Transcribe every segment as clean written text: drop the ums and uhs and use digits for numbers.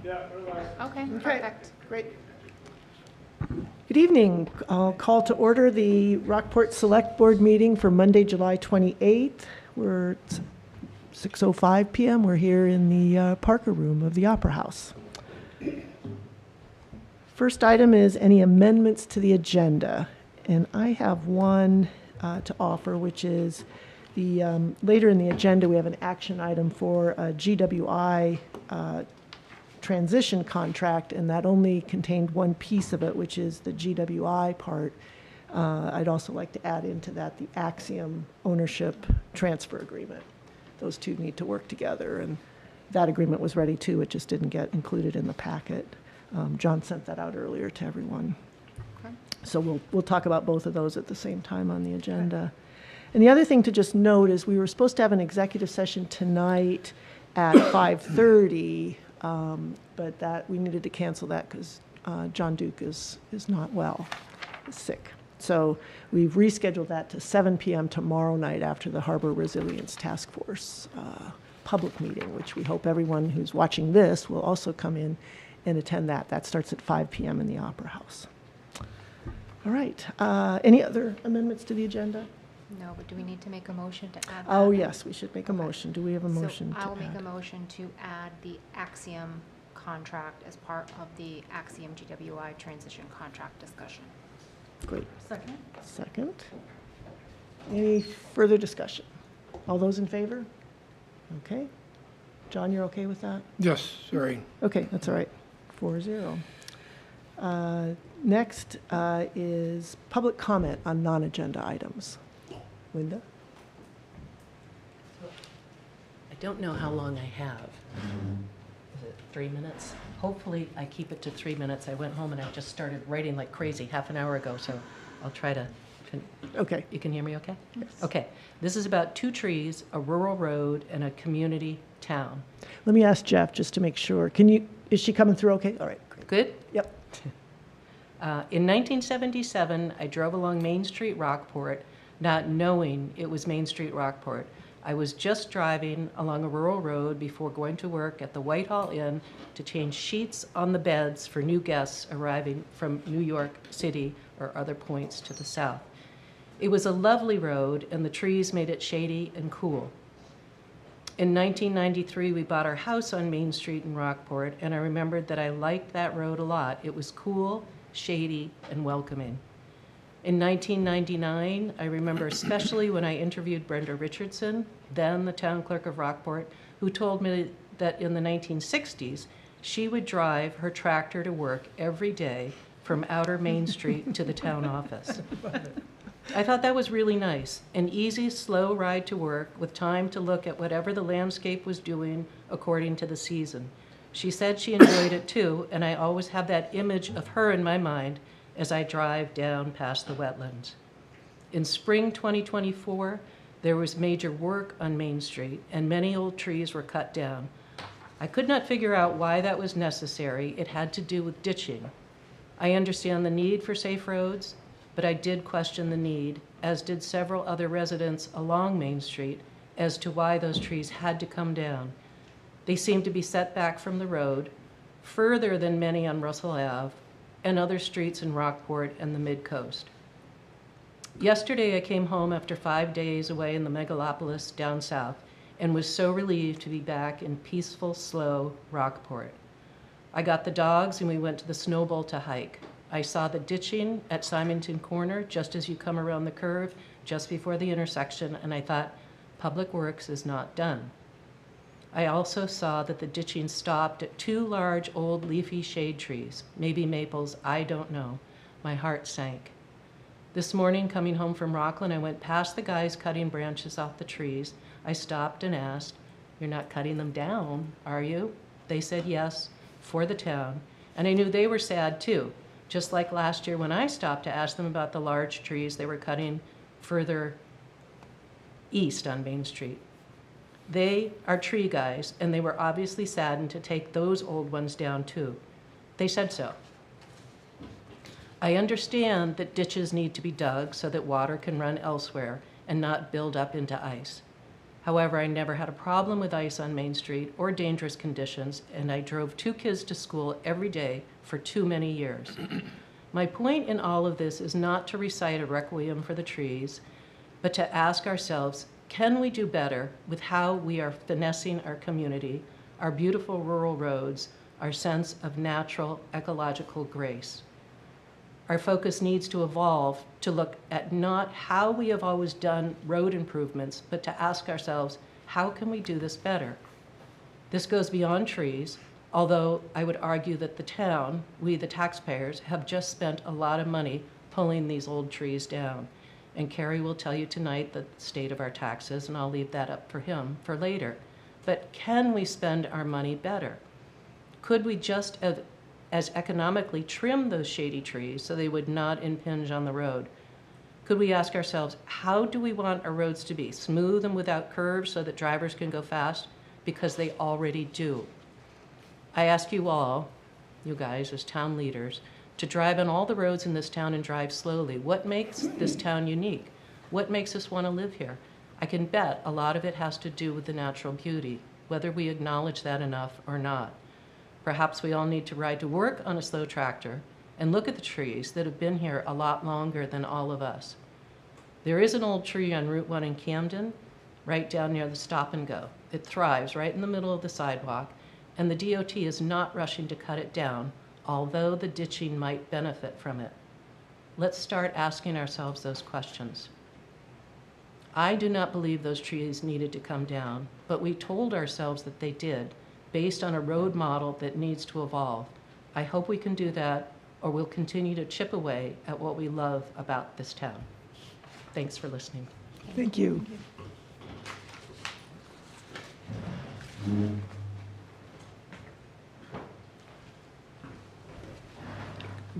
Okay, Okay, perfect. great. Good evening. I'll call to order the Rockport Select Board meeting for Monday, July 28th. We're at 6:05 PM. We're here in the Parker Room of the Opera House. First item is any amendments to the agenda. And I have one to offer, which is the, later in the agenda, we have an action item for a GWI transition contract, and that only contained one piece of it, which is the GWI part. I'd also like to add into that the Axiom ownership transfer agreement. Those two need to work together, and that agreement was ready too. It just didn't get included in the packet. John sent that out earlier to everyone. Okay. So we'll talk about both of those at the same time on the agenda. And the other thing to just note is we were supposed to have an executive session tonight at 5:30, but that we needed to cancel that because John Duke is not well, is sick. So we've rescheduled that to 7 p.m. tomorrow night after the Harbor Resilience Task Force public meeting, which we hope everyone who's watching this will also come in and attend that. That starts at 5 p.m. in the Opera House. All right. Any other amendments to the agenda? No, but do we need to make a motion to add that? Oh, yes, we should make a motion. Do we have a motion to So I'll make a add? motion to add the Axiom contract as part of the Axiom GWI transition contract discussion. Great. Second? Second. Any further discussion? All those in favor? Okay. John, you're okay with that? Yes, sorry. Okay, that's all right. 4-0. Next is public comment on non-agenda items. Linda? I don't know how long I have. Is it 3 minutes? Hopefully, I keep it to 3 minutes. I went home and I just started writing like crazy half an hour ago, so I'll try to. Okay. You can hear me okay? Yes. Okay. This is about 2 trees, a rural road, and a community town. Let me ask Jeff just to make sure. Is she coming through okay? All right, great. Good? Yep. In 1977, I drove along Main Street, Rockport, not knowing it was Main Street, Rockport. I was just driving along a rural road before going to work at the Whitehall Inn to change sheets on the beds for new guests arriving from New York City or other points to the south. It was a lovely road, and the trees made it shady and cool. In 1993, we bought our house on Main Street in Rockport, and I remembered that I liked that road a lot. It was cool, shady, and welcoming. In 1999, I remember especially when I interviewed Brenda Richardson, then the town clerk of Rockport, who told me that in the 1960s, she would drive her tractor to work every day from outer Main Street to the town office. I thought that was really nice. An easy, slow ride to work with time to look at whatever the landscape was doing according to the season. She said she enjoyed it too, and I always have that image of her in my mind as I drive down past the wetlands. In spring 2024, there was major work on Main Street, and many old trees were cut down. I could not figure out why that was necessary. It had to do with ditching. I understand the need for safe roads, but I did question the need, as did several other residents along Main Street, as to why those trees had to come down. They seem to be set back from the road, further than many on Russell Ave, and other streets in Rockport and the Mid-Coast. Yesterday, I came home after 5 days away in the megalopolis down south and was so relieved to be back in peaceful, slow Rockport. I got the dogs and we went to the Snowball to hike. I saw the ditching at Simonton Corner just as you come around the curve, just before the intersection, and I thought, Public Works is not done. I also saw that the ditching stopped at 2 large old leafy shade trees, maybe maples, I don't know. My heart sank. This morning, coming home from Rockland, I went past the guys cutting branches off the trees. I stopped and asked, "You're not cutting them down, are you?" They said yes, for the town. And I knew they were sad too, just like last year when I stopped to ask them about the large trees they were cutting further east on Main Street. They are tree guys, and they were obviously saddened to take those old ones down too. They said so. I understand that ditches need to be dug so that water can run elsewhere and not build up into ice. However, I never had a problem with ice on Main Street or dangerous conditions, and I drove 2 kids to school every day for too many years. My point in all of this is not to recite a requiem for the trees, but to ask ourselves, can we do better with how we are finessing our community, our beautiful rural roads, our sense of natural ecological grace? Our focus needs to evolve to look at not how we have always done road improvements, but to ask ourselves, how can we do this better? This goes beyond trees, although I would argue that the town, we the taxpayers, have just spent a lot of money pulling these old trees down. And Kerry will tell you tonight the state of our taxes, and I'll leave that up for him for later. But can we spend our money better? Could we just as economically trim those shady trees so they would not impinge on the road? Could we ask ourselves, how do we want our roads to be? Smooth and without curves so that drivers can go fast? Because they already do. I ask you all, you guys as town leaders, to drive on all the roads in this town and drive slowly. What makes this town unique? What makes us want to live here? I can bet a lot of it has to do with the natural beauty, whether we acknowledge that enough or not. Perhaps we all need to ride to work on a slow tractor and look at the trees that have been here a lot longer than all of us. There is an old tree on Route 1 in Camden, right down near the Stop and Go. It thrives right in the middle of the sidewalk, and the DOT is not rushing to cut it down, although the ditching might benefit from it. Let's start asking ourselves those questions. I do not believe those trees needed to come down, but we told ourselves that they did, based on a road model that needs to evolve. I hope we can do that, or we'll continue to chip away at what we love about this town. Thanks for listening. Thank you.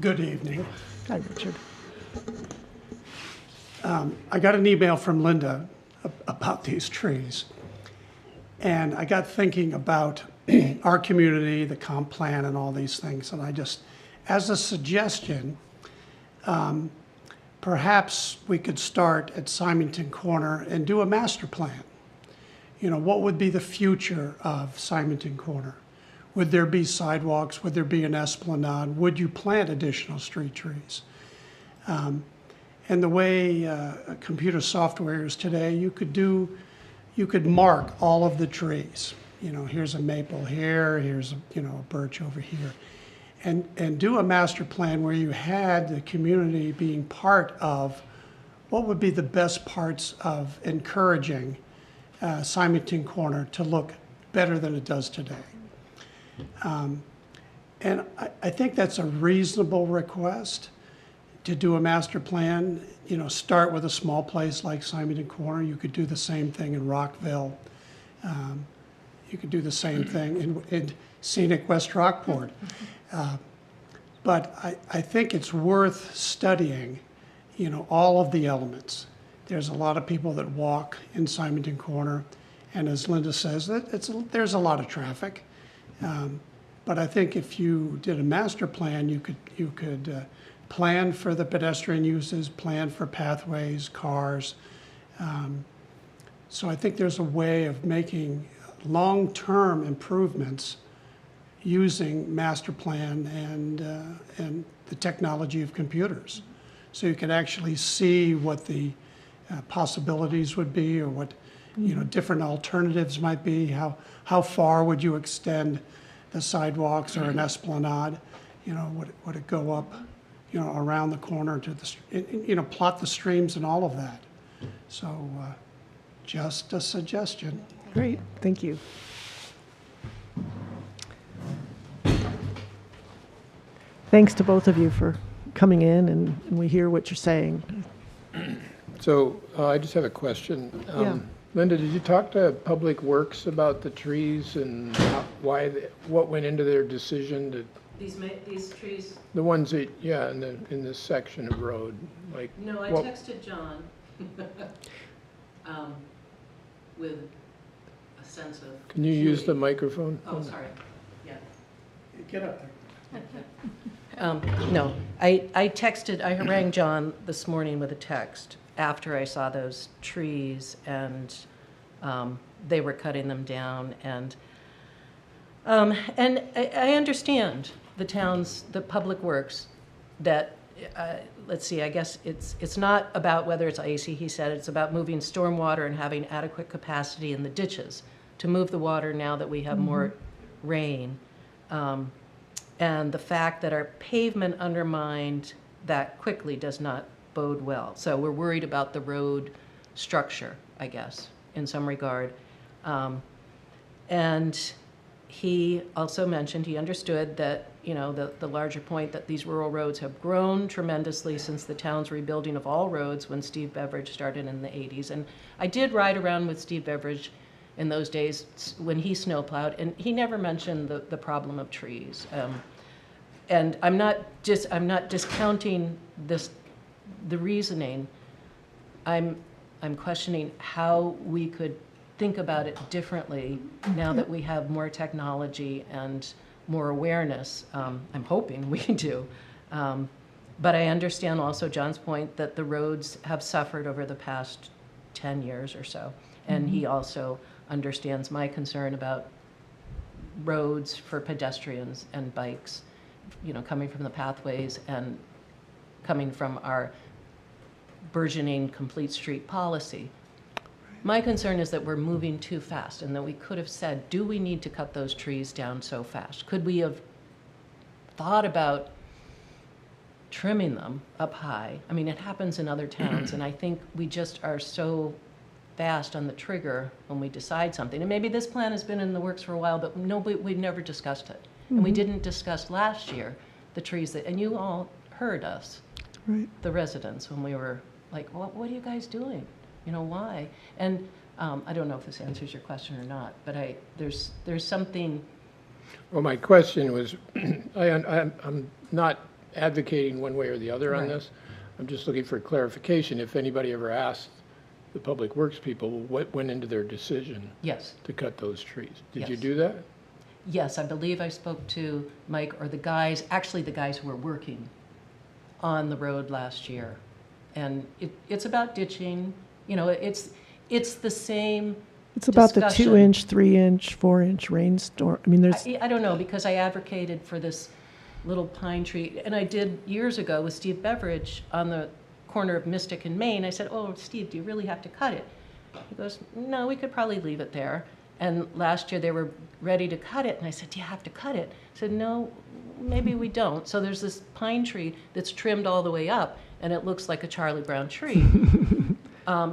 Good evening. Hi, Richard. I got an email from Linda about these trees. And I got thinking about our community, the comp plan and all these things. And I just, as a suggestion, perhaps we could start at Symington Corner and do a master plan. You know, what would be the future of Symington Corner? Would there be sidewalks? Would there be an esplanade? Would you plant additional street trees? And the way computer software is today, you could mark all of the trees. You know, here's a maple here, here's a birch over here. And do a master plan where you had the community being part of what would be the best parts of encouraging Symington Corner to look better than it does today. And I think that's a reasonable request to do a master plan. You know, start with a small place like Symington Corner. You could do the same thing in Rockville. You could do the same thing in scenic West Rockport. But I think it's worth studying, you know, all of the elements. There's a lot of people that walk in Symington Corner, and as Linda says, there's a lot of traffic. But I think if you did a master plan, you could plan for the pedestrian uses, plan for pathways, cars. So I think there's a way of making long-term improvements using master plan and the technology of computers. So you could actually see what the possibilities would be, or what different alternatives might be. How far would you extend the sidewalks or an esplanade? You know, would it go up, you know, around the corner to the, plot the streams and all of that. So just a suggestion. Great, thank you. Thanks to both of you for coming in, and we hear what you're saying. So I just have a question. Yeah. Linda, did you talk to Public Works about the trees and what went into their decision to, These trees, the ones that, yeah, in this section of road, like? no, I what- texted John with a sense of. Can you use the acuity. microphone? Oh, sorry, yeah. Get up there. No, I rang John this morning with a text after I saw those trees and they were cutting them down. And I understand the public works, that, let's see, I guess it's not about whether it's icy, he said, it's about moving stormwater and having adequate capacity in the ditches to move the water now that we have more rain. And the fact that our pavement undermined that quickly does not bode well. So we're worried about the road structure, I guess, in some regard. And he also mentioned, he understood that, the larger point that these rural roads have grown tremendously since the town's rebuilding of all roads when Steve Beveridge started in the 80s. And I did ride around with Steve Beveridge in those days when he snowplowed, and he never mentioned the problem of trees. And I'm not discounting the reasoning. I'm questioning how we could think about it differently now that we have more technology and more awareness. I'm hoping we do. But I understand also John's point that the roads have suffered over the past 10 years or so. And he also understands my concern about roads for pedestrians and bikes, coming from the pathways and coming from our burgeoning complete street policy. My concern is that we're moving too fast, and that we could have said, do we need to cut those trees down so fast? Could we have thought about trimming them up high? I mean, it happens in other towns, and I think we just are so fast on the trigger when we decide something. And maybe this plan has been in the works for a while, but we've never discussed it. And we didn't discuss last year the trees and you all heard us, Right. the residents, when we were like, what are you guys doing? Why? And I don't know if this answers your question or not, but there's something. Well, my question was, I'm not advocating one way or the other on Right. this. I'm just looking for clarification. If anybody ever asked the Public Works people what went into their decision Yes. to cut those trees. Did you Yes. do that? Yes, I believe I spoke to Mike or the guys who were working on the road last year. And it's about ditching, it's the same It's about the discussion. 2-inch, 3-inch, 4-inch rainstorm. I mean, there's, I don't know, because I advocated for this little pine tree, and I did years ago with Steve Beveridge on the corner of Mystic and Main. I said, oh, Steve, do you really have to cut it? He goes, no, we could probably leave it there. And last year they were ready to cut it, and I said, do you have to cut it? I said, no, maybe we don't. So there's this pine tree that's trimmed all the way up, and it looks like a Charlie Brown tree.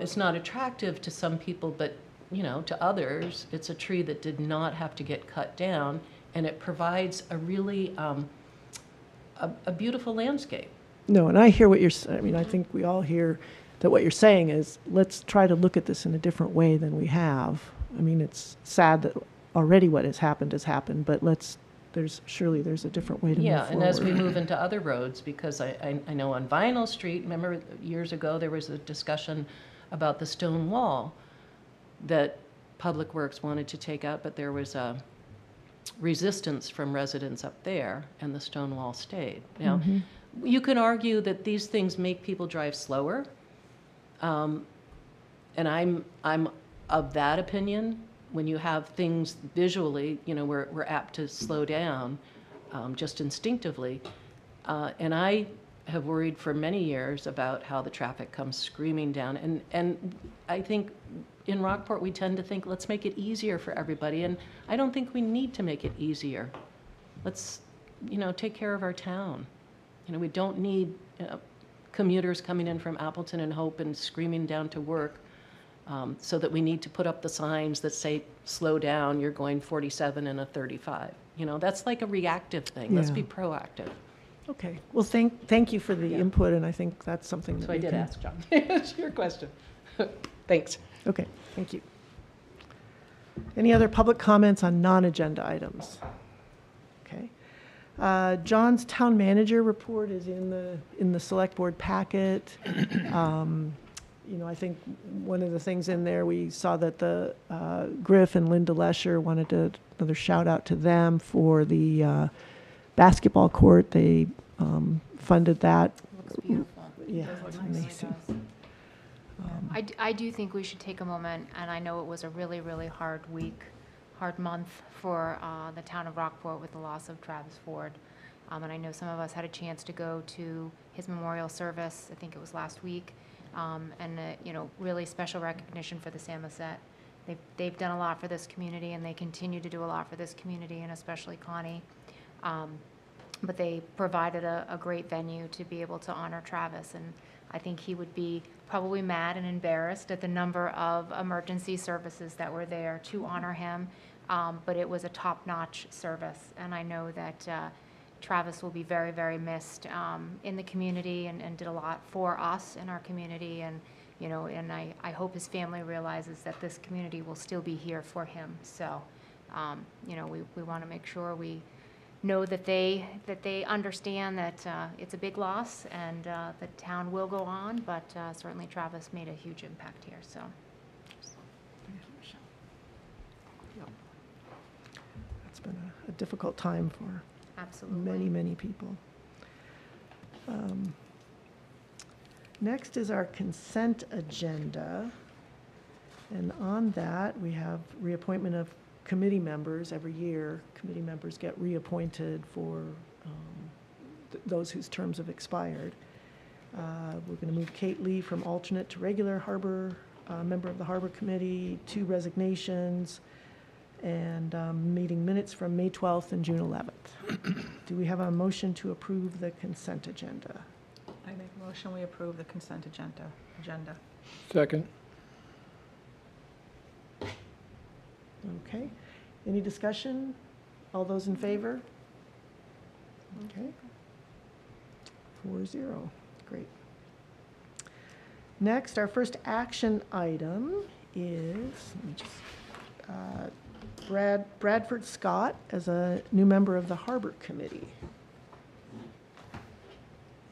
It's not attractive to some people, but to others, it's a tree that did not have to get cut down, and it provides a really a beautiful landscape. no, and I hear what you're saying. I mean, I think we all hear that what you're saying is, let's try to look at this in a different way than we have. I mean, it's sad that already what has happened, but there's a different way to move Yeah, forward. and as we move into other roads, because I know on Vinyl Street, remember years ago, there was a discussion about the stone wall that Public Works wanted to take out, but there was a resistance from residents up there, and the stone wall stayed. Now, you can argue that these things make people drive slower, and I'm of that opinion. When you have things visually, we're apt to slow down just instinctively. And I have worried for many years about how the traffic comes screaming down. And I think in Rockport, we tend to think, let's make it easier for everybody. And I don't think we need to make it easier. Let's, take care of our town. We don't need commuters coming in from Appleton and Hope and screaming down to work. So that we need to put up the signs that say, slow down, you're going 47 and a 35. That's like a reactive thing. Let's Yeah. be proactive. Okay, well, thank you for the Yeah. input, and I think that's something that So I we did can. ask John. It's your question. Thanks. Okay, thank you. Any other public comments on non-agenda items? Okay. John's town manager report is in the select board packet. I think one of the things in there, we saw that the Griff and Linda Lesher wanted another shout out to them for the basketball court. They funded that. Looks beautiful. Yeah, Does it's look nice. amazing. It I do think we should take a moment, and I know it was a really, really hard week, hard month for the town of Rockport with the loss of Travis Ford. And I know some of us had a chance to go to his memorial service, I think it was last week, and, really special recognition for the Samoset. They've done a lot for this community, and they continue to do a lot for this community, and especially Connie. But they provided a great venue to be able to honor Travis, and I think he would be probably mad and embarrassed at the number of emergency services that were there to honor him. But it was a top-notch service, and I know that Travis will be very, very missed in the community, and did a lot for us in our community, and I hope his family realizes that this community will still be here for him. So, we want to make sure we know that they understand that it's a big loss, and the town will go on, but certainly Travis made a huge impact here, so. Yep. It's been a difficult time for Absolutely. many, many people. Next is our consent agenda. And on that, we have reappointment of committee members. Every year, committee members get reappointed for those whose terms have expired. We're going to move Kate Lee from alternate to regular harbor, member of the Harbor Committee, 2 resignations, and meeting minutes from May 12th and June 11th. Do we have a motion to approve the consent agenda? I make a motion, we approve the consent agenda. Second. Okay. Any discussion? All those in favor? Okay. 4-0. Great. Next, our first action item is, let me just, Bradford Scott as a new member of the Harbor Committee.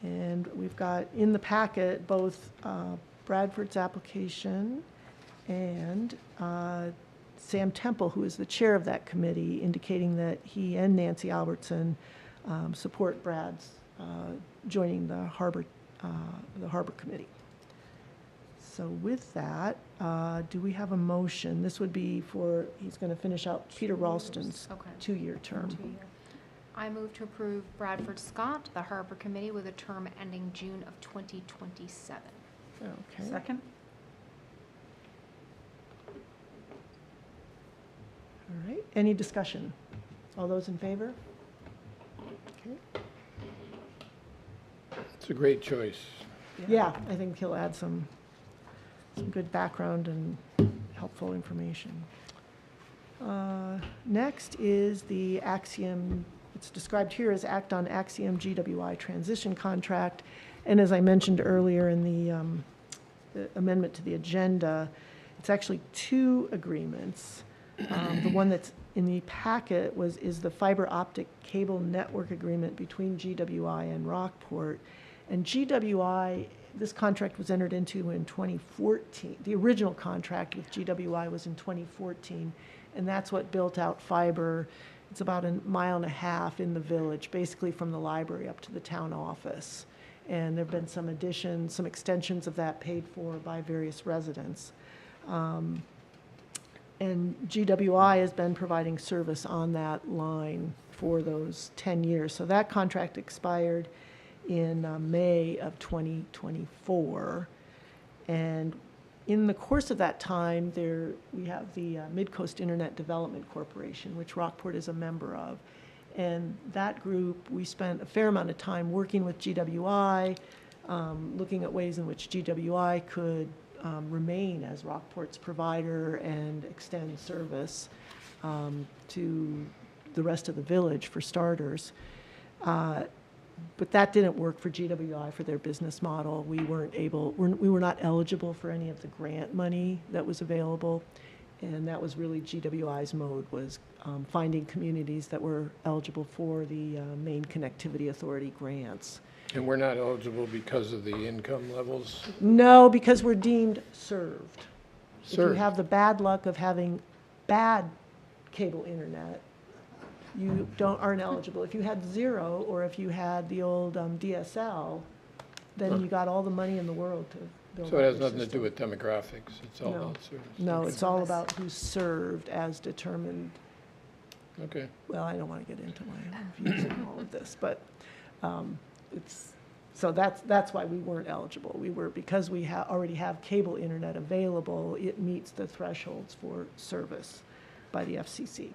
And we've got in the packet both Bradford's application and Sam Temple, who is the chair of that committee, indicating that he and Nancy Albertson support Brad's joining the Harbor Committee. So with that, do we have a motion? This would be for, he's going to finish out Peter Ralston's Okay. 2-year term. 2 year. I move to approve Bradford Scott, the Harbor Committee, with a term ending June of 2027. Okay. Second? All right. Any discussion? All those in favor? Okay. It's a great choice. Yeah, I think he'll add some good background and helpful information. Next is the Axiom, it's described here as Act on Axiom GWI Transition Contract. And as I mentioned earlier in the amendment to the agenda, it's actually 2 agreements. The one that's in the packet is the fiber optic cable network agreement between GWI and Rockport. And GWI, this contract was entered into in 2014. The original contract with GWI was in 2014, and that's what built out fiber. It's about 1.5 miles in the village, basically from the library up to the town office. And there have been some additions, some extensions of that paid for by various residents. And GWI has been providing service on that line for those 10 years. So that contract expired in May of 2024. And in the course of that time, we have the Midcoast Internet Development Corporation, which Rockport is a member of. And that group, we spent a fair amount of time working with GWI, looking at ways in which GWI could remain as Rockport's provider and extend service to the rest of the village, for starters. But that didn't work for GWI for their business model. We were not eligible for any of the grant money that was available. And that was really GWI's mode, was finding communities that were eligible for the Maine Connectivity Authority grants. And we're not eligible because of the income levels? No, because we're deemed served. If you Served. have the bad luck of having bad cable internet, you aren't eligible. If you had 0, or if you had the old DSL, then you got all the money in the world build So out it has their nothing to do system. with demographics, it's all No. about service? No, it's all Service. about who's served as determined. Okay, Well, I don't want to get into my own views on all of this, but it's, so that's why we weren't eligible. We were, because we already have cable internet available, it meets the thresholds for service by the FCC.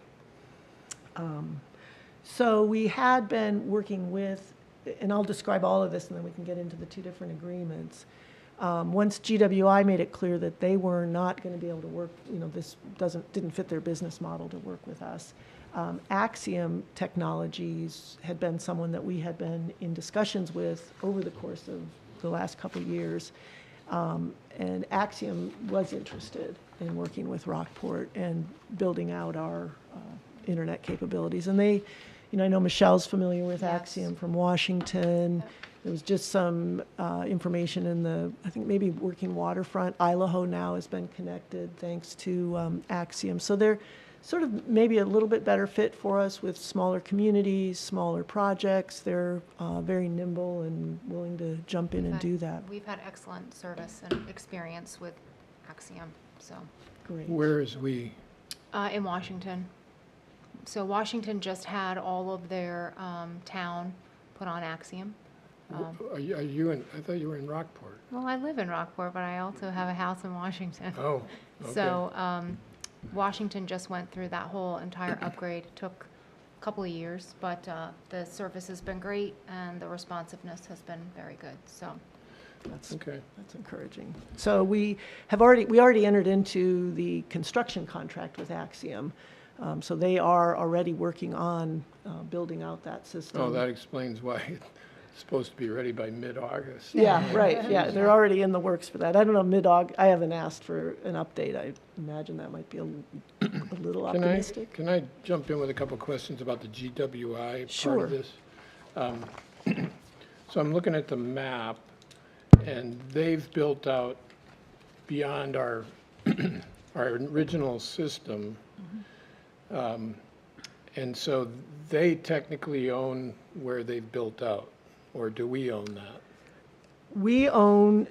So we had been working with, and I'll describe all of this and then we can get into the two different agreements. Once GWI made it clear that they were not going to be able to work, this didn't fit their business model to work with us. Axiom Technologies had been someone that we had been in discussions with over the course of the last couple of years. And Axiom was interested in working with Rockport and building out our internet capabilities. And they, I know Michelle's familiar with Yes. Axiom from Washington. There was just some information in I think maybe Working Waterfront. Idaho now has been connected thanks to Axiom. So they're sort of maybe a little bit better fit for us with smaller communities, smaller projects. They're very nimble and willing to jump in and But do that. We've had excellent service and experience with Axiom, so, Great. where is we? in Washington. So Washington just had all of their town put on Axiom. Are you in, I thought you were in Rockport. Well, I live in Rockport, but I also have a house in Washington. Oh, okay. So Washington just went through that whole entire upgrade. It took a couple of years, but the service has been great and the responsiveness has been very good, so. Okay, That's encouraging. So we already entered into the construction contract with Axiom. So they are already working on building out that system. oh, that explains why it's supposed to be ready by mid-August. Yeah, right, yeah, they're already in the works for that. I don't know, I haven't asked for an update. I imagine that might be a little optimistic. Can I jump in with a couple of questions about the GWI part Sure. of this? So I'm looking at the map, and they've built out beyond our, our original system. And so they technically own where they've built out, or do we own that? We own,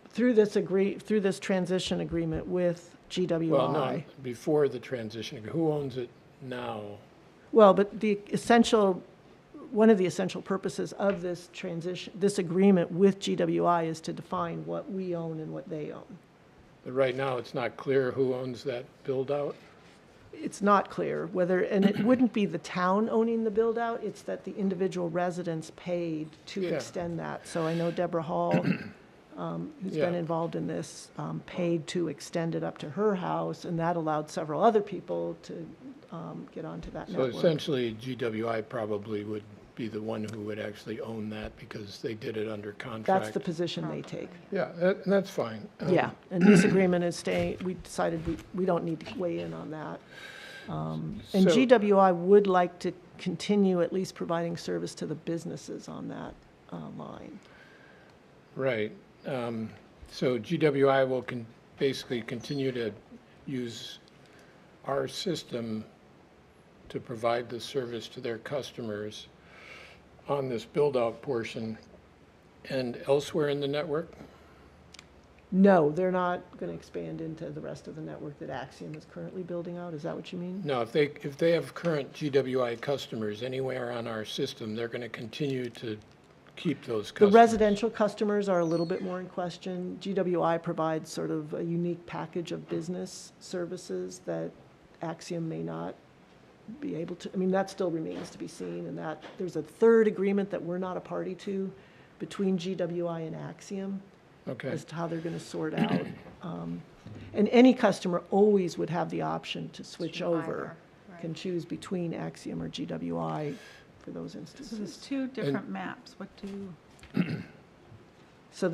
through this transition agreement with GWI. Well, no, before the transition, who owns it now? Well, but one of the essential purposes of this agreement with GWI is to define what we own and what they own. But right now, it's not clear who owns that build-out? It's not clear whether, and it wouldn't be the town owning the build-out, it's that the individual residents paid to Yeah. extend that. So I know Deborah Hall, who's been Yeah. involved in this, paid to extend it up to her house, and that allowed several other people to get onto that So network. essentially, GWI probably would be the one who would actually own that because they did it under contract. That's the position they take. Yeah, and that's fine. Yeah, and this agreement is staying, we decided we don't need to weigh in on that. And So- GWI would like to continue at least providing service to the businesses on that line. Right. So GWI will basically continue to use our system to provide the service to their customers on this build-out portion and elsewhere in the network? No, they're not going to expand into the rest of the network that Axiom is currently building out. Is that what you mean? No, if they have current GWI customers anywhere on our system, they're going to continue to keep those The customers. residential customers are a little bit more in question. GWI provides sort of a unique package of business services that Axiom may not be able to, I mean, that still remains to be seen, and that, there's a third agreement that we're not a party to between GWI and Axiom Okay, as to how they're going to sort out. And any customer always would have the option to switch over, Either, right. can choose between Axiom or GWI for those So there's instances. two different maps. What do, So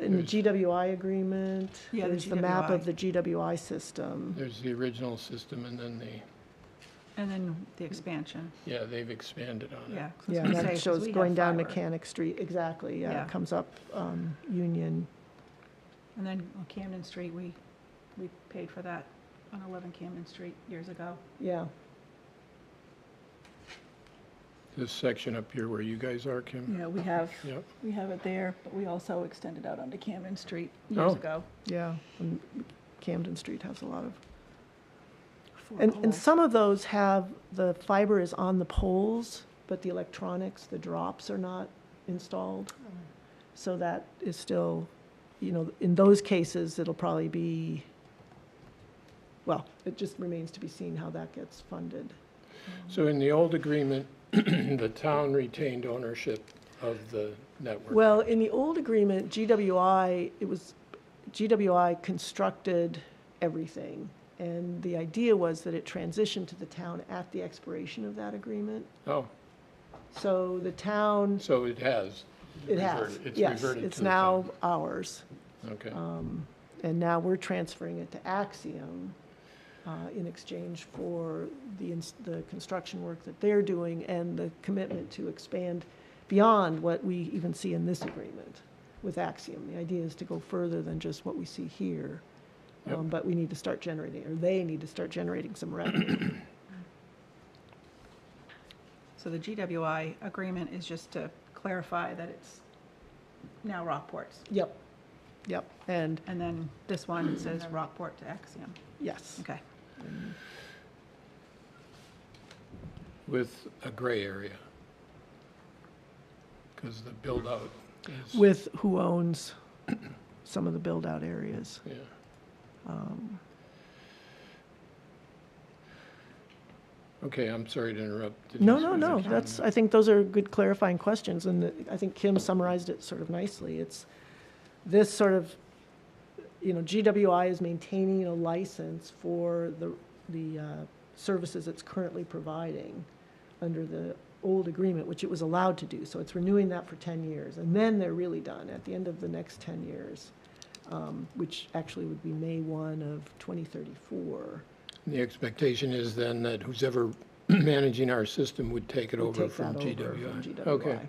in the GWI agreement, Yeah, the there's the map of GWI. the GWI system. there's the original system and then and then the expansion, they've expanded on it. yeah. 'cause I was Yeah, gonna that say, 'cause shows we have going down fiber. Mechanic Street, exactly, yeah, Yeah. it comes up Union. And then on Camden Street, we paid for that on 11 Camden Street years ago. Yeah, This section up here where you guys are, Kim? Yeah, Yep. we have it there, but we also extended out onto Camden Street years Oh. ago. Yeah, and Camden Street has a lot of, Four and poles. some of those have, the fiber is on the poles, but the electronics, the drops are not installed. So that is still, you know, in those cases, it'll probably be, well, it just remains to be seen how that gets funded. So in the old agreement, the town retained ownership of the network. Well, in the old agreement, GWI constructed everything. And the idea was that it transitioned to the town at the expiration of that agreement. Oh, So the town, so it has. it has, reverted- It's yes, reverted it's to the now town. ours. Okay. And now we're transferring it to Axiom in exchange for the construction work that they're doing and the commitment to expand beyond what we even see in this agreement with Axiom. The idea is to go further than just what we see here. Yep. But we need to start generating, or they need to start generating some revenue. So the GWI agreement is just to clarify that it's now Rockport's. Yep, and, And then this one says Rockport to Axiom. yes. Okay. With a gray area. Because the build-out is. With who owns some of the build-out areas. Yeah. Okay, I'm sorry to interrupt. No, Denise, no, was there no, something? that's, I think those are good clarifying questions, and I think Kim summarized it sort of nicely. It's this sort of, you know, GWI is maintaining a license for the services it's currently providing under the old agreement, which it was allowed to do. So it's renewing that for 10 years, and then they're really done at the end of the next 10 years, which actually would be May 1 of 2034. The expectation is then that who's ever managing our system would take it Would over take from that over GWI. from GWI. Okay,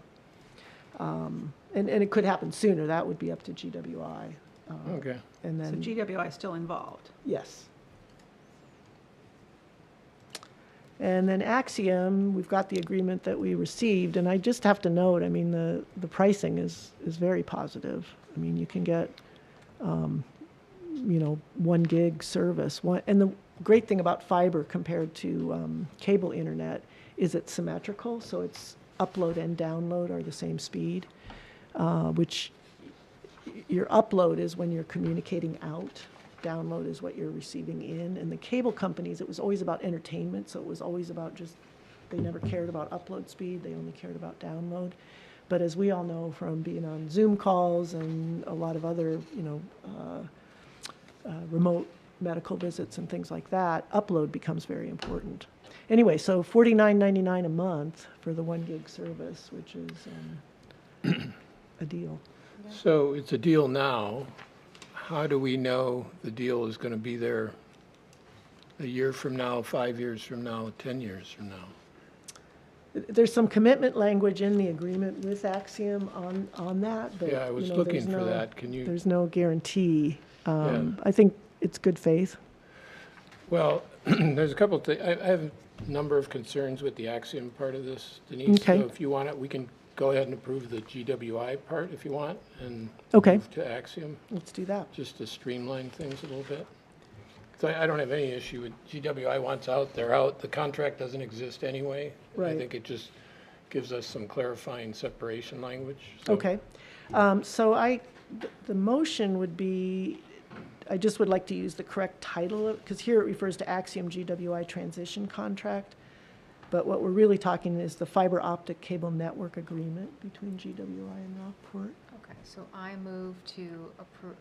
And it could happen sooner, that would be up to GWI. okay. And So then, GWI is still involved. yes. And then Axiom, we've got the agreement that we received, and I just have to note, I mean, the pricing is very positive. I mean, you can get, you know, 1 gig service. And the great thing about fiber compared to cable internet is it's symmetrical, so it's upload and download are the same speed, which your upload is when you're communicating out, download is what you're receiving in. And the cable companies, it was always about entertainment, so it was always about just, they never cared about upload speed, they only cared about download. But as we all know from being on Zoom calls and a lot of other, you know, remote medical visits and things like that, upload becomes very important. Anyway, so $49.99 a month for the 1 gig service, which is a deal. So it's a deal now. How do we know the deal is going to be there a year from now, 5 years from now, 10 years from now? There's some commitment language in the agreement with Axiom on that, but, Yeah, I was you know, looking there's for no- that. Can you, There's no guarantee. Yeah. I think it's good faith. well, there's a couple of things. I have a number of concerns with the Axiom part of this, Denise. Okay. So if you want it, we can go ahead and approve the GWI part if you want and Okay, move to Axiom, let's do that. just to streamline things a little bit. So I don't have any issue with GWI wants out, they're out. The contract doesn't exist anyway. I Right. think it just gives us some clarifying separation language. So- Okay. So the motion would be, I just would like to use the correct title, because here it refers to Axiom GWI Transition Contract. But what we're really talking is the fiber optic cable network agreement between GWI and Rockport. Okay, so I move to approve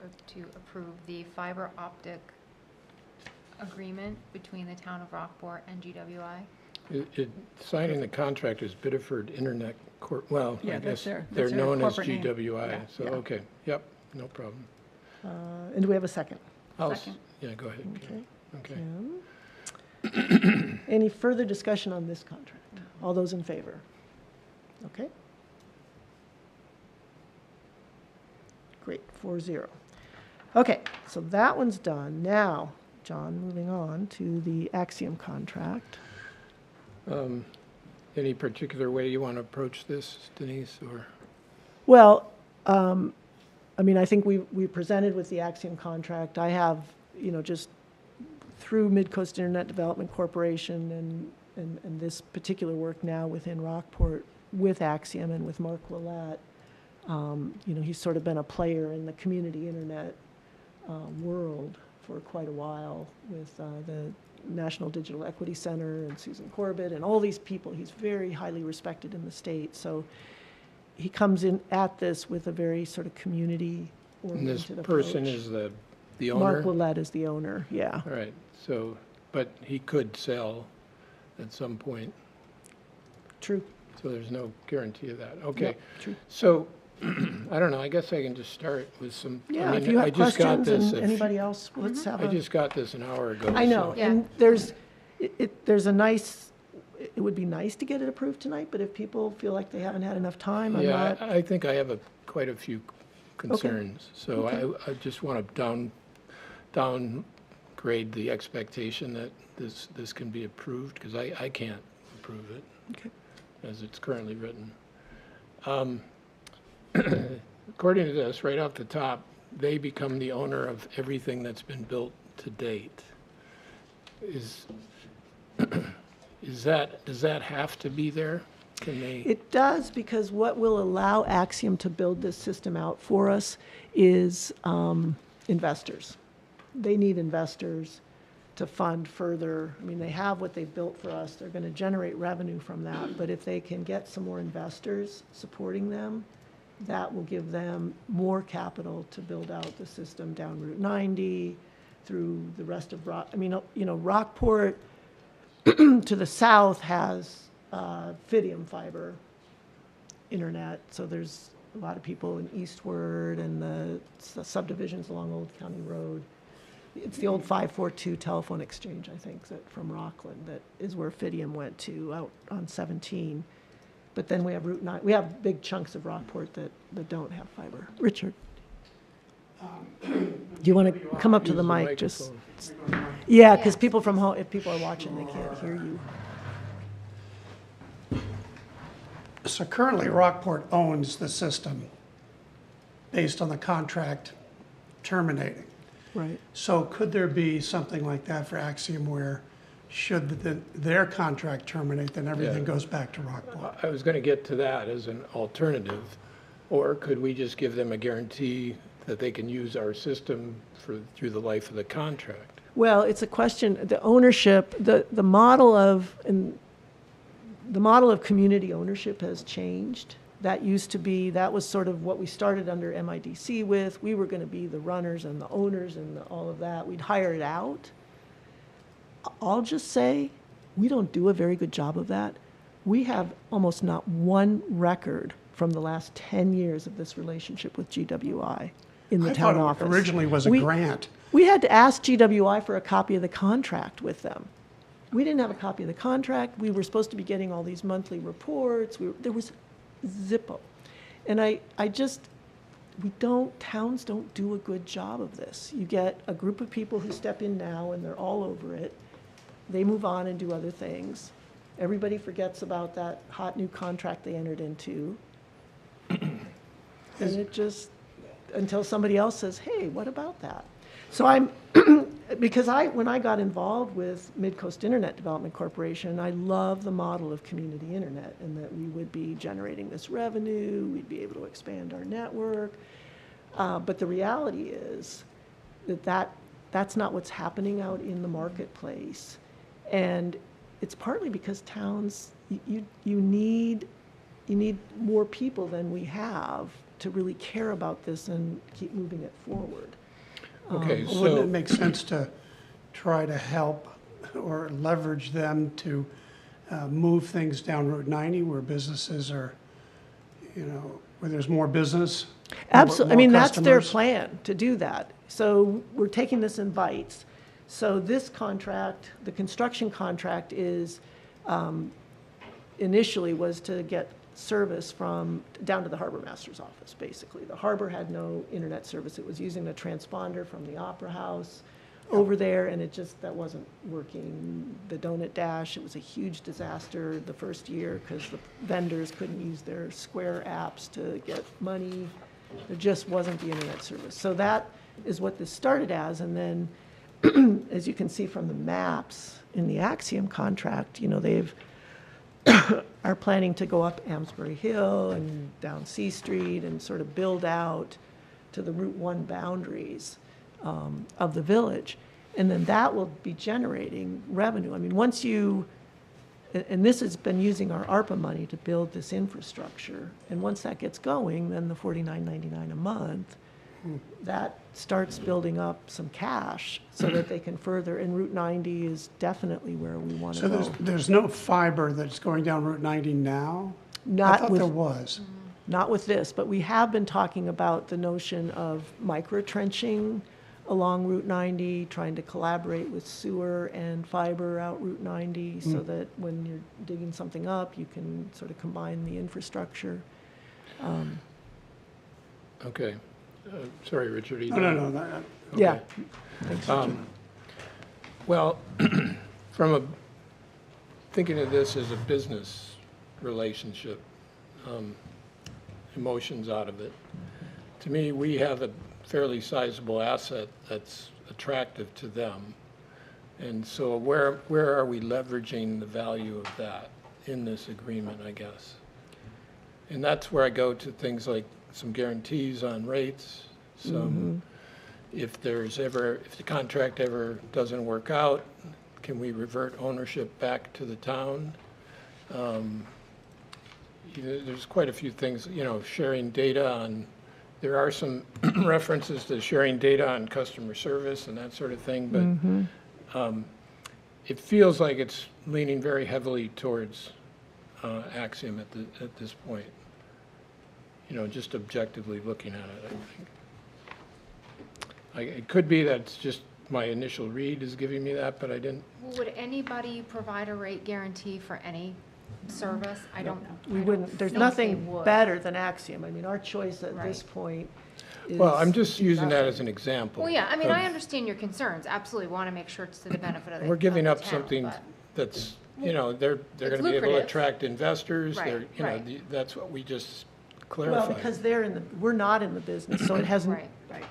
the fiber optic agreement between the town of Rockport and GWI. Signing the contract is Biddeford Internet Corp., well, I Yeah, that's guess their they're known as corporate name. GWI, Yeah. so, Yeah. okay, yep, no problem. And do we have a second? Second. Yeah, go ahead. Karen. Okay. Kim? Any further discussion on this contract? All those in favor? Okay. Great, 4-0. Okay, so that one's done. Now, John, moving on to the Axiom contract. Any particular way you want to approach this, Denise, or? Well, I mean, I think we presented with the Axiom contract. I have, just through Midcoast Internet Development Corporation and this particular work now within Rockport with Axiom and with Mark Willett, he's sort of been a player in the community internet world for quite a while with the National Digital Equity Center and Susan Corbett and all these people. He's very highly respected in the state. So he comes in at this with a very sort of And this community-oriented person approach. is the owner? Mark Willett is the owner, yeah. All right, so, but he could sell at some point, True. so there's no guarantee of that. Okay, Yep, true. so, I don't know, I guess I can just start with some. I Yeah, mean, if you I have just got questions this and anybody else, let's have I a. just got this an hour ago. I know, so- Yeah. and there's a nice, it would be nice to get it approved tonight, but if people feel like they haven't had enough time, I'm Yeah, not. I think I have quite a few concerns, so I just want to downgrade the expectation that this can be approved, because I can't approve it Okay. as it's currently written. According to this, right off the top, they become the owner of everything that's been built to date. Does that have to be there? Can they? It does, because what will allow Axiom to build this system out for us is investors. They need investors to fund further. I mean, they have what they've built for us. They're going to generate revenue from that. But if they can get some more investors supporting them, that will give them more capital to build out the system down Route 90 through the rest of Rockport to the south has Fidium fiber internet. So there's a lot of people in Eastward and the subdivisions along Old County Road. It's the old 542 telephone exchange, I think, that from Rockland, that is where Fidium went to out on 17. But then we have Route 9. We have big chunks of Rockport that don't have fiber. Richard? Do you want to come up to Use the mic? Just microphone. yeah, because Yes. people from home, if people are watching, they can't hear you. So currently Rockport owns the system based on the contract terminating. Right. So could there be something like that for Axiom where should their contract terminate, then everything Yeah. goes back to Rockport? I was going to get to that as an alternative, or could we just give them a guarantee that they can use our system through the life of the contract? Well, it's a question, the ownership, the model of community ownership has changed. That was sort of what we started under MIDC with. We were going to be the runners and the owners and all of that. We'd hire it out. I'll just say, we don't do a very good job of that. We have almost not one record from the last 10 years of this relationship with GWI in the town I office. thought it originally was a We- grant. We had to ask GWI for a copy of the contract with them. We didn't have a copy of the contract. We were supposed to be getting all these monthly reports. There was zippo. And towns don't do a good job of this. You get a group of people who step in now and they're all over it. They move on and do other things. Everybody forgets about that hot new contract they entered into. And it just, until somebody else says, hey, what about that? So because when I got involved with Midcoast Internet Development Corporation, I love the model of community internet and that we would be generating this revenue, we'd be able to expand our network. But the reality is that's not what's happening out in the marketplace. And it's partly because towns, you need more people than we have to really care about this and keep moving it forward. Okay, Wouldn't it so, make sense to try to help or leverage them to move things down Route 90 where businesses are, where there's more business? Absolutely. I more mean, that's their customers? plan, to do that. So we're taking this in bites. So this contract, the construction contract is, initially was to get service from, down to the harbor master's office, basically. The harbor had no internet service. It was using a transponder from the Opera House. over there, and that wasn't working. The Donut Dash, it was a huge disaster the first year because the vendors couldn't use their Square apps to get money. There just wasn't the internet service. So that is what this started as, and then, as you can see from the maps in the Axiom contract, they've are planning to go up Amesbury Hill and down C Street and sort of build out to the Route 1 boundaries of the village. And then that will be generating revenue. I mean, once you, and this has been using our ARPA money to build this infrastructure, and once that gets going, then the $49.99 a month, that starts building up some cash so that they can further, and Route 90 is definitely where we want to So go. there's no fiber that's going down Route 90 now? I Not thought with, there was. not with this, but we have been talking about the notion of micro-trenching along Route 90, trying to collaborate with sewer and fiber out Route 90 so that when you're digging something up, you can sort of combine the infrastructure. Okay. Sorry, Richard. No. Yeah. Well, thinking of this as a business relationship, emotions out of it. To me, we have a fairly sizable asset that's attractive to them. And so where are we leveraging the value of that in this agreement, I guess? And that's where I go to things like some guarantees on rates, some, if the contract ever doesn't work out, can we revert ownership back to the town? There's quite a few things, sharing data on, there are some references to sharing data on customer service and that sort of thing, but it feels like it's leaning very heavily towards Axiom at this point. Just objectively looking at it, I think. It could be that's just my initial read is giving me that, but I didn't. Would anybody provide a rate guarantee for any service? I don't. We wouldn't, there's think they nothing would. better than Axiom. I mean, our choice at this Right. point is. Well, I'm just using that nothing. as an example. Well, yeah, I mean, of- I understand your concerns, absolutely, want to make sure it's to the benefit of the. We're giving of up the town, something but- that's, they're going to be able to lucrative. attract investors. They're, Right, right. that's what we just Well, clarified. because we're not in the business, so it hasn't, Right. Right.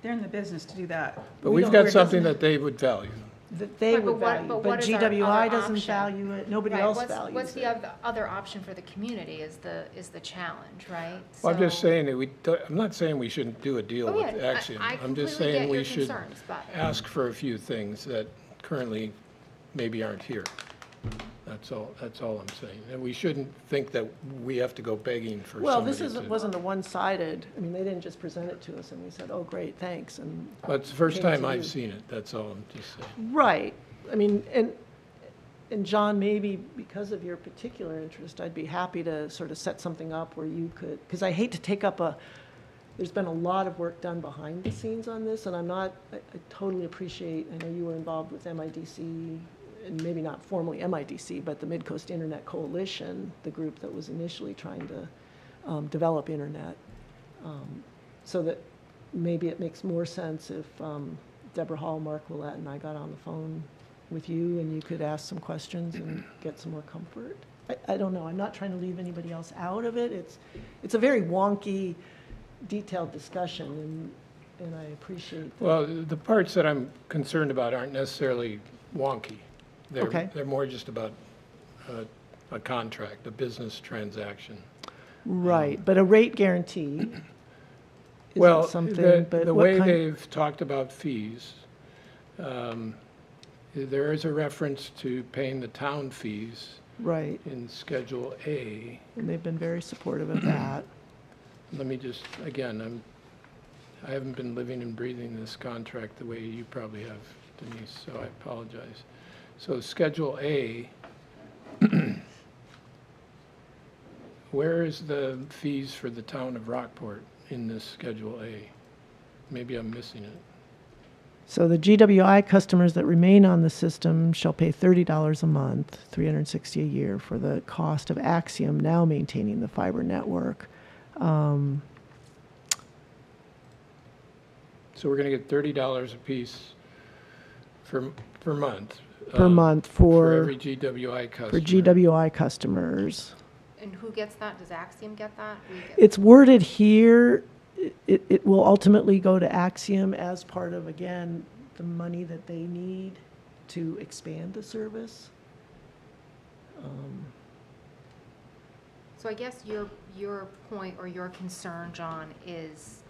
They're in the business to do that. But we we've don't- where got it something doesn't- that they would value. that they Right, would but what- value. but But what is our GWI other doesn't option? value it, nobody Right, else what's values the it. other option for the community is the challenge, right? Well, I'm just So- saying that I'm not saying we shouldn't do a deal Oh, with yeah, Axiom. I I'm just completely saying get we your should concerns, but- ask for a few things that currently maybe aren't here. That's all I'm saying. And we shouldn't think that we have to go begging for Well, somebody this to. wasn't a one-sided, I mean, they didn't just present it to us and we said, oh, great, thanks, and. Well, it's the first came time to I've you. seen it, that's all I'm just saying. Right, I mean, and John, maybe because of your particular interest, I'd be happy to sort of set something up where you could, because I hate to take up there's been a lot of work done behind the scenes on this, and I totally appreciate, I know you were involved with MIDC, and maybe not formally MIDC, but the Mid-Coast Internet Coalition, the group that was initially trying to develop internet. So that maybe it makes more sense if Deborah Hall, Mark Willett, and I got on the phone with you and you could ask some questions and get some more comfort. I don't know, I'm not trying to leave anybody else out of it. It's a very wonky, detailed discussion, and I appreciate that. Well, the parts that I'm concerned about aren't necessarily wonky. Okay. They're more just about a contract, a business transaction. Right, but a rate guarantee Well, isn't something, but the what way kind? they've talked about fees, there is a reference to paying the town fees Right, in Schedule A. and they've been very supportive of that. Let me just, again, I haven't been living and breathing this contract the way you probably have, Denise, so I apologize. So Schedule A, where is the fees for the town of Rockport in this Schedule A? Maybe I'm missing it. So the GWI customers that remain on the system shall pay $30 a month, $360 a year, for the cost of Axiom now maintaining the fiber network. So we're going to get $30 apiece per month. per month For every GWI customer. for GWI customers. And who gets that? Does Axiom get that? We get- It's worded here, it will ultimately go to Axiom as part of, again, the money that they need to expand the service. So I guess your point or your concern, John, is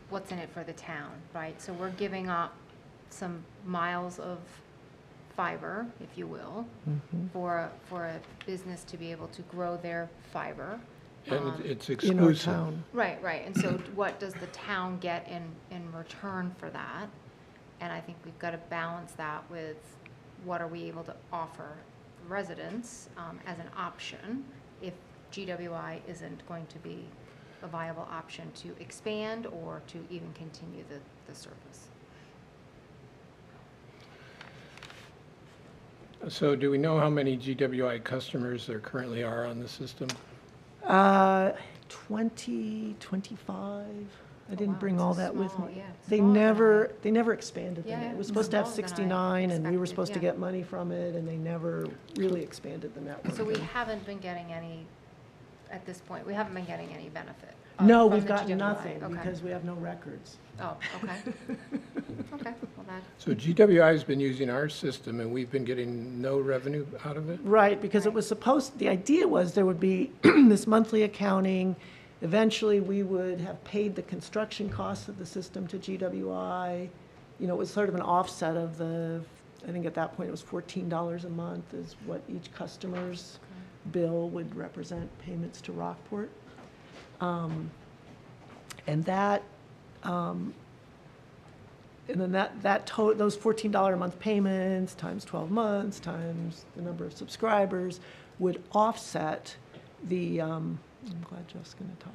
what's in it for the town, right? So we're giving up some miles of fiber, if you will, for a business to be able to grow their fiber. And it's In our exclusive. town. Right, right. And so what does the town get in return for that? And I think we've got to balance that with what are we able to offer residents as an option if GWI isn't going to be a viable option to expand or to even continue the service. So do we know how many GWI customers there currently are on the system? 20, 25. I didn't wow, bring it's all a that with small- me. yeah, it's They smaller than never expanded Yeah, them. It yeah, was it's supposed to have smaller than I 69, and we were expected, supposed to yeah. get money from it, and they never really expanded the network. So we And- haven't been getting any, at this point, we haven't been getting any benefit? No, from we've the gotten GWI. nothing, Okay. because we have no records. Oh, okay. Okay, well, that, So GWI's been using our system and we've been getting no revenue out of it? Right, because it was supposed, the idea was there would be this monthly accounting. Eventually, we would have paid the construction costs of the system to GWI. You know, it was sort of an offset of the, I think at that point it was $14 a month is what each customer's bill would represent payments to Rockport. And that, and then those $14 a month payments times 12 months times the number of subscribers would offset the, I'm glad Jeff's going to talk,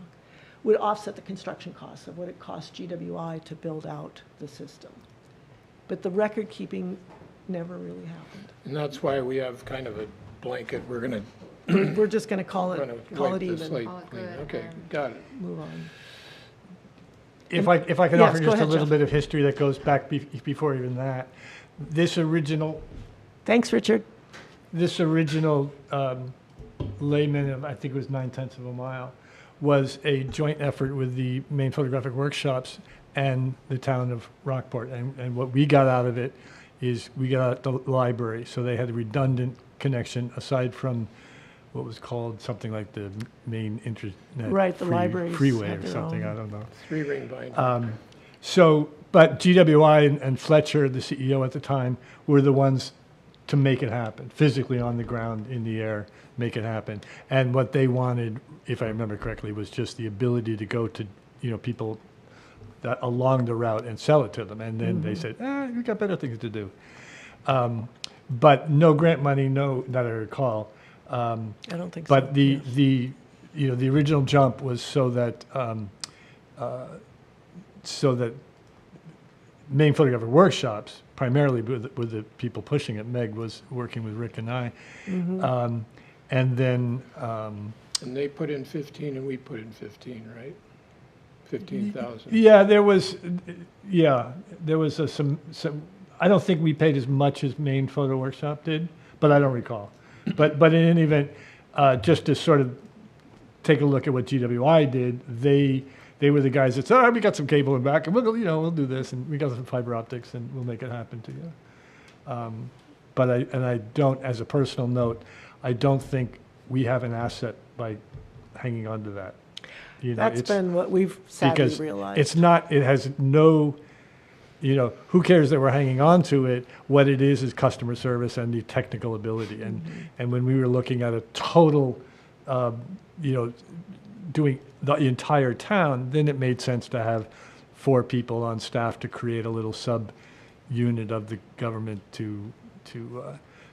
would offset the construction costs of what it cost GWI to build out the system. But the record keeping never really happened. And that's why we have kind of a blanket, we're gonna We're just going to call wipe it the even, slate Call it clean. good, Okay, and- got it. move on. If I could Yes, offer go just a ahead, little Jeff. bit of history that goes back before even that. This original Thanks, Richard. layman of, I think it was 9/10 of a mile, was a joint effort with the Maine Photographic Workshops and the town of Rockport. And what we got out of it is we got out the library. So they had a redundant connection aside from what was called something like the Maine Internet Right, the libraries Freeway had or their something, own. I don't know. 3-ring binder. So, but GWI and Fletcher, the CEO at the time, were the ones to make it happen, physically on the ground, in the air, make it happen. And what they wanted, if I remember correctly, was just the ability to go to, people that along the route and sell it to them. And then they said, we got better things to do. But no grant money, no, not I recall. I don't think so. But the original jump was so that Maine Photographic Workshops, primarily with the people pushing it, Meg was working with Rick and I, and then And they put in 15 and we put in 15, right? 15,000. there was some. I don't think we paid as much as Maine Photo Workshop did, but I don't recall. But in any event, just to sort of take a look at what GWI did, they were the guys that said, we got some cable in back, and we'll do this, and we got some fiber optics, and we'll make it happen to you. But I don't, as a personal note, I don't think we have an asset by hanging on to that. That's it's- been what we've sadly because realized. it's not, it has no, who cares that we're hanging on to it? What it is customer service and the technical ability. And when we were looking at a total, doing the entire town, then it made sense to have 4 people on staff to create a little sub-unit of the government to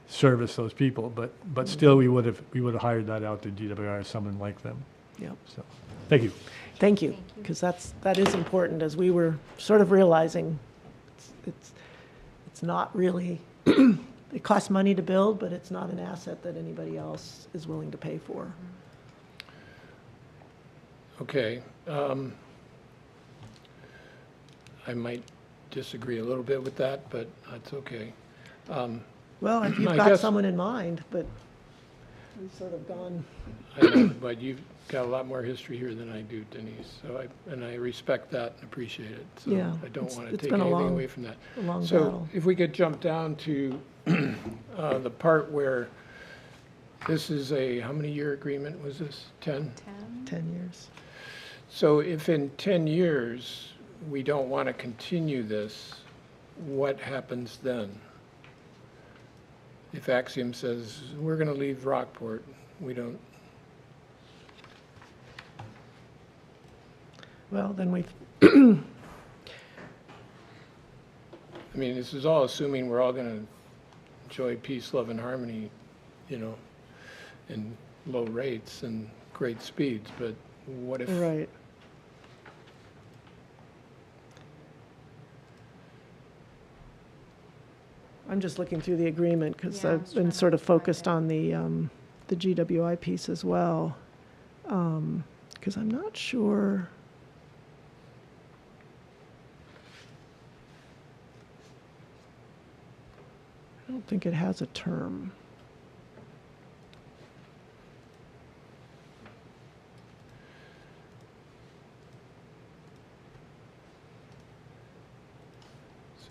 service those people. But still, we would have hired that out to GWI or someone like them. Yep. So, thank you. Thank you, Thank you. because that is important, as we were sort of realizing it's not really, it costs money to build, but it's not an asset that anybody else is willing to pay for. Okay. I might disagree a little bit with that, but that's okay. Well, if you've I got guess- someone in mind, but we've sort of gone, I know, but you've got a lot more history here than I do, Denise, so I respect that and appreciate it. So Yeah, I don't it's- want to it's take been a anything long- away from that. a long So battle. if we could jump down to the part where this is a, how many year agreement was this? 10? 10? 10 years. So if in 10 years, we don't want to continue this, what happens then? If Axiom says, we're going to leave Rockport, we don't, Well, then we've, I mean, this is all assuming we're all going to enjoy peace, love, and harmony, you know, and low rates and great speeds, but what if? right. I'm just looking through the agreement because Yeah, I I've was been trying to sort of find focused it. on the GWI piece as well. Because I'm not sure. I don't think it has a term.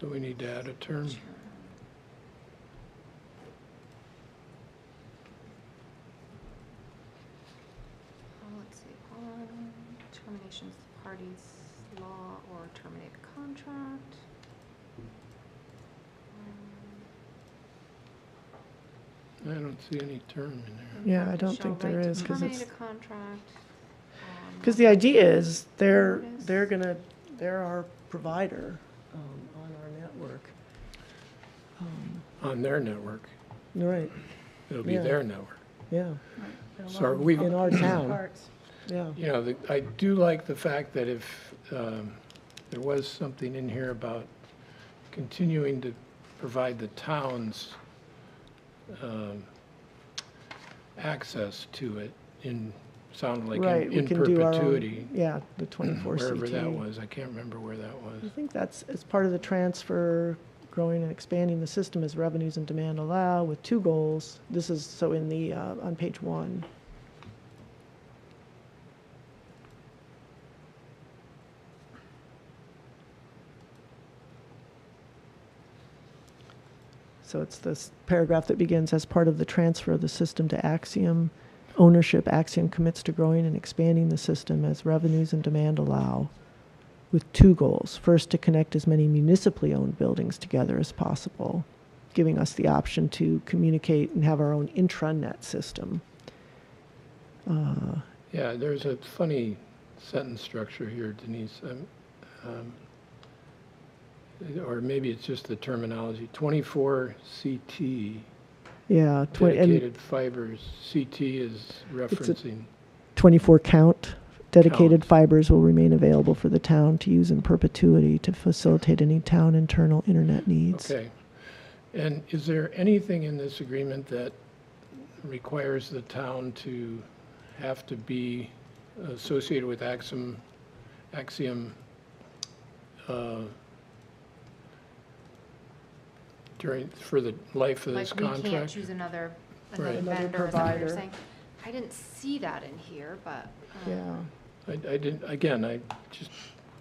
So we need to add a term. Let's see, terminations of parties law or terminate a contract. I don't see any term in there. Yeah, I don't Shall think there right to is, 'cause it's- Terminate a contract. Because the idea is Notice. they're our provider on our network. On their network, Right, it'll be Yeah. their network. yeah, So are we, in our town, Parts. yeah. you know, I do like the fact that if there was something in here about continuing to provide the towns access to it sounded like Right, we in can do our own, perpetuity, yeah, the 24 CT. wherever that was. I can't remember where that I was. think that's as part of the transfer, growing and expanding the system as revenues and demand allow with two goals. This is, so in the, on page 1. So it's this paragraph that begins, as part of the transfer of the system to Axiom ownership, Axiom commits to growing and expanding the system as revenues and demand allow, with two goals. First, to connect as many municipally owned buildings together as possible, giving us the option to communicate and have our own intranet system. Yeah, there's a funny sentence structure here, Denise. Or maybe it's just the terminology. 24 CT, Yeah, and dedicated fibers. CT is referencing, 24 count. Dedicated Count. fibers will remain available for the town to use in perpetuity to facilitate any town internal internet needs. okay. And is there anything in this agreement that requires the town to have to be associated with Axiom for the life of this Like, we can't contract? choose another Right. Another vendor, is that what you're provider. saying? I didn't see that in here, but. Yeah. I didn't, again, I just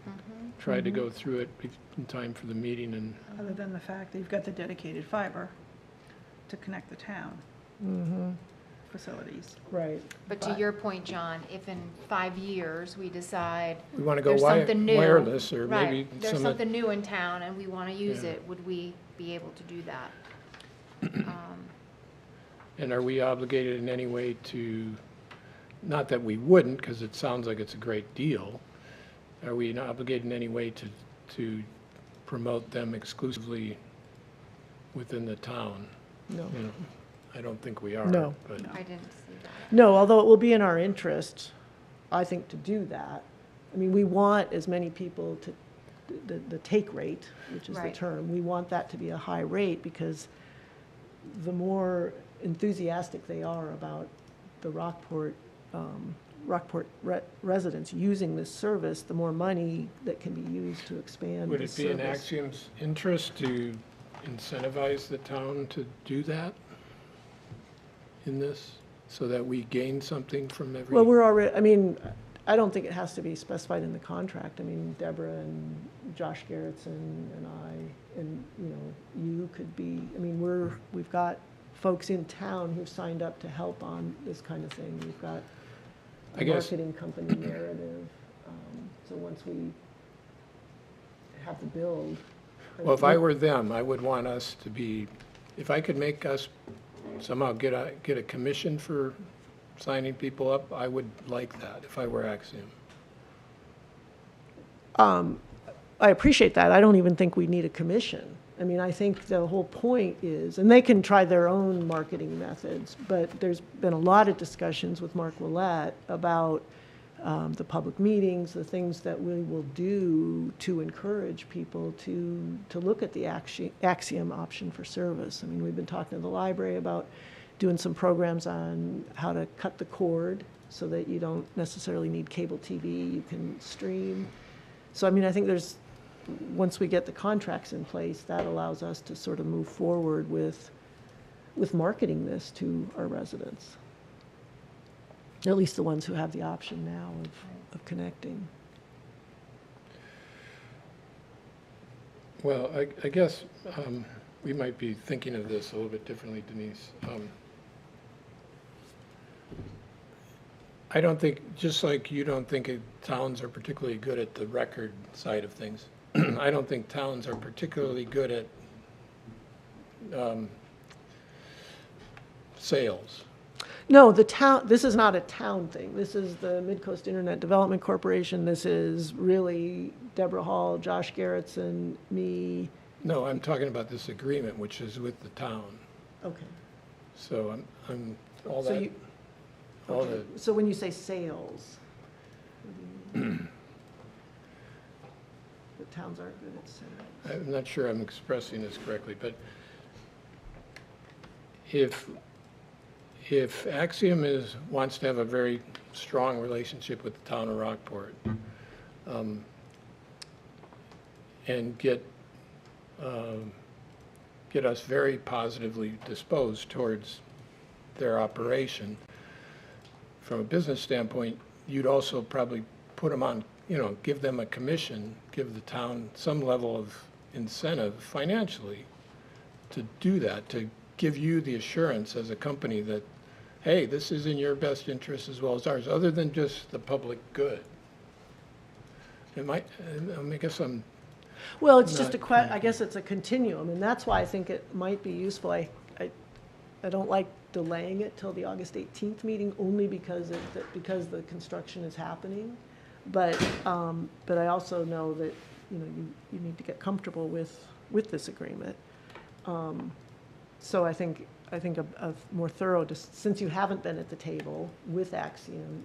Mhm. tried to go through it in time for the meeting, and Other than the fact that you've got the dedicated fiber to connect the town Mm-hmm. facilities. Right. But to your point, John, if in 5 years we decide we want to go there's something new. wireless, or maybe Right, there's some of, something new in town and we want to use Yeah. it, would we be able to do that? and are we obligated in any way to, not that we wouldn't, because it sounds like it's a great deal, are we obligated in any way to promote them exclusively within the town? No. You know, I don't think we are. No. But, I didn't see that. No, although it will be in our interest, I think, to do that. I mean, we want as many people to, the take rate, which is the Right. term, we want that to be a high rate because the more enthusiastic they are about the Rockport Rockport residents using this service, the more money that can be used to expand Would this it be in service. Axiom's interest to incentivize the town to do that in this, so that we gain something from every? Well, we're already, I mean, I don't think it has to be specified in the contract. I mean, Deborah and Josh Garrettson and I, and, you know, you could be, I mean, we've got folks in town who've signed up to help on this kind of thing. We've got I a guess- marketing company Narrative. So once we have the build. Well, if I were them, I would want us to be, if I could make us somehow get a commission for signing people up, I would like that if I were Axiom. I appreciate that. I don't even think we need a commission. I mean, I think the whole point is, and they can try their own marketing methods, but there's been a lot of discussions with Mark Willett about the public meetings, the things that we will do to encourage people to look at the Axiom option for service. I mean, we've been talking to the library about doing some programs on how to cut the cord so that you don't necessarily need cable TV, you can stream. So, I mean, I think once we get the contracts in place, that allows us to sort of move forward with marketing this to our residents. At least the ones who have the option now of connecting. Well, I guess we might be thinking of this a little bit differently, Denise. I don't think, just like you don't think towns are particularly good at the record side of things, I don't think towns are particularly good at sales. No, this is not a town thing. This is the Midcoast Internet Development Corporation. This is really Deborah Hall, Josh Garrettson, me. No, I'm talking about this agreement, which is with the town. Okay. So I'm all So that, you- all okay. the, So when you say sales, what do you mean? The towns aren't good at sales. I'm not sure I'm expressing this correctly, but if Axiom wants to have a very strong relationship with the town of Rockport, and get us very positively disposed towards their operation, from a business standpoint, you'd also probably put them on, give them a commission, give the town some level of incentive financially to do that, to give you the assurance as a company that, hey, this is in your best interest as well as ours, other than just the public good. I guess I'm, Well, it's just Not- I guess it's a continuum, and that's why I think it might be useful. I don't like delaying it till the August 18th meeting, only because the construction is happening. But I also know that, you need to get comfortable with this agreement. So I think a more thorough, since you haven't been at the table with Axiom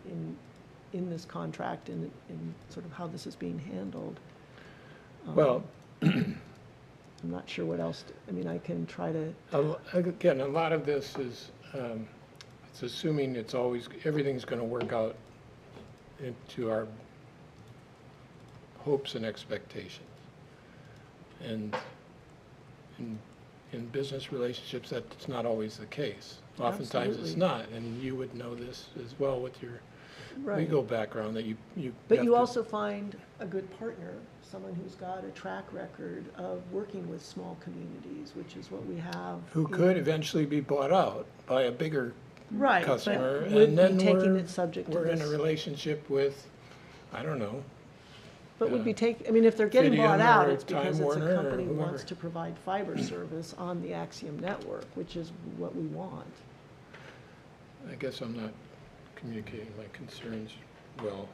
in this contract and in sort of how this is being handled. well, I'm not sure what else, I can try to, again, a lot of this is, it's assuming everything's going to work out into our hopes and expectations. And in business relationships, that's not always the case. Oftentimes it's Absolutely. not, and you would know this as well with your right. legal background, that you But have you to- also find a good partner, someone who's got a track record of working with small communities, which is what we have. who in- could eventually be bought out by a bigger Right, but customer, would and then be taking we're- it subject to We're in a this. relationship with, I don't know, But would be if they're getting bought Fidium out, or it's because Time it's a Warner or company who whoever. wants to provide fiber service on the Axiom network, which is what we want. I guess I'm not communicating my concerns well.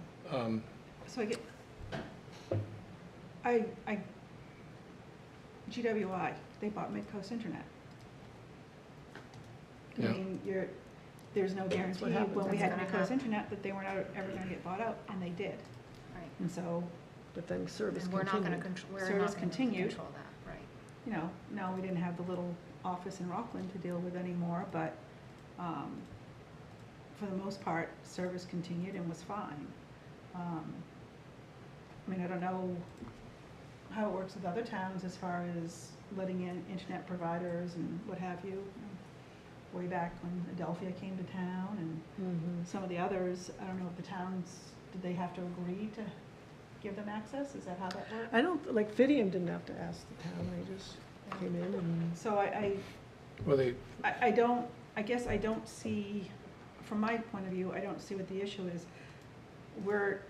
So GWI, they bought Midcoast Internet. I Yeah. mean, there's no guarantee what happens. when we That's had gonna Midcoast happen. Internet that they weren't ever gonna get bought out, and they did. Right. And so, But then service And we're not gonna continued. we're Service not gonna continued. control that, right. now we didn't have the little office in Rockland to deal with anymore, but, for the most part, service continued and was fine. I mean, I don't know how it works with other towns as far as letting in internet providers and what have you. Way back when Adelphia came to town and some of the others, I don't know if the towns, did they have to agree to give them access? Is that how that worked? I don't, like Fidium didn't have to ask the town, they just came in and, So Well, they, I don't, I guess I don't see, from my point of view, I don't see what the issue is. We're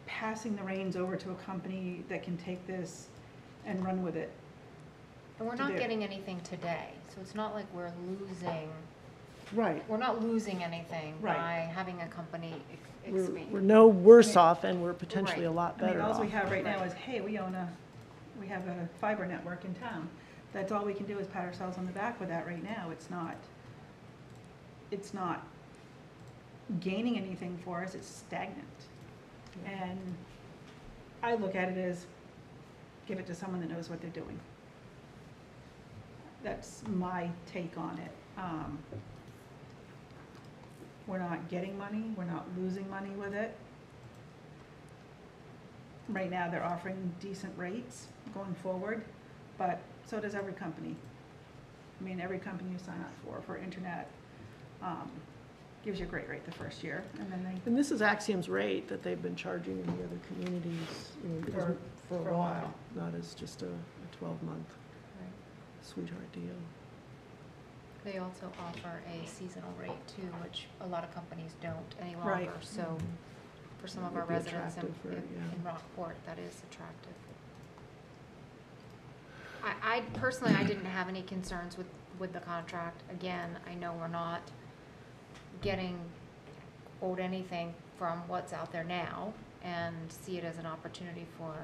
passing the reins over to a company that can take this and run with it. And we're to not do. getting anything today, so it's not like we're losing, right. we're not losing anything Right. by having a company We're expand. no worse off and we're potentially a Right. lot I mean, better all off. we have right now is, hey, we have a fiber network in town. That's all we can do is pat ourselves on the back with that right now. It's not gaining anything for us, it's stagnant. And I look at it as, give it to someone that knows what they're doing. That's my take on it. We're not getting money, we're not losing money with it. Right now, they're offering decent rates going forward, but so does every company. I mean, every company you sign up for internet, gives you a great rate the first year, and then they, And this is Axiom's rate that they've been charging in the other communities, you know, because for for a a while, while. not as just a 12-month sweetheart deal. They also offer a seasonal rate too, which a lot of companies don't any Right. longer, so for some That of our would be residents attractive for- yeah. in Rockport, that is attractive. I personally, I didn't have any concerns with the contract. Again, I know we're not getting owed anything from what's out there now, and see it as an opportunity for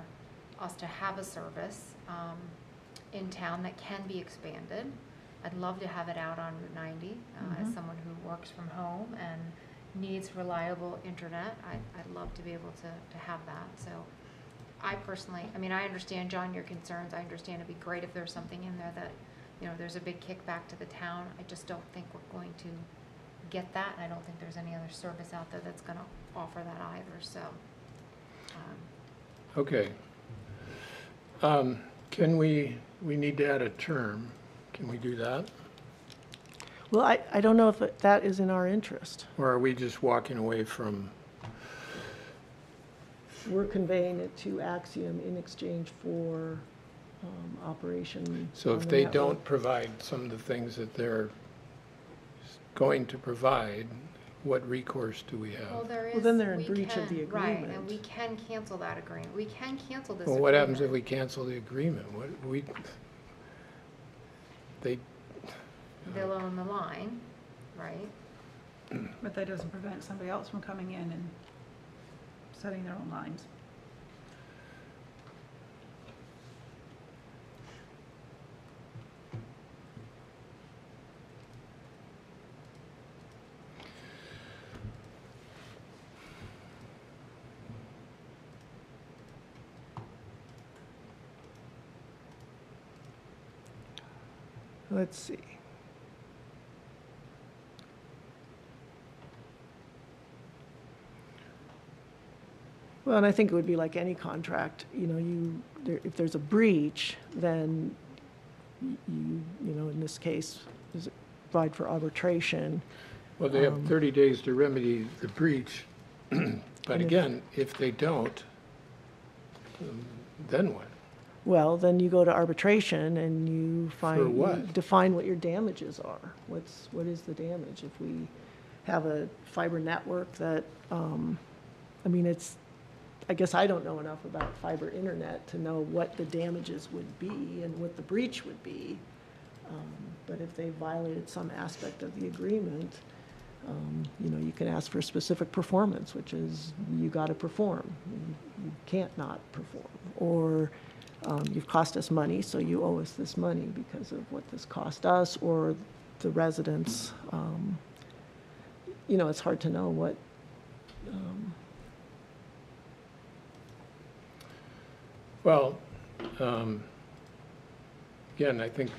us to have a service in town that can be expanded. I'd love to have it out on Route 90. As Mhm. someone who works from home and needs reliable internet, I'd love to be able to have that. So I personally, I mean, I understand, John, your concerns. I understand it'd be great if there's something in there that, you know, there's a big kickback to the town. I just don't think we're going to get that. And I don't think there's any other service out there that's gonna offer that either, so. okay. Can we need to add a term. Can we do that? Well, I don't know if that is in our interest. Or are we just walking away from, We're conveying it to Axiom in exchange for operation. so on if the they network. don't provide some of the things that they're going to provide, what recourse do we Well, have? there is. Well, then they're in we breach of can- the Right, and agreement. we can cancel that agreement. We can cancel this Well, agreement. what happens if we cancel the agreement? They, They'll own the line, right? but that doesn't prevent somebody else from coming in and setting their own lines. Let's see. Well, and I think it would be like any contract, you know, if there's a breach, then you know, in this case, is it provide for arbitration. well, they have 30 days to remedy the breach. But And if- again, if they don't, then what? Well, then you go to arbitration and you find, what? you define what your damages are. What is the damage? If we have a fiber network that, I mean, I guess I don't know enough about fiber internet to know what the damages would be and what the breach would be. But if they violated some aspect of the agreement, you know, you can ask for specific performance, which is you got to perform. You can't not perform. Or you've cost us money, so you owe us this money because of what this cost us or the residents. You know, it's hard to know what. Well, again, I think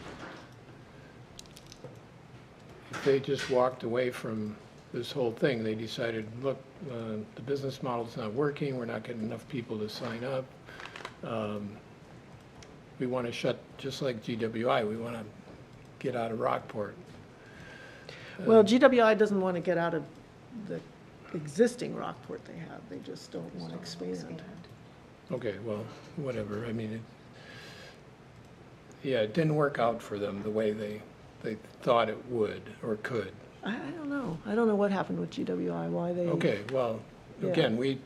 if they just walked away from this whole thing, they decided, look, the business model's not working, we're not getting enough people to sign up. We want to shut, just like GWI, we want to get out of Rockport. Well, GWI doesn't want to get out of the existing Rockport they have. They just don't want to expand. Okay, well, whatever, I mean, yeah, it didn't work out for them the way they thought it would or could. I don't know. I don't know what happened with GWI, why they. Okay, well, Yeah. again,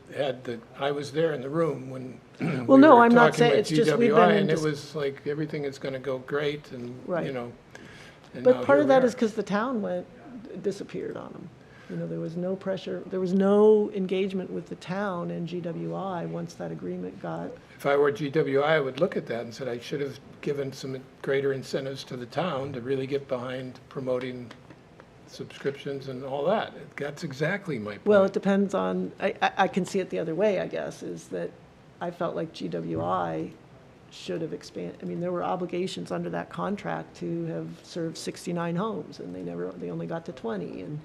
I was there in the room when Well, we no, were I'm not talking saying, with it's just we've GWI, been in and it dis- was like, everything is gonna go great, and, Right. you know. and But now part here of we that are. is because the town disappeared on them. You know, there was no pressure, there was no engagement with the town and GWI once that agreement got. If I were GWI, I would look at that and said, I should have given some greater incentives to the town to really get behind promoting subscriptions and all that. That's exactly my point. Well, it depends on, I can see it the other way, I guess, is that I felt like GWI should have expanded. I mean, there were obligations under that contract to have served 69 homes, and they only got to 20. And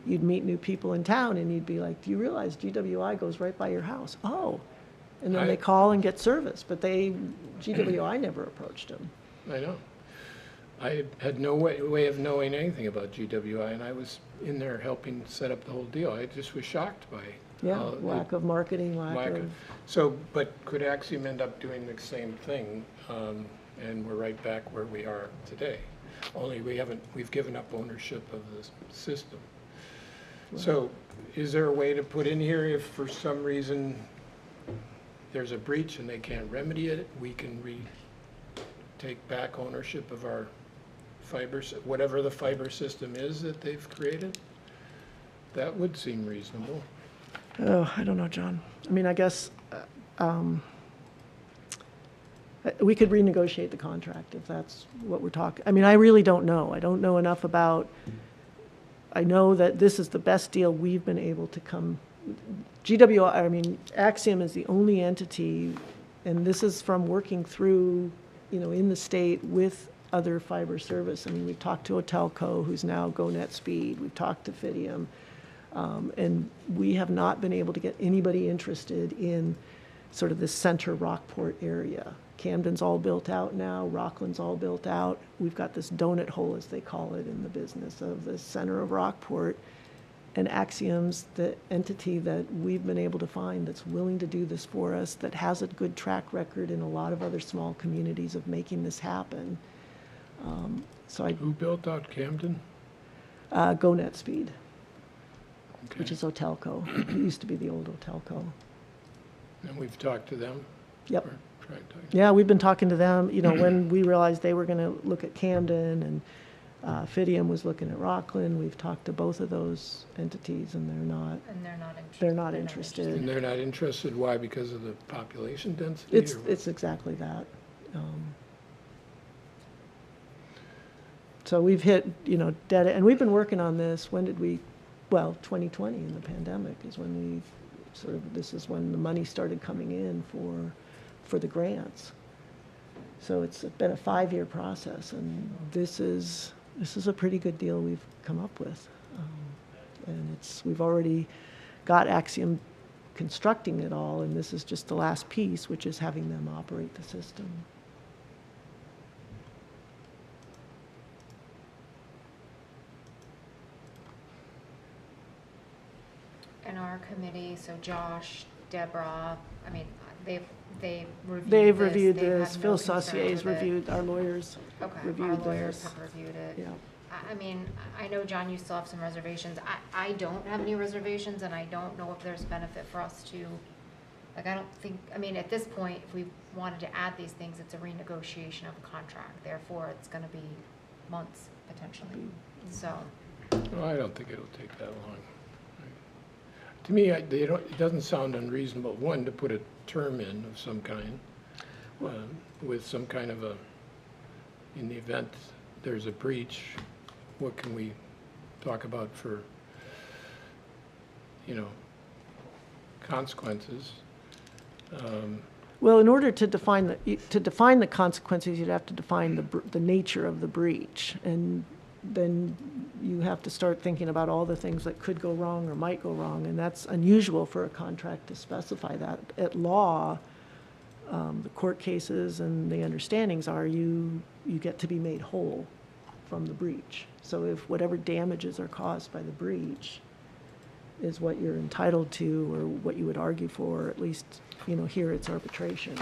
you'd meet new people in town, and you'd be like, do you realize GWI goes right by your house? Oh. And then I- they call and get service, but GWI never approached them. I know. I had no way of knowing anything about GWI, and I was in there helping set up the whole deal. I just was shocked by Yeah, how it- lack of marketing, lack of. So, but could Axiom end up doing the same thing, and we're right back where we are today? Only we've given up ownership of the system. So is there a way to put in here if for some reason there's a breach and they can't remedy it, we can take back ownership of our whatever the fiber system is that they've created? That would seem reasonable. Oh, I don't know, John. I mean, I guess we could renegotiate the contract if that's what we're talking. I mean, I really don't know. I don't know enough about, I know that this is the best deal we've been able to come. Axiom is the only entity, and this is from working through, in the state with other fiber service. I mean, we've talked to Otelco, who's now GoNet Speed. We've talked to Fidium. And we have not been able to get anybody interested in sort of the center Rockport area. Camden's all built out now, Rockland's all built out. We've got this donut hole, as they call it in the business, of the center of Rockport. And Axiom's the entity that we've been able to find that's willing to do this for us, that has a good track record in a lot of other small communities of making this happen. Who built out Camden? GoNet Speed, Okay. which is Otelco. It used to be the old Otelco. And we've talked to them? Yep. Or tried to. Yeah, we've been talking to them, when we realized they were going to look at Camden, and Fidium was looking at Rockland. We've talked to both of those entities, and they're not And they're not interested. They're not interested. And they're not interested, why? Because of the population density? or what? It's exactly that. So we've hit, dead, and we've been working on this. When did we, 2020 in the pandemic is when this is when the money started coming in for the grants. So it's been a 5-year process, and this is a pretty good deal we've come up with. And we've already got Axiom constructing it all, and this is just the last piece, which is having them operate the system. In our committee, so Josh, Deborah, I mean, they've reviewed this. They've reviewed They've had this. no Phil concerns Saussier's with it. reviewed, our lawyers Okay, our reviewed lawyers this. have reviewed it. Yeah. I mean, I know, John, you still have some reservations. I don't have any reservations, and I don't know if there's benefit for us to, I don't think, at this point, if we wanted to add these things, it's a renegotiation of a contract. Therefore, it's gonna be months, potentially. So, Well, I don't think it'll take that long. To me, it doesn't sound unreasonable, one, to put a term in of some kind, with some kind of in the event there's a breach, what can we talk about for, consequences? Well, in order to define the consequences, you'd have to define the nature of the breach, and then you have to start thinking about all the things that could go wrong or might go wrong, and that's unusual for a contract to specify that. At law, the court cases and the understandings are you get to be made whole from the breach. So if whatever damages are caused by the breach is what you're entitled to or what you would argue for, at least, here it's arbitration.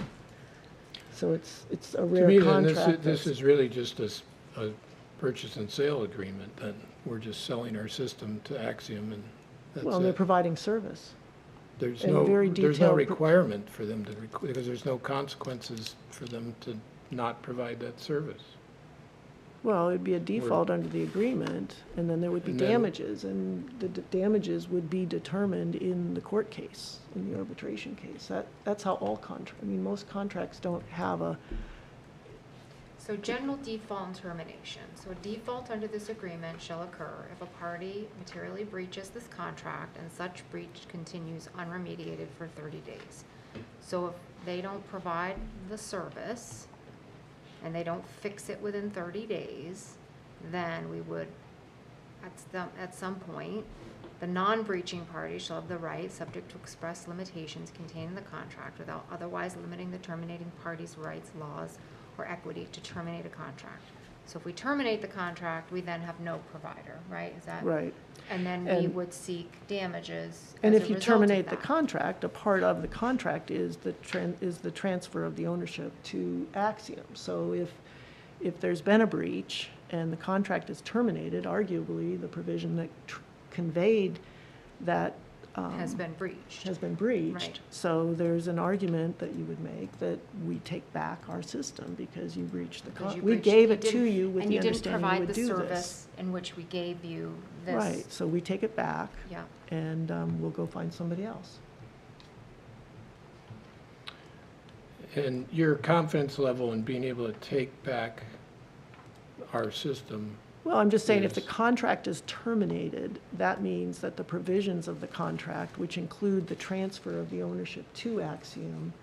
So it's a To rare me, then, contract. this is really just a purchase and sale agreement, then. We're just selling our system to Axiom, and that's Well, they're it. providing service. There's and no, very there's no detailed requirement for them to, because there's no consequences for them to not provide that service. Well, it'd be a default under the agreement, and then there would be And then- damages, and the damages would be determined in the court case, in the arbitration case. That's how all most contracts don't have a, So general default and termination. So a default under this agreement shall occur if a party materially breaches this contract and such breach continues unremediated for 30 days. So if they don't provide the service and they don't fix it within 30 days, then we would, at some point, the non-breaching party shall have the right, subject to express limitations contained in the contract, without otherwise limiting the terminating party's rights, laws, or equity to terminate a contract. So if we terminate the contract, we then have no provider, right? Is that? right. And then we And- would seek damages And as if a you result of terminate the that. contract, a part of the contract is the transfer of the ownership to Axiom. So if there's been a breach and the contract is terminated, arguably, the provision that conveyed that Has been breached. has been breached. Right. So there's an argument that you would make that we take back our system because you breached the Because you we breached- gave you it to didn't- you with the understanding you would do And you didn't provide the this. service in which we gave you this. Right, so we take it back Yeah. and we'll go find somebody else. And your confidence level in being able to take back our system, Well, I'm just saying if the Yes. contract is terminated, that means that the provisions of the contract, which include the transfer of the ownership to Axiom,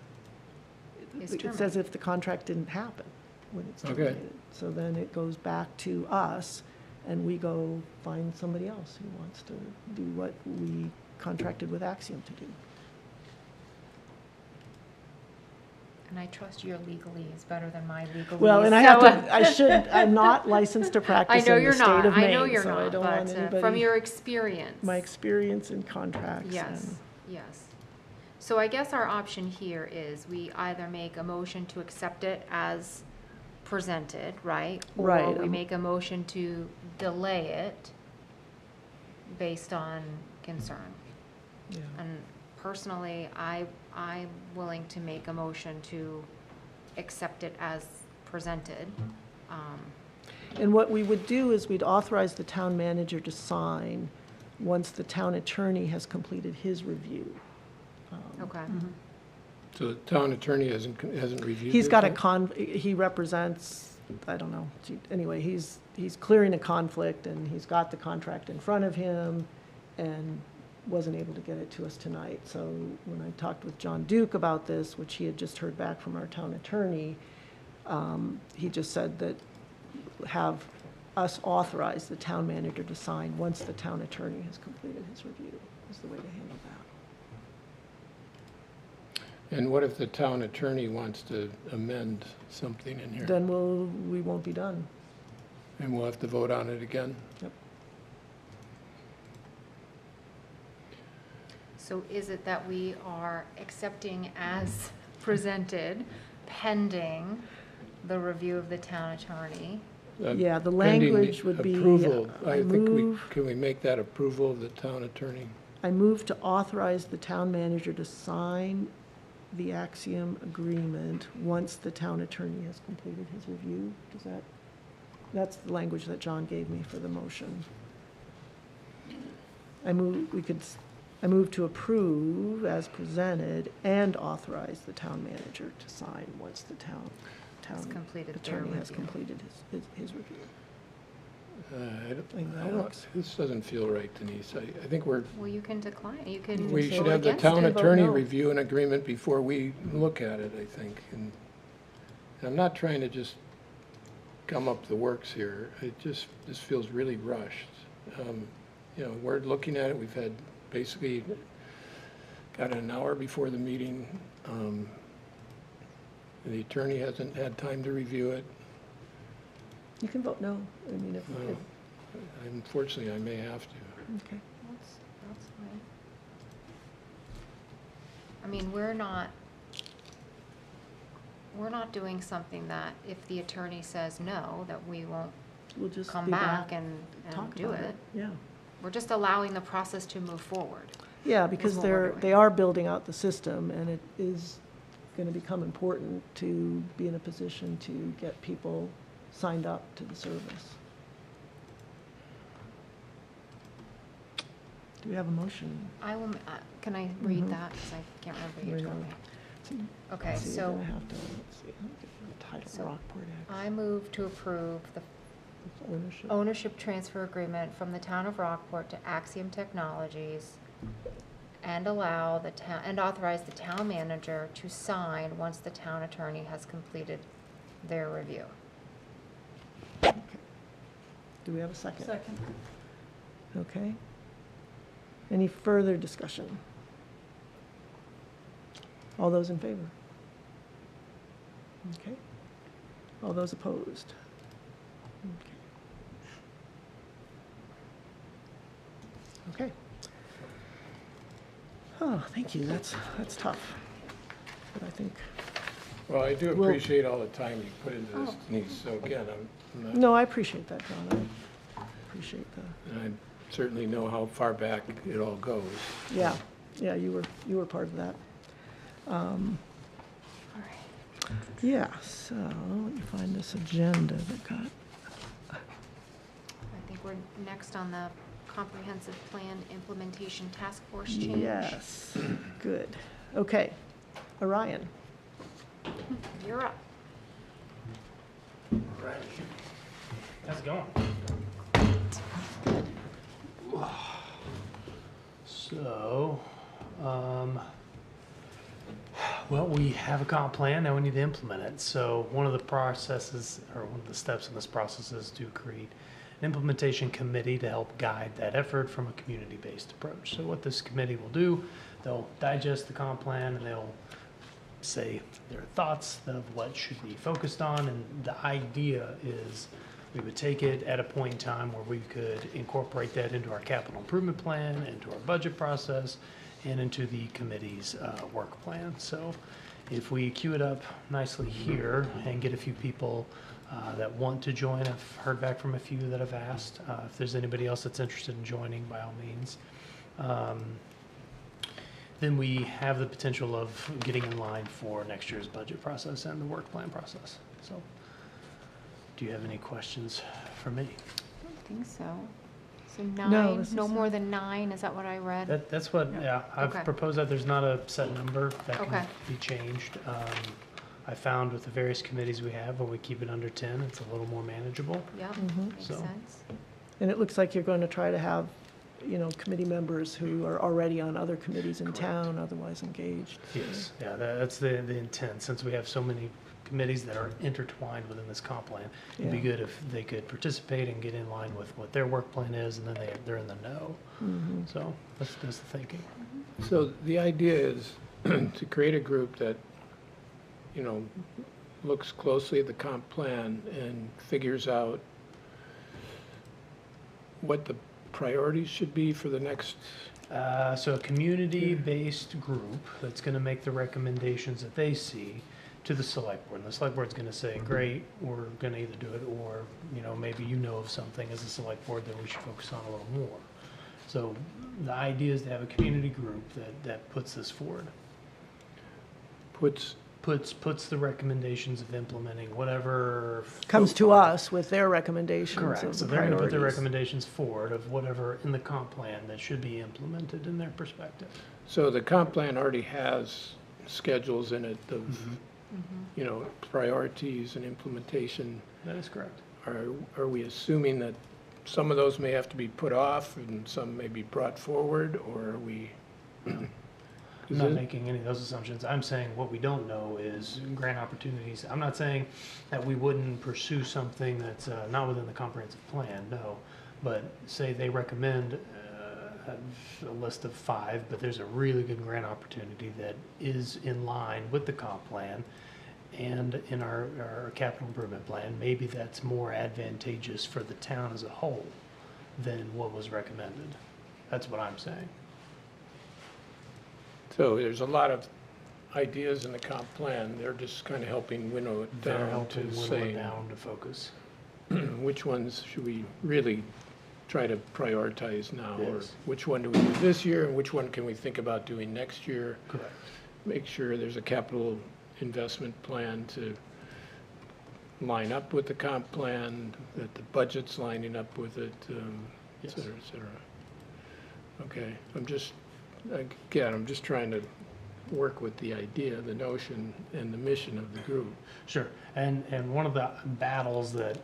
Is it's as terminated. if the contract didn't happen when it's Okay. terminated. So then it goes back to us, and we go find somebody else who wants to do what we contracted with Axiom to do. And I trust your legalese is better than my legalese. Well, and I'm not licensed to I practice know in the you're state not, of I know Maine, you're so I not, don't want but from anybody, your experience. my experience in contracts. Yes, and- yes. So I guess our option here is we either make a motion to accept it as presented, right? Or Right, we make a motion to delay it based on concern. yeah. And personally, I'm willing to make a motion to accept it as presented. And what we would do is we'd authorize the town manager to sign once the town attorney has completed his review. Okay, so the town attorney hasn't reviewed He's this got yet? he represents, I don't know, anyway, he's clearing a conflict and he's got the contract in front of him and wasn't able to get it to us tonight. So when I talked with John Duke about this, which he had just heard back from our town attorney, he just said that have us authorize the town manager to sign once the town attorney has completed his review, is the way to handle that. And what if the town attorney wants to amend something in here? Then we won't be done. And we'll have to vote on it again? Yep. so is it that we are accepting as presented pending the review of the town attorney? Yeah, the Pending language would be, approval. I I think move, can we make that approval of the town attorney? I move to authorize the town manager to sign the Axiom agreement once the town attorney has completed his review. That's the language that John gave me for the motion. I move to approve as presented and authorize the town manager to sign once the town Has completed their attorney has review. completed his review. I think that don't- works. This doesn't feel right, Denise. I think Well, you can decline, you can we say should vote have the against town it. vote attorney no. review an agreement before we look at it, I think. And I'm not trying to just gum up the works here. This feels really rushed. You know, we're looking at it, we've had basically got an hour before the meeting. The attorney hasn't had time to review it. You can vote no. I mean, if, Unfortunately, I may have to. okay. That's fine. I mean, we're not doing something that if the attorney says no, that we won't We'll just come be back and talk do about it. Yeah. We're just allowing the process to move forward. Yeah, because what we're they are building out the system, and it is going to become important to be in a position to get people signed up to the service. Do we have a motion? I will, can I read Mhm. that? Because I can't remember you Right told on. me. See, Okay, you're so gonna have to, let's see, I'll get the title, So, Rockport X, I move to approve the ownership. ownership transfer agreement from the town of Rockport to Axiom Technologies and allow the town, and authorize the town manager to sign once the town attorney has completed their review. Do we have a second? Second. Okay. Any further discussion? All those in favor? Okay. All those opposed? Okay. Okay. Oh, thank you, that's tough. But I think, Well, I do Well- appreciate all the time you put into this, Oh. Denise, so again, I'm not, no, I appreciate that, John, I appreciate the, and I certainly know how far back it all goes. yeah, yeah, you were part of that. All right. Yeah, so let me find this agenda that got, I think we're next on the comprehensive plan implementation task force change. yes, good. Okay, Orion. You're up. How's it going? Good. So, well, we have a comp plan, now we need to implement it. So one of the processes, or one of the steps in this process is to create an implementation committee to help guide that effort from a community-based approach. So what this committee will do, they'll digest the comp plan and they'll say their thoughts of what should be focused on. And the idea is we would take it at a point in time where we could incorporate that into our capital improvement plan, into our budget process, and into the committee's work plan. So if we queue it up nicely here and get a few people that want to join, I've heard back from a few that have asked. If there's anybody else that's interested in joining, by all means. Then we have the potential of getting in line for next year's budget process and the work plan process. So, do you have any questions for me? I don't think so. So No, nine, this no is- more than 9, is that what I read? That's what, yeah, I've Okay. proposed that. There's not a set number that Okay. can be changed. I found with the various committees we have, when we keep it under 10, it's a little more manageable. Yep, Mhm. makes So- sense. And it looks like you're going to try to have, committee members who are already on other committees in Correct. town, otherwise engaged. Yes, yeah, that's the intent. Since we have so many committees that are intertwined within this comp plan, it'd be Yeah. good if they could participate and get in line with what their work plan is, and then they're in the know. Mhm. So that's the thinking. So the idea is to create a group that, looks closely at the comp plan and figures out what the priorities should be for the next, So a community-based group that's going to make the recommendations that they see to the select board. And the select board's going to say, great, we're going to either do it, or, maybe you know of something as a select board that we should focus on a little more. So the idea is to have a community group that puts this forward. Puts the recommendations of implementing whatever. Comes to us with their recommendations Correct, of so the they're gonna put their priorities. recommendations forward of whatever in the comp plan that should be implemented in their perspective. so the comp plan already has schedules in it of, priorities and implementation. That is correct. Are we assuming that some of those may have to be put off and some may be brought forward, or are we? I'm not making any of those assumptions. I'm saying what we don't know is grant opportunities. I'm not saying that we wouldn't pursue something that's not within the comprehensive plan, no. But say they recommend a list of 5, but there's a really good grant opportunity that is in line with the comp plan and in our capital improvement plan, maybe that's more advantageous for the town as a whole than what was recommended. That's what I'm saying. So there's a lot of ideas in the comp plan. They're just kind of helping winnow it They're down helping to whittle it saying down to focus. which ones should we really try to prioritize now? Or Yes. which one do we do this year and which one can we think about doing next year? Correct. Make sure there's a capital investment plan to line up with the comp plan, that the budget's lining up with it, et cetera, et cetera. Okay, I'm just trying to work with the idea, the notion, and the mission of the group. Sure, and one of the battles that,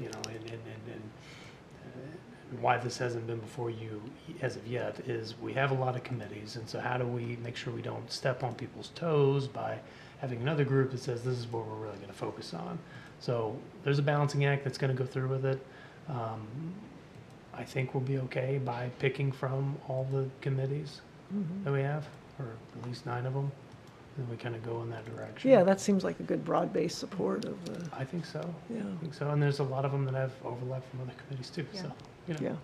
you know, and why this hasn't been before you as of yet is we have a lot of committees, and so how do we make sure we don't step on people's toes by having another group that says this is what we're really going to focus on? So there's a balancing act that's going to go through with it. I think we'll be okay by picking from all the committees that we have, or at least 9 of them, and we kind of go in that direction. Yeah, that seems like a good broad-based support of the, I think so. yeah, I think so, and there's a lot of them that have overlap from other committees too, Yeah. so, you know. yeah.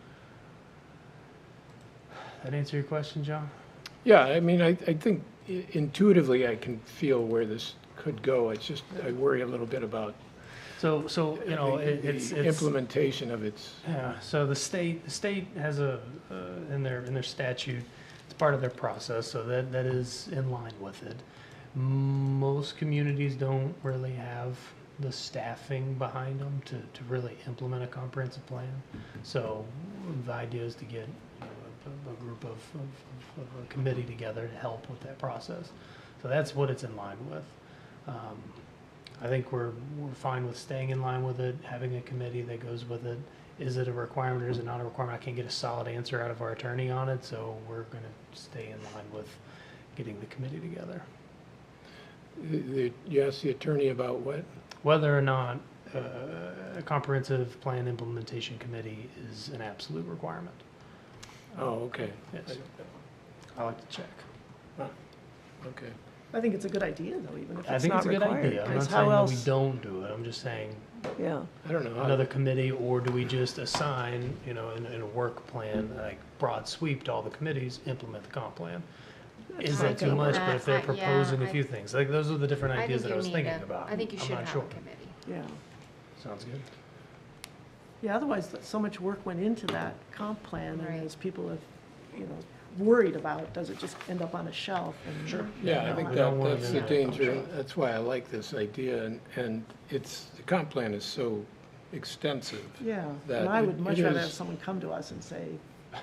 That answer your question, John? Yeah, I mean, I think intuitively I can feel where this could go. It's just, I worry a little bit about So, you know, the it's. implementation of its, Yeah, so the state has a, in their statute, it's part of their process, so that is in line with it. Most communities don't really have the staffing behind them to really implement a comprehensive plan. So the idea is to get, you know, a group of a committee together to help with that process. So that's what it's in line with. I think we're fine with staying in line with it, having a committee that goes with it. Is it a requirement or is it not a requirement? I can't get a solid answer out of our attorney on it, so we're going to stay in line with getting the committee together. you asked the attorney about what? Whether or not a comprehensive plan implementation committee is an absolute requirement. Oh, okay. Yes. I like to check. Okay. I think it's a good idea, though, even if I it's think not it's a good required. idea. I'm not 'Cause saying how that we else, don't do it. I'm just saying yeah, I don't know. how- another committee, or do we just assign, you know, in a work plan, like broad sweep to all the committees, implement the comp plan? Is that too much? But if they're Yeah, proposing a few things, like those are the different I ideas think that I you was need thinking about. I think you I'm should not have sure. a committee. yeah. Sounds good. Yeah, otherwise, so much work went into that comp plan, and Right. as people have, you know, worried about, does it just end up on a shelf? And Sure. Yeah, I you think know, We don't want that's it the in a danger. function. That's why I like this idea, and it's, the comp plan is so extensive. Yeah, that and I it- would much it rather is- have someone come to us and say,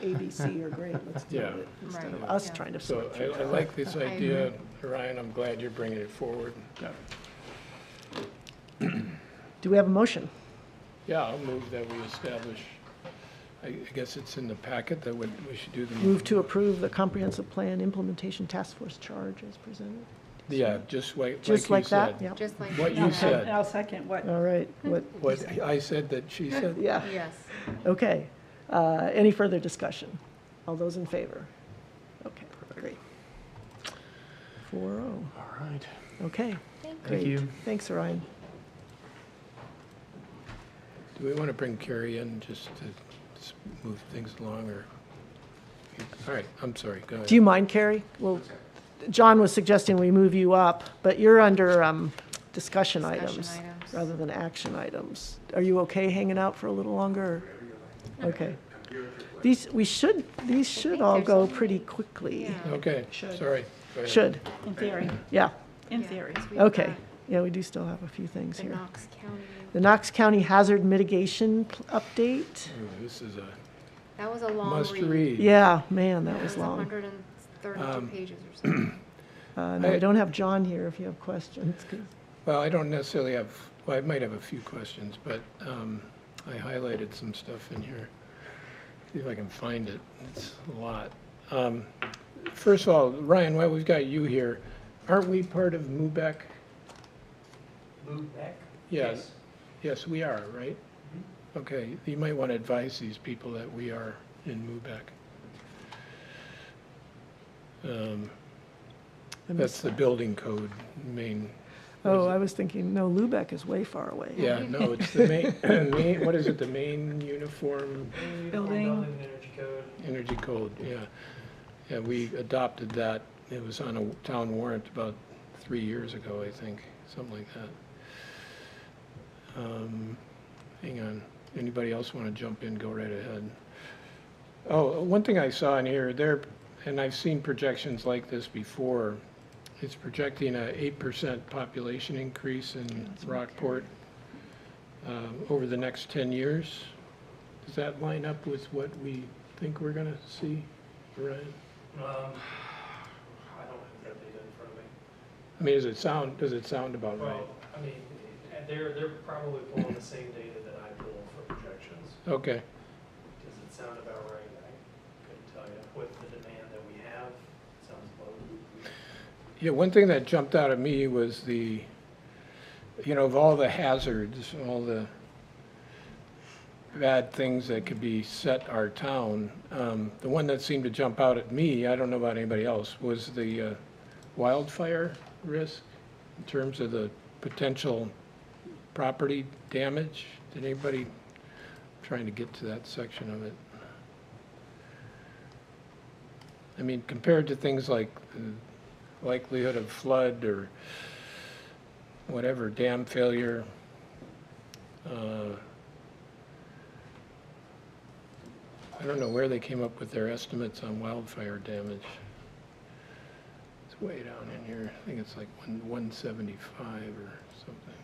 A, B, C are great, let's do Yeah. it, instead of Right, us yeah. trying to So sort through I that. like this I idea, Ryan, I'm glad you're bringing it forward. Do we have a motion? Yeah, I'll move that we establish, I guess it's in the packet that we should do the. Move to approve the comprehensive plan implementation task force charge as presented? Yeah, just like Just you like that? said. Yeah. Just like. What you And said, I'll second what, All right, what, what I said that she said. yeah, Yes. okay. Any further discussion? All those in favor? Okay, great. 4-0, All right. okay, Thank great. you. Thanks, Ryan. Do we want to bring Carrie in just to move things along, or? All right, I'm sorry, go ahead. Do you mind, Carrie? Well, John was suggesting we move you up, but you're under discussion Discussion items items. rather than action items. Are you okay hanging out for a little longer? or- Okay. These should all there's go only- pretty quickly. Yeah. Okay, Should. sorry. Go ahead. Should, in theory, yeah, in Yeah, theory. 'cause we've okay. got Yeah, we do still have a few things The here. Knox County, The Knox County Hazard Mitigation update. Ooh, this is a that was a long must read. read. Yeah, man, that It was long. 132 pages or something. No, we don't have John here if you have questions. 'cause- Well, I don't necessarily have, well, I might have a few questions, but I highlighted some stuff in here. See if I can find it. It's a lot. First of all, Ryan, while we've got you here, aren't we part of MUBEC? Move back? Yeah. Yes, we are, right? Okay, you might want to advise these people that we are in MUBEC. I That's missed the that. building code main. Oh, what I is was thinking, no, Lubec is way far away. it? Yeah, no, it's the main, what is it, the main uniform Building. Energy code. energy code, yeah. Yeah, we adopted that. It was on a town warrant about 3 years ago, I think, something like that. Hang on, anybody else want to jump in, go right ahead. Oh, one thing I saw in here, there, and I've seen projections like this before, it's projecting a 8% population increase in Rockport over the next 10 years. Does that line up with what we think we're going to see, Ryan? I don't have that data in front of me. I mean, does it sound about right? Well, I mean, they're probably pulling the same data that I pull for projections. Okay, Does it sound about right? I couldn't tell you. With the demand that we have, it sounds low. yeah, one thing that jumped out at me was of all the hazards, all the bad things that could beset our town, the one that seemed to jump out at me, I don't know about anybody else, was the wildfire risk in terms of the potential property damage. Did anybody, trying to get to that section of it? I mean, compared to things like the likelihood of flood or whatever, dam failure, I don't know where they came up with their estimates on wildfire damage. It's way down in here. I think it's like 175 or something.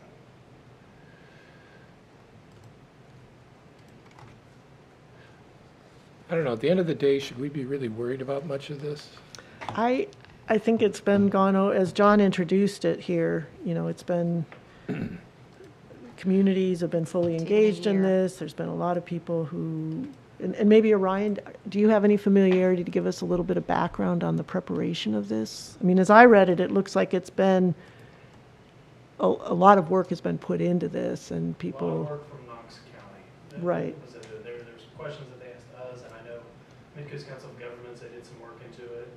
I don't know, at the end of the day, should we be really worried about much of this? I think it's been as John introduced it here, it's been, communities have been fully Taken a engaged in year. this. There's been a lot of people who, and maybe Orion, do you have any familiarity to give us a little bit of background on the preparation of this? I mean, as I read it, it looks like it's been, a lot of work has been put into this and A lot of people, work from Knox County. That Right. was there's questions that they asked us, and I know Midcoast Council of Governments, they did some work into it.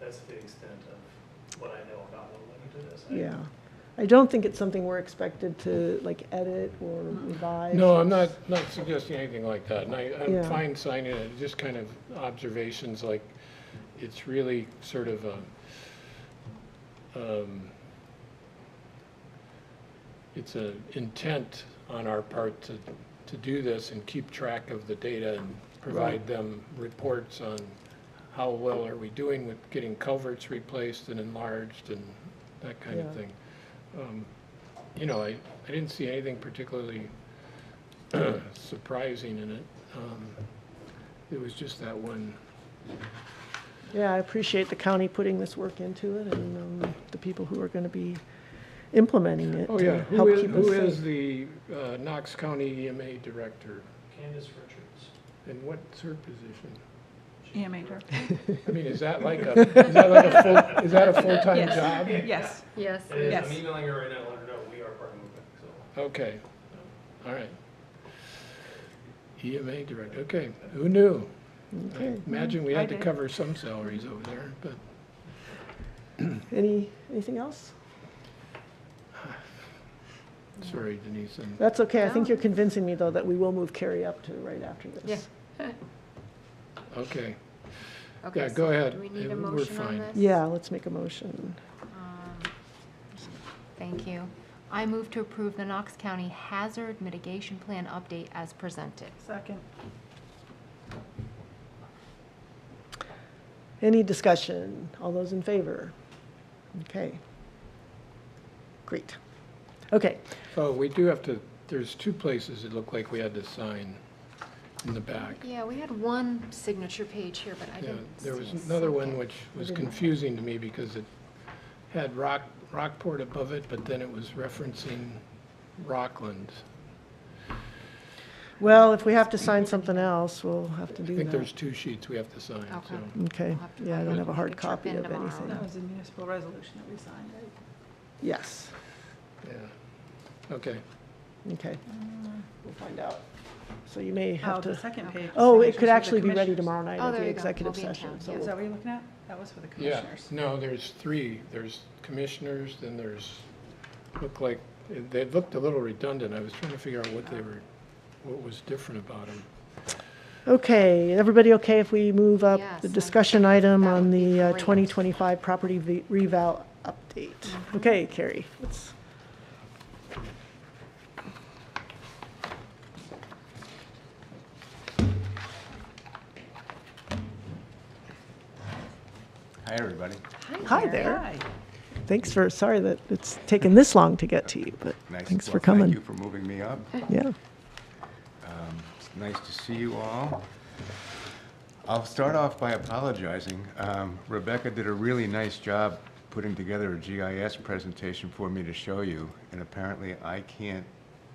That's the extent of what I know about what went into this. yeah. I don't think it's something we're expected to like edit or revise. No, I'm not suggesting anything like that, and I'm Yeah. fine signing it, just kind of observations, like, it's really sort of it's an intent on our part to do this and keep track of the data and provide them reports on how well are we doing with getting culverts replaced and enlarged and that kind of Yeah. thing. I didn't see anything particularly surprising in it. It was just that one. Yeah, I appreciate the county putting this work into it and the people who are going to be implementing it Oh, yeah. to help keep us Who is safe. the Knox County EMA director? Candace Richards. And what's her position? EMA director. I mean, is that like a full-time Yes. job? Yes. Yes. It is. Yes. I'm emailing her right now, let her know we are part of MUBEC, so. Okay, all right. EMA director, okay, who knew? I Okay. imagine we I had to did. cover some salaries over there, but Anything else? sorry, Denise. That's okay. I think No. you're convincing me, though, that we will move Carrie up to right after this. Yeah. Okay, Okay, yeah, go so ahead. Do we need a We're motion on fine. this? Yeah, let's make a motion. Thank you. I move to approve the Knox County Hazard Mitigation Plan update as presented. Second. Any discussion? All those in favor? Okay. Great. Okay, So we do have to, there's two places it looked like we had to sign in the back. Yeah, we had one signature page here, but I Yeah, didn't there was see a another one second. which was didn't- confusing to me because it had Rockport above it, but then it was referencing Rockland. well, if we have to sign something else, we'll have to I do think that. there's two sheets we have to sign, Okay. so. Okay, We'll have to yeah, I find don't out. have a hard We trip copy in of tomorrow. anything. That was the municipal resolution that we signed, right? Yes, Yeah, okay. Okay, we'll find out. So you may Oh, have the to, second page. oh, it signatures could for the actually be ready commissioners. tomorrow night Oh, at there the you go. executive We'll be in session. town, So yeah. Is that what you're looking at? That was for the Yeah, commissioners. no, there's three. There's commissioners, then there's, they looked a little redundant. I was trying to figure out what was different about them. Okay, everybody okay if we move up Yes, the I discussion think item that on would be the great. 2025 property reval update? Okay, Carrie, let's. Hi, everybody. Hi there. Hi. Thanks for, sorry that it's taken this long to get to you, but Nice. thanks for Well, coming. Thank you for moving me up. Yeah. It's nice to see you all. I'll start off by apologizing. Rebecca did a really nice job putting together a GIS presentation for me to show you, and apparently I can't,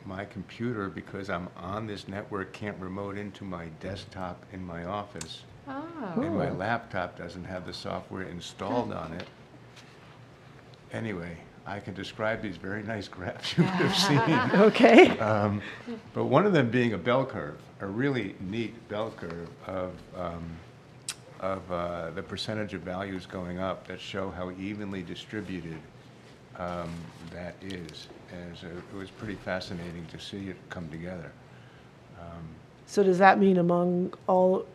my computer, because I'm on this network, can't remote into my desktop in my office. Oh, And my laptop doesn't have the software installed on it. Anyway, I can describe these very nice graphs you would have seen. Okay. But one of them being a bell curve, a really neat bell curve of the percentage of values going up that show how evenly distributed that is. And so it was pretty fascinating to see it come together. So does that mean among all,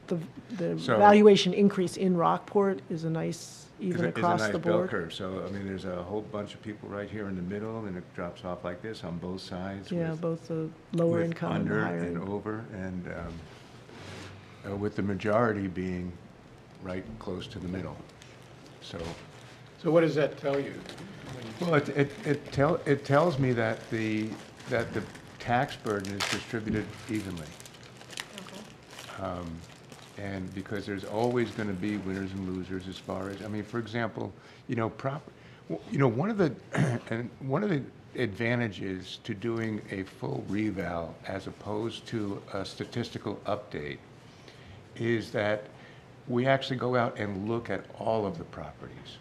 the So- valuation increase in Rockport is a nice, even It's a across nice the bell board? curve. So, I mean, there's a whole bunch of people right here in the middle, and it drops off like this on both sides. Yeah, with- both the lower with income and the under higher and income. over, and with the majority being right close to the middle. So, So what does that tell you? well, it tells me that the tax burden is distributed evenly. And because there's always going to be winners and losers as far as, I mean, for example, one of the, and one of the advantages to doing a full reval as opposed to a statistical update is that we actually go out and look at all of the properties.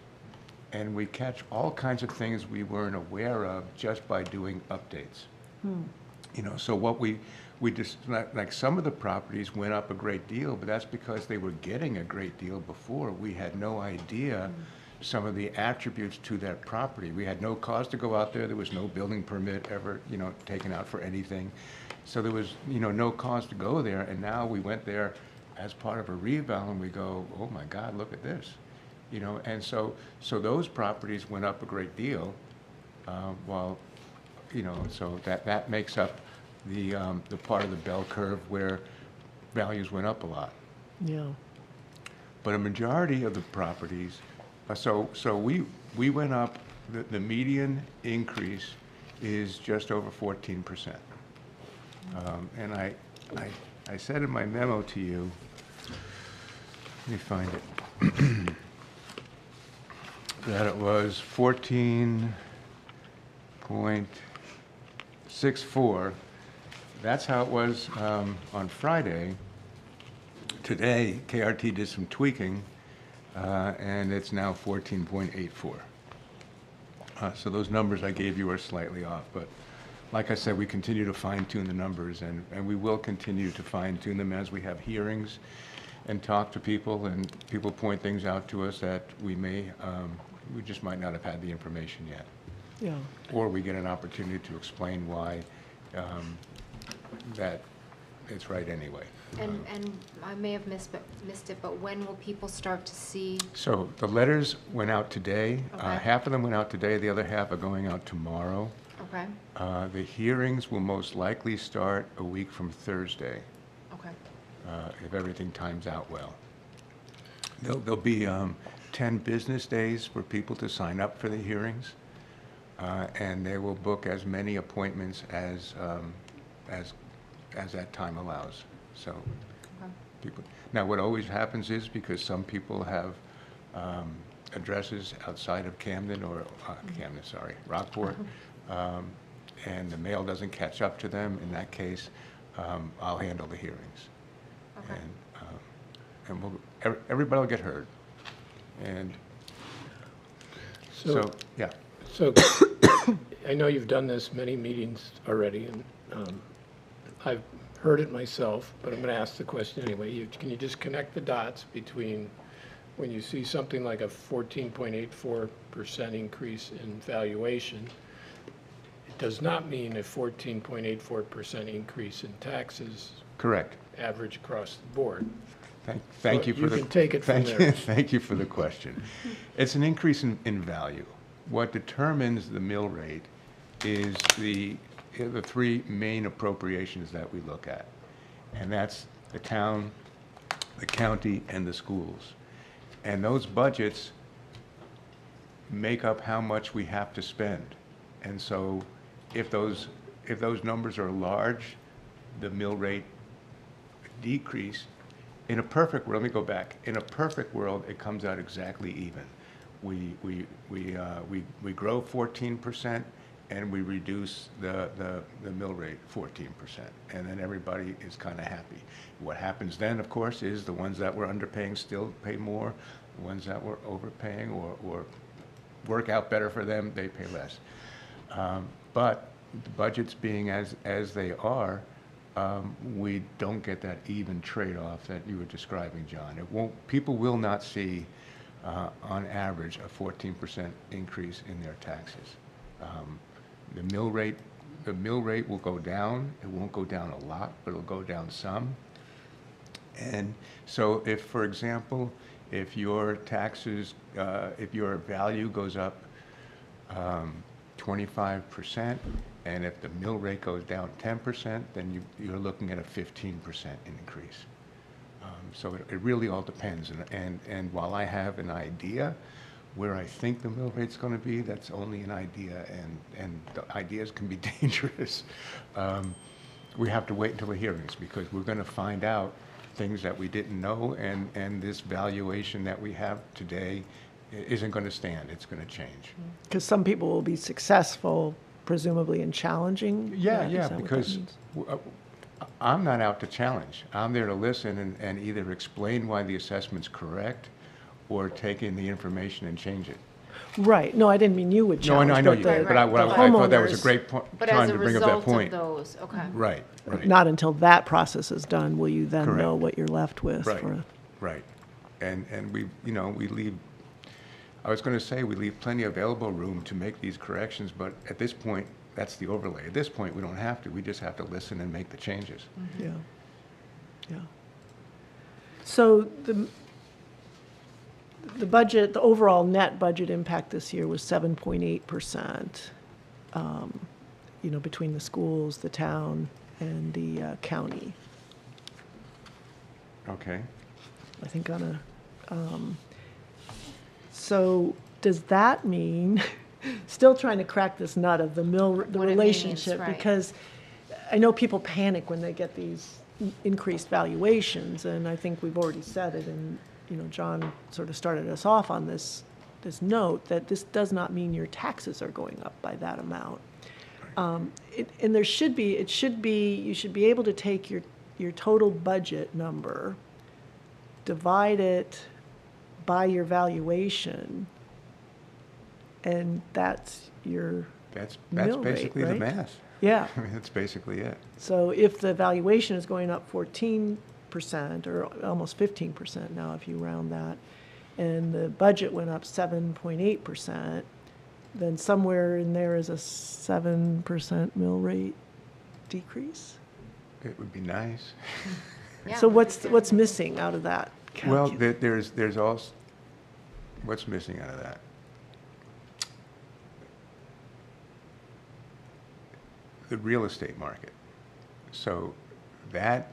And we catch all kinds of things we weren't aware of just by doing updates. So what we just, like some of the properties went up a great deal, but that's because they were getting a great deal before. We had no idea some of the attributes to that property. We had no cause to go out there. There was no building permit ever, taken out for anything. So there was, no cause to go there. And now we went there as part of a reval and we go, oh my God, look at this. And so those properties went up a great deal, while, so that makes up the part of the bell curve where values went up a lot. Yeah. But a majority of the properties, so we went up, the median increase is just over 14%. And I said in my memo to you, let me find it, that it was 14.64. That's how it was on Friday. Today, KRT did some tweaking, and it's now 14.84. So those numbers I gave you are slightly off, but like I said, we continue to fine-tune the numbers, and we will continue to fine-tune them as we have hearings and talk to people, and people point things out to us that we just might not have had the information yet. Yeah. Or we get an opportunity to explain why that it's right anyway. and I may have missed it, but when will people start to see? So the letters went out today. Okay. Half of them went out today, the other half are going out tomorrow. Okay, The hearings will most likely start a week from Thursday, okay, if everything times out well. There'll be 10 business days for people to sign up for the hearings, and they will book as many appointments as that time allows. So okay. people, now what always happens is, because some people have addresses outside of Camden or Rockport, and the mail doesn't catch up to them, in that case, I'll handle the hearings. Okay. And everybody will get heard. And so, yeah. So I know you've done this many meetings already, and I've heard it myself, but I'm going to ask the question anyway. Can you just connect the dots between when you see something like a 14.84% increase in valuation? It does not mean a 14.84% increase in taxes, Correct. average across the board. Thank you for the. You can take it from thank there. Thank you for the question. It's an increase in value. What determines the mill rate is the three main appropriations that we look at. And that's the town, the county, and the schools. And those budgets make up how much we have to spend. And so if those numbers are large, the mill rate decrease. In a perfect world, let me go back. In a perfect world, it comes out exactly even. We grow 14% and we reduce the mill rate 14%, and then everybody is kind of happy. What happens then, of course, is the ones that were underpaying still pay more. The ones that were overpaying or work out better for them, they pay less. But the budgets being as they are, we don't get that even trade-off that you were describing, John. People will not see, on average, a 14% increase in their taxes. The mill rate will go down. It won't go down a lot, but it'll go down some. And so if, for example, if your taxes, if your value goes up 25%, and if the mill rate goes down 10%, then you're looking at a 15% increase. So it really all depends. And while I have an idea where I think the mill rate's going to be, that's only an idea, and the ideas can be dangerous. We have to wait until the hearings, because we're going to find out things that we didn't know, and this valuation that we have today isn't going to stand. It's going to change. Because some people will be successful, presumably, in challenging that. Is Yeah, that what that because means? I'm not out to challenge. I'm there to listen and either explain why the assessment's correct or take in the information and change it. Right, no, I didn't mean you would No, challenge. I know but you the- did, but I the thought that was a homeowners- great point, But time as a to bring up that result of point. those, okay. Right, right. Not until that process is done will you then know Correct. what you're left with. Right, for right. And we leave, I was going to say, we leave plenty of elbow room to make these corrections, but at this point, that's the overlay. At this point, we don't have to. We just have to listen and make the changes. Yeah, yeah. So the budget, the overall net budget impact this year was 7.8%, between the schools, the town, and the county. Okay. I think so does that mean, still trying to crack this nut of the What it means, relationship, right. because I know people panic when they get these increased valuations, and I think we've already said it, and, John sort of started us off on this note, that this does not mean your taxes are going up by that amount. And you should be able to take your total budget number, divide it by your valuation, and that's your That's mill rate, basically the right? math. Yeah. I mean, that's basically it. So if the valuation is going up 14%, or almost 15% now if you round that, and the budget went up 7.8%, then somewhere in there is a 7% mill rate decrease? It would be nice. Yeah, So that'd be what's good. missing out of that Well, calculus? there's also, what's missing out of that? The real estate market. So the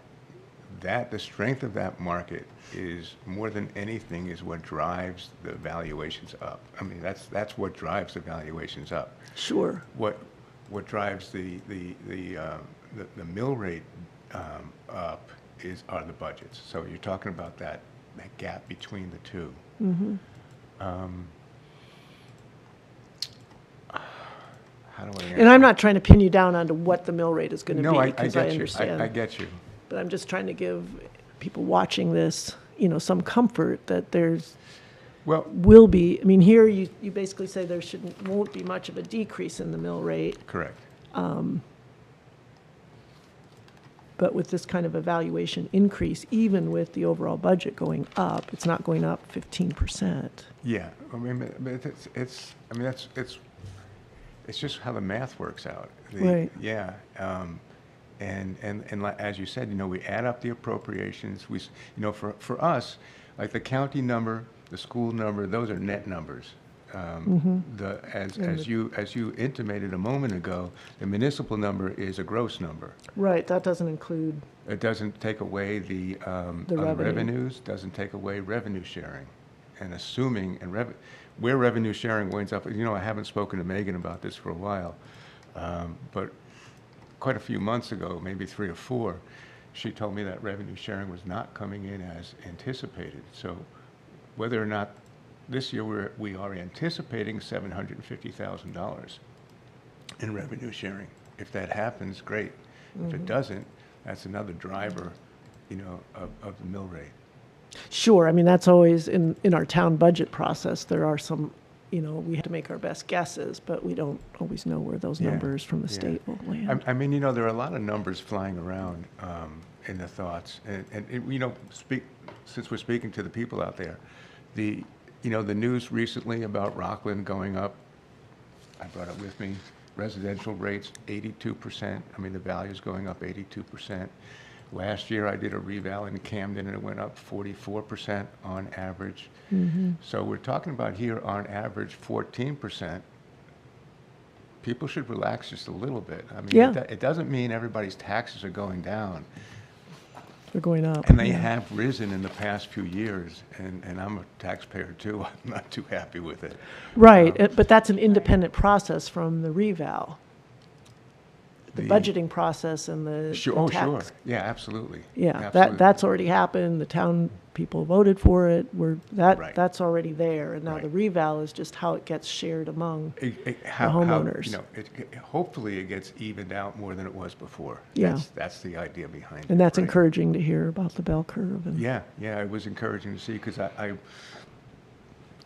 strength of that market is, more than anything, is what drives the valuations up. I mean, that's what drives the valuations up. Sure. What drives the mill rate up are the budgets. So you're talking about that gap between the two. Mm-hmm. How do I And I'm not trying to pin you down onto what the mill rate is going to No, be, I because I get you. understand. I get you. But I'm just trying to give people watching this, some comfort that there's Well, will be, I mean, here you basically say there won't be much of a decrease in the mill rate, correct. but with this kind of evaluation increase, even with the overall budget going up, it's not going up 15%. Yeah, I mean, but I mean, it's just how the math works out. Right. Yeah, and as you said, we add up the appropriations, for us, like the county number, the school number, those are net numbers. As you intimated a moment ago, the municipal number is a gross number. Right, that doesn't include, It doesn't take away the revenue. revenues, doesn't take away revenue sharing. And assuming, where revenue sharing winds up, I haven't spoken to Megan about this for a while, but quite a few months ago, maybe 3 or 4, she told me that revenue sharing was not coming in as anticipated. So whether or not this year we are anticipating $750,000 in revenue sharing. If that happens, great. If it doesn't, that's another driver, of the mill rate. sure, I mean, that's always, in our town budget process, there are some, we have to make our best guesses, but we don't always know where those Yeah, numbers from the yeah. state will land. I mean, there are a lot of numbers flying around in the thoughts, and since we're speaking to the people out there, the news recently about Rockland going up, I brought it with me, residential rates 82%. I mean, the value's going up 82%. Last year, I did a reval in Camden, and it went up 44% on average. So we're talking about here, on average, 14%. People should relax just a little bit. I mean, Yeah. it doesn't mean everybody's taxes are going down. They're going up. And they yeah. have risen in the past few years, and I'm a taxpayer too. I'm not too happy with it. Right, but that's an independent process from the reval. The budgeting process and the Sure, the oh, tax. sure. Yeah, absolutely. Yeah, Absolutely. that's already happened, the town people voted for it, Right. that's already there. And now the Right. reval is just how it gets shared among, How, homeowners. hopefully it gets evened out more than it was before. Yeah. That's the idea behind it. and that's right? encouraging to hear about the bell curve. And Yeah, it was encouraging to see, because I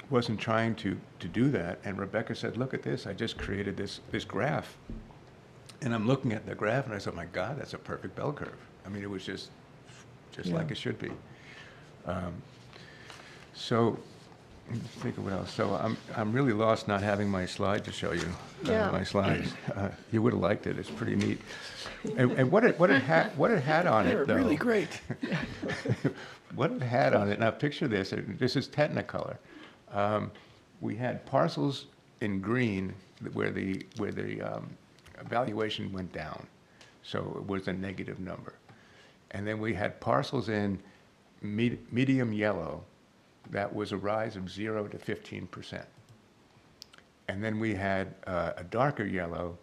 wasn't trying to do that, and Rebecca said, look at this, I just created this graph. And I'm looking at the graph, and I said, my God, that's a perfect bell curve. I mean, it was just Yeah. like it should be. So, let me think of what else. So I'm really lost not having my slide to show you, Yeah. my slides. You would have liked it, it's pretty neat. And what it had on it, though. really great. What it had on it, now picture this, this is Technicolor. We had parcels in green where the valuation went down, so it was a negative number. And then we had parcels in medium yellow, that was a rise of 0 to 15%. And then we had a darker yellow,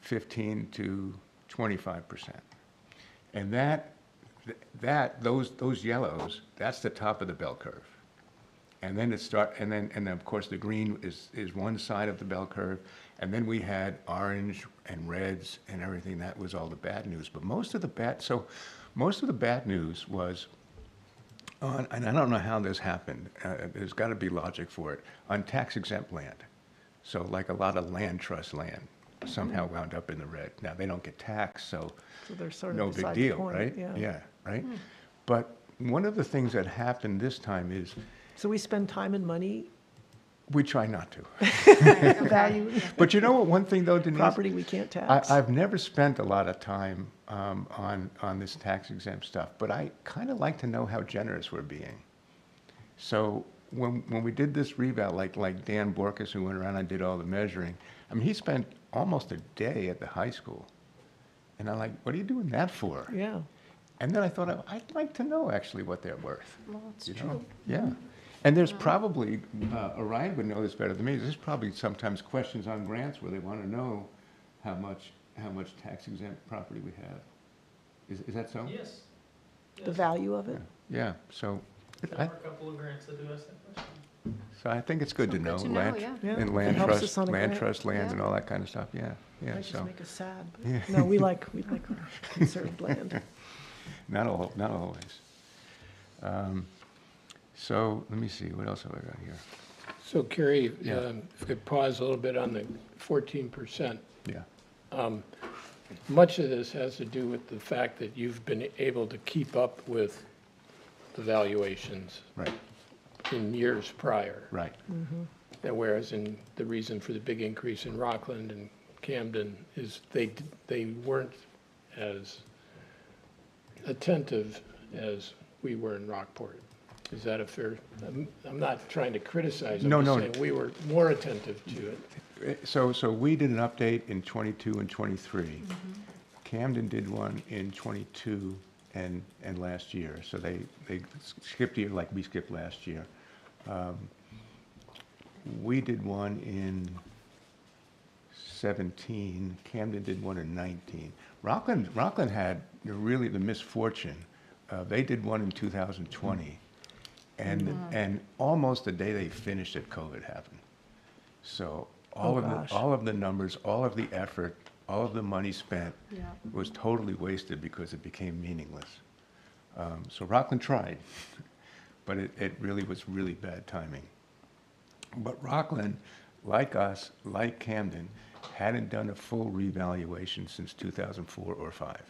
15 to 25%. And those yellows, that's the top of the bell curve. And then and then of course the green is one side of the bell curve, and then we had orange and reds and everything. That was all the bad news. But most of the bad news was on, and I don't know how this happened. There's got to be logic for it, on tax-exempt land. So like a lot of land trust land somehow wound up in the red. Now they don't get taxed, so they're sort of no big beside the deal, point, right? yeah. Right. But one of the things that happened this time is So we spend time and money we try not to. value But you know what? One thing though, Denise, property we can't tax. I've never spent a lot of time on this tax exempt stuff, but I kind of like to know how generous we're being. So when we did this reval, like Dan Borkus, who went around and did all the measuring, I mean, he spent almost a day at the high school. And I'm like, what are you doing that for? Yeah, And then I thought, I'd like to know actually what they're worth. Well, it's you know? true. Yeah. And there's probably, Orion would know this better than me, there's probably sometimes questions on grants where they want to know how much tax exempt property we have. Is that so? Yes. the value of it. Yeah, so, There are a couple of grants that do ask that question. so I think it's good to So know. good to know, land- yeah. Yeah, And it land helps trust, us on a land grant. trust lands and Yeah. all that kind of stuff, yeah, Might just so, make us sad, Yeah. but no, we like our conserved land. not always. So, let me see, what else have I got here? So Carrie, Yeah. if we could pause a little bit on the 14%. Yeah, Much of this has to do with the fact that you've been able to keep up with the valuations right, in years prior. right. And whereas in the reason for the big increase in Rockland and Camden is they weren't as attentive as we were in Rockport. Is that a fair, I'm not trying to criticize, I'm No, just no. saying we were more attentive to it. So we did an update in '22 and '23. Camden did one in '22 and last year, so they skipped a year like we skipped last year. We did one in '17, Camden did one in '19. Rockland had really the misfortune, they did one in 2020, and almost the day they finished it, COVID happened. So gosh. all of the numbers, all of the effort, all of the money spent Yeah. was totally wasted because it became meaningless. So Rockland tried, but it really was really bad timing. But Rockland, like us, like Camden, hadn't done a full revaluation since 2004 or 5.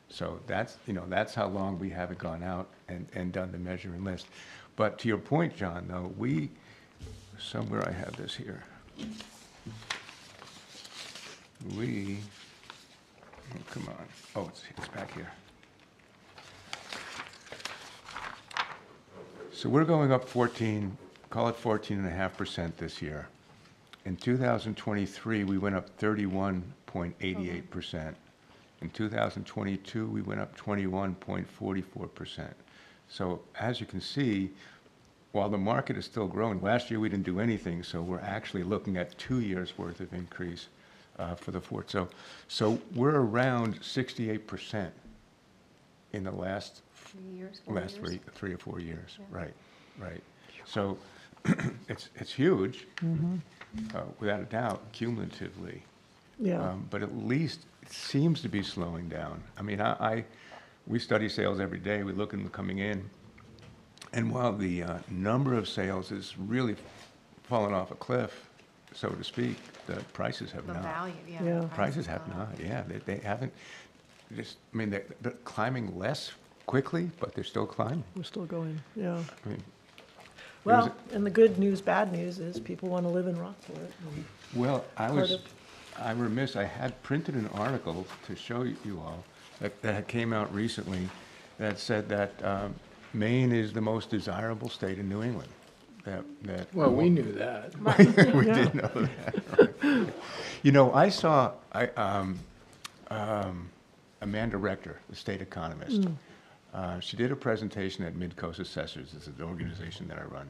So that's how long we haven't gone out and done the measure and list. But to your point, John, though, somewhere I have this here. Come on. Oh, it's back here. So we're going up call it 14.5% this year. In 2023, we went up 31.88%. In 2022, we went up 21.44%. So as you can see, while the market is still growing, last year we didn't do anything, so we're actually looking at 2 years' worth of increase for the fort. So we're around 68% in the last 3 years, 4 last years? 3 or 4 years. Yeah. Right. So it's huge, without a doubt, cumulatively. Yeah. But at least it seems to be slowing down. I mean, we study sales every day. We look at them coming in. And while the number of sales is really fallen off a cliff, so to speak, the prices have The not. value, yeah. Yeah. the Prices have gone up. not, yeah. They haven't, they're climbing less quickly, but they're still climbing. We're still going, yeah. I mean, Well, and the good news, bad news is people want to live in Rockport. and well, Part I'm remiss, I had printed an article to show you all that came out recently that said that Maine is the most desirable state in New England. Well, we knew that. We did know that. I saw Amanda Rector, the state economist. She did a presentation at Midcoast Assessors. It's an organization that I run.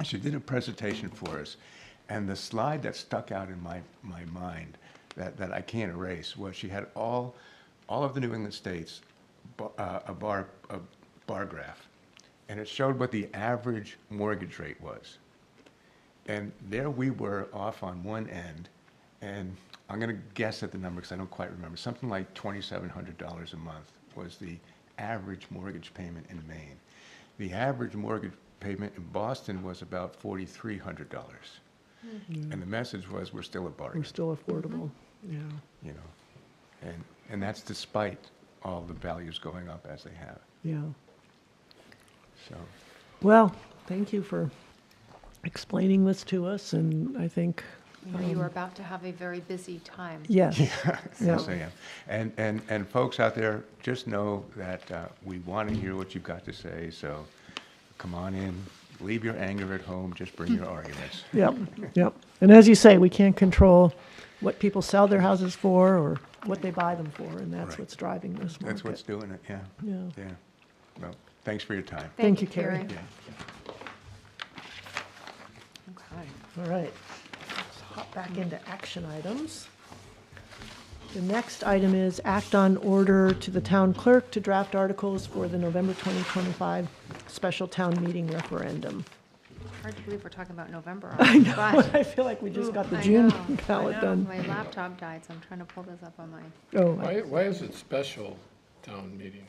She did a presentation for us, and the slide that stuck out in my mind that I can't erase was she had all of the New England states, a bar graph, and it showed what the average mortgage rate was. And there we were off on one end, and I'm going to guess at the number because I don't quite remember. Something like $2,700 a month was the average mortgage payment in Maine. The average mortgage payment in Boston was about $4,300. And the message was, we're still a bargain, We're still affordable, yeah. And that's despite all the values going up as they have. Yeah. So, Well, thank you for explaining this to us, and I think, You know, you are about to have a very busy time. yes. yes, I am. And folks out there, just know that we want to hear what you've got to say, so come on in, leave your anger at home, just bring your arguments. Yep, yep. And as you say, we can't control what people sell their houses for or what they buy them for, and that's Right. what's driving this market. That's what's doing it, yeah. Yeah. Yeah. Well, thanks for your time. Thank you, Carrie. Yeah. Okay. All right, let's hop back into action items. The next item is act on order to the town clerk to draft articles for the November 2025 special town meeting referendum. Hard to believe we're talking about November. I know, but- I feel like we just got the I June know, ballot I know. done. My laptop died, so I'm trying to pull this up on my, Oh, Why is it special town meeting?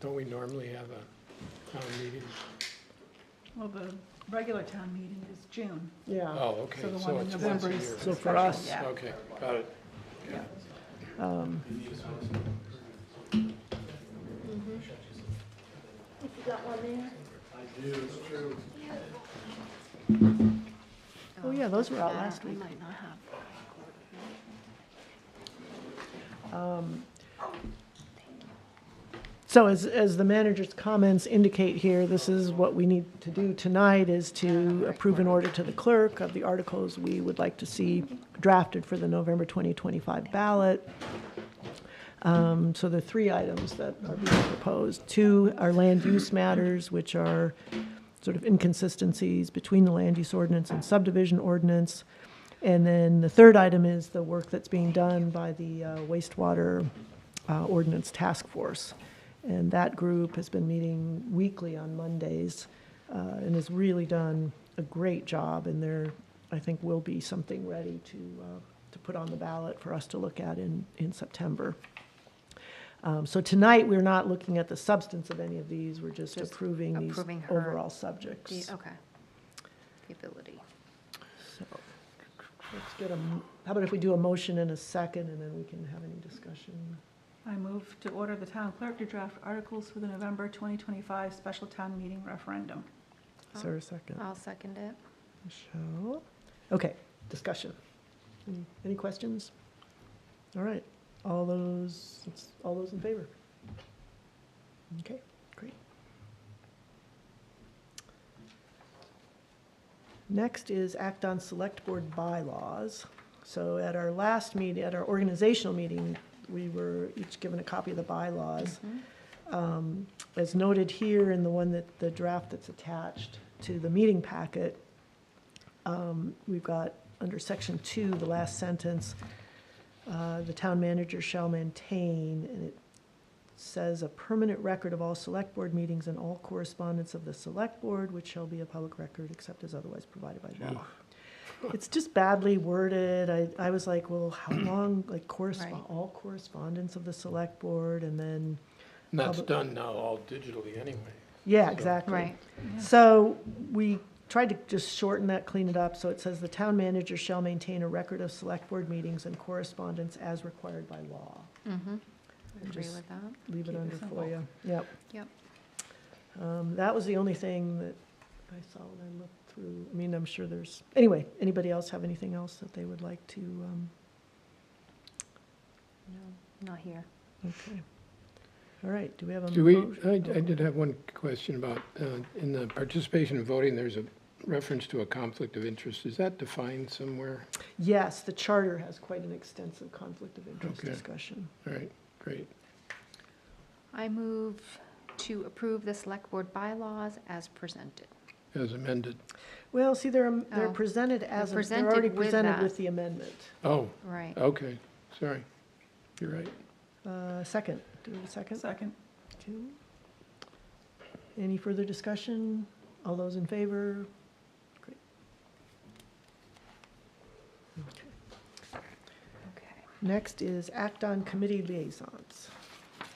Don't we normally have town meeting? Well, the regular town meeting is June. Yeah. Oh, okay, So the so one in it's once November a is year. So for special, us- yeah. Okay, got it. Oh, yeah, those were out last week. might not have. So as the manager's comments indicate here, this is what we need to do tonight, is to approve an order to the clerk of the articles we would like to see drafted for the November 2025 ballot. So there are 3 items that are being proposed. 2 are land use matters, which are sort of inconsistencies between the land use ordinance and subdivision ordinance. And then the 3rd item is the work that's being done by the wastewater ordinance task force. And that group has been meeting weekly on Mondays and has really done a great job. And there, I think, will be something ready to put on the ballot for us to look at in September. So tonight, we're not looking at the substance of any of these. We're just approving these approving her- overall subjects. Okay. The ability. So let's get how about if we do a motion in a second, and then we can have any discussion? I move to order the town clerk to draft articles for the November 2025 special town meeting referendum. Is there a second? I'll second it. Michelle? Okay, discussion. Any questions? All right, all those in favor? Okay, great. Next is act on select board bylaws. So at our last meeting, at our organizational meeting, we were each given a copy of the bylaws. As noted here in the draft that's attached to the meeting packet, we've got under section 2, the last sentence, the town manager shall maintain, and it says a permanent record of all select board meetings and all correspondence of the select board, which shall be a public record except as otherwise provided by law. It's just badly worded. I was like, well, how long, like all correspondence of the select board, and then, And that's done now all digitally anyway. yeah, exactly. Right. So we tried to just shorten that, clean it up, so it says the town manager shall maintain a record of select board meetings and correspondence as required by law. Mm-hmm. And Agree just with that. leave it Keep it under for simple. you. Yep. Yep. That was the only thing that I saw when I looked through. I mean, I'm sure there's, anyway, anybody else have anything else that they would like to, No, not here. okay. All right, do we have a Do we, motion? I did have one question about, in the participation in voting, there's a reference to a conflict of interest. Is that defined somewhere? Yes, the charter has quite an extensive conflict of interest Okay. discussion. All right, great. I move to approve the select board bylaws as presented. As amended. Well, see, they're Oh, presented as, they're presented already with presented that. with the amendment. Oh, Right. okay, sorry. You're right. Second, do we have a second? Second. Okay. Any further discussion? All those in favor? Great. Okay. Okay. Next is act on committee liaisons.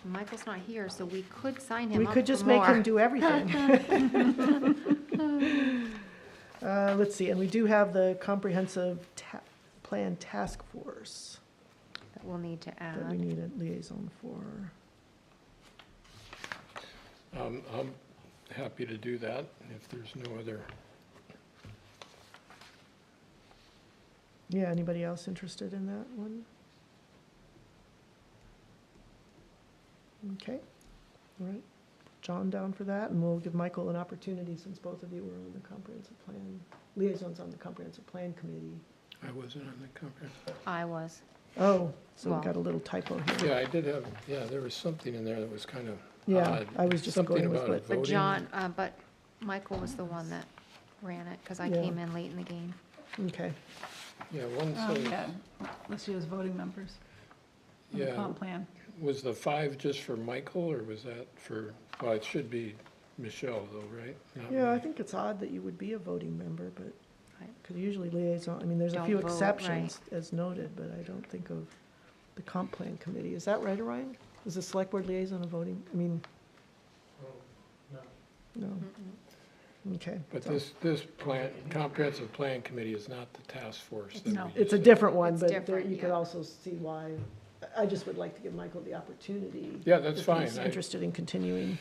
Michael's not here, so we could sign him We up could for just make him more. do everything. Let's see, and we do have the comprehensive plan task force That we'll need to that we add. need a liaison for. I'm happy to do that if there's no other. Yeah, anybody else interested in that one? Okay, all right. John down for that, and we'll give Michael an opportunity, since both of you were on the comprehensive plan, liaisons on the comprehensive plan committee. I wasn't on the comprehensive. I was. Oh, so Well- we got a little typo here. Yeah, I did have, yeah, there was something in there that was kind of Yeah, odd. I was just Something going with about what- voting. But John, but Michael was the one that ran it, because I Yeah. came in late in the game. Okay, Yeah, one Oh, says, yeah, let's use voting members on the yeah, comp plan. was the 5 just for Michael, or was that for, well, it should be Michelle though, right? Not yeah, I me. think it's odd that you would be a voting member, but, Right. because usually liaison, I mean, there's a Don't few vote, exceptions as noted, but I don't think of the comp plan committee. Is that right, Orion? Is the select board liaison a voting, I mean, No. Okay. But so- this plan, comprehensive plan committee is not the task force that No. we It's a just- different one, It's but there- different, you could yeah. also see why. I just would like to give Michael the opportunity. Yeah, that's if fine. he's I- interested in continuing,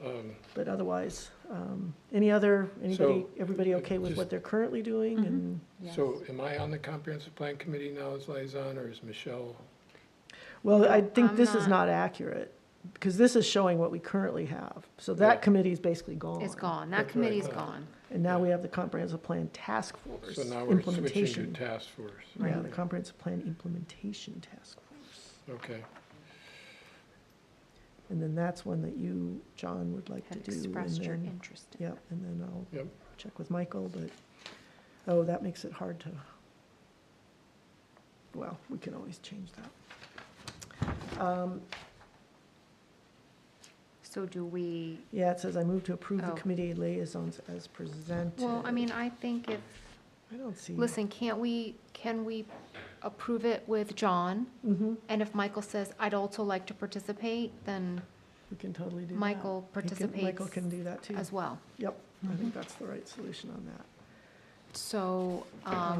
um, but otherwise, anybody, So, everybody okay with just- what they're currently doing? And, So am I on the comprehensive plan committee now as liaison, or is Michelle? well, I think I'm this is not- not accurate, because this is showing what we currently have. So Yeah. that committee is basically gone. It's gone. That That's what I committee's thought. gone. And now we have the comprehensive plan task force, So now we're switching to implementation. task force. Yeah, the comprehensive plan implementation task force. Okay, And then that's one that you, John, would like to Had do. and expressed your then- interest in. Yep, and then I'll Yep. check with Michael, but, oh, that makes it hard to, well, we can always change that. So do we, Yeah, it says, I move to approve the Oh. committee liaisons as presented. well, I mean, I think if, I don't see. listen, can we approve it with John? Mm-hmm, And if Michael says, I'd also like to participate, then we can totally do that. Michael He can- participates Michael can do that too. as well. Yep, I think that's the right solution on that. So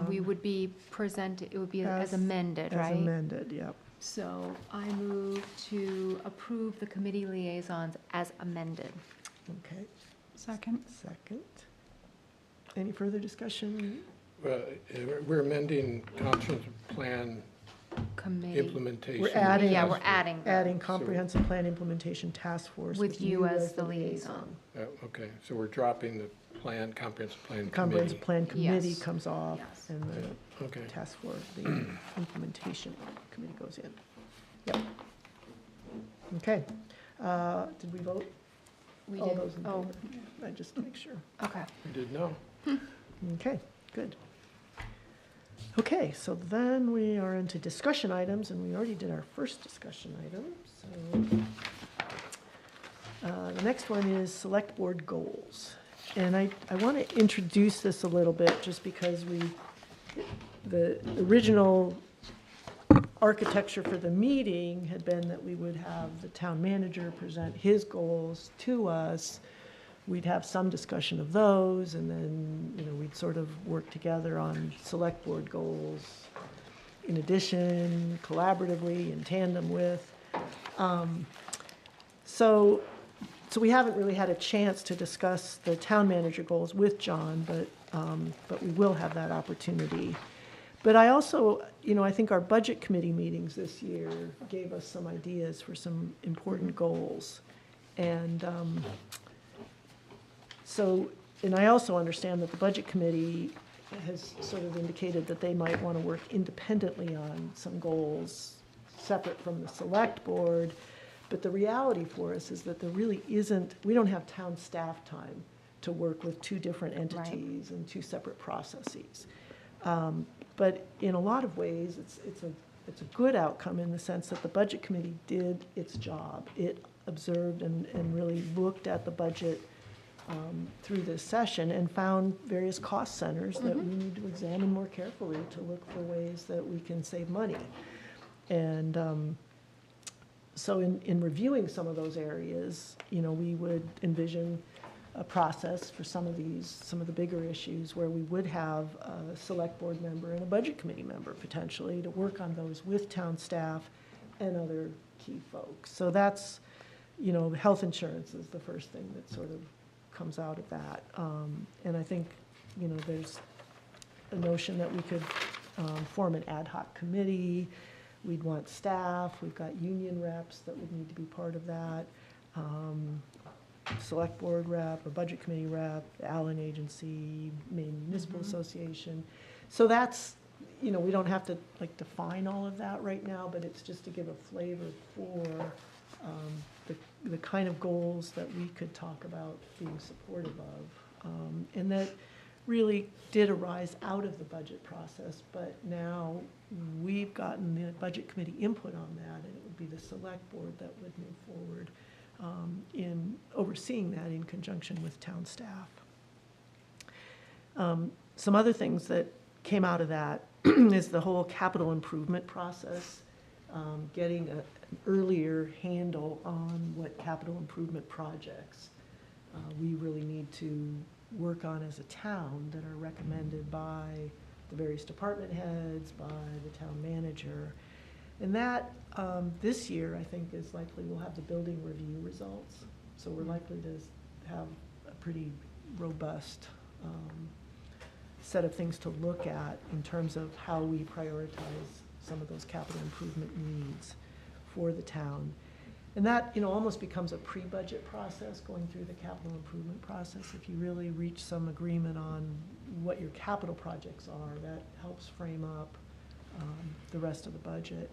we would be presented, it would be as As- amended, As right? amended, yep. So I move to approve the committee liaisons as amended. Okay, Second. second. Any further discussion? we're amending comprehensive plan Committee. implementation. We're adding- Yeah, task we're force. adding. Adding comprehensive plan implementation task force. With you as the liaison. Okay, so we're dropping the plan, comprehensive plan The comprehensive committee. plan committee Yes. comes off, Yes. and the Okay, task force, the implementation committee goes in. Yep. Okay. Did we vote? We All did, those in oh, favor? Just to make sure. okay. we did know. Okay, good. Okay, so then we are into discussion items, and we already did our first discussion item, so. The next one is select board goals. And I want to introduce this a little bit, just because the original architecture for the meeting had been that we would have the town manager present his goals to us. We'd have some discussion of those, and then, we'd sort of work together on select board goals in addition, collaboratively, in tandem with. So we haven't really had a chance to discuss the town manager goals with John, but we will have that opportunity. But I also, I think our budget committee meetings this year gave us some ideas for some important goals. And and I also understand that the budget committee has sort of indicated that they might want to work independently on some goals separate from the select board. But the reality for us is that there really isn't, we don't have town staff time to work with two different entities and two separate processes. But in a lot of ways, it's a good outcome in the sense that the budget committee did its job. It observed and really looked at the budget through this session and found various cost centers that we need to examine more carefully to look for ways that we can save money. And so in reviewing some of those areas, we would envision a process for some of the bigger issues where we would have a select board member and a budget committee member potentially to work on those with town staff and other key folks. So that's, health insurance is the first thing that sort of comes out of that. And I think, there's a notion that we could form an ad hoc committee. We'd want staff, we've got union reps that would need to be part of that. Select board rep, or budget committee rep, Allen Agency, Maine Municipal Association. So that's, we don't have to define all of that right now, but it's just to give a flavor for the kind of goals that we could talk about being supportive of. And that really did arise out of the budget process, but now we've gotten the budget committee input on that, and it would be the select board that would move forward in overseeing that in conjunction with town staff. Some other things that came out of that is the whole capital improvement process, getting an earlier handle on what capital improvement projects we really need to work on as a town that are recommended by the various department heads, by the town manager. And that, this year, I think, is likely, we'll have the building review results. So we're likely to have a pretty robust set of things to look at in terms of how we prioritize some of those capital improvement needs for the town. And that, almost becomes a pre-budget process, going through the capital improvement process. If you really reach some agreement on what your capital projects are, that helps frame up the rest of the budget.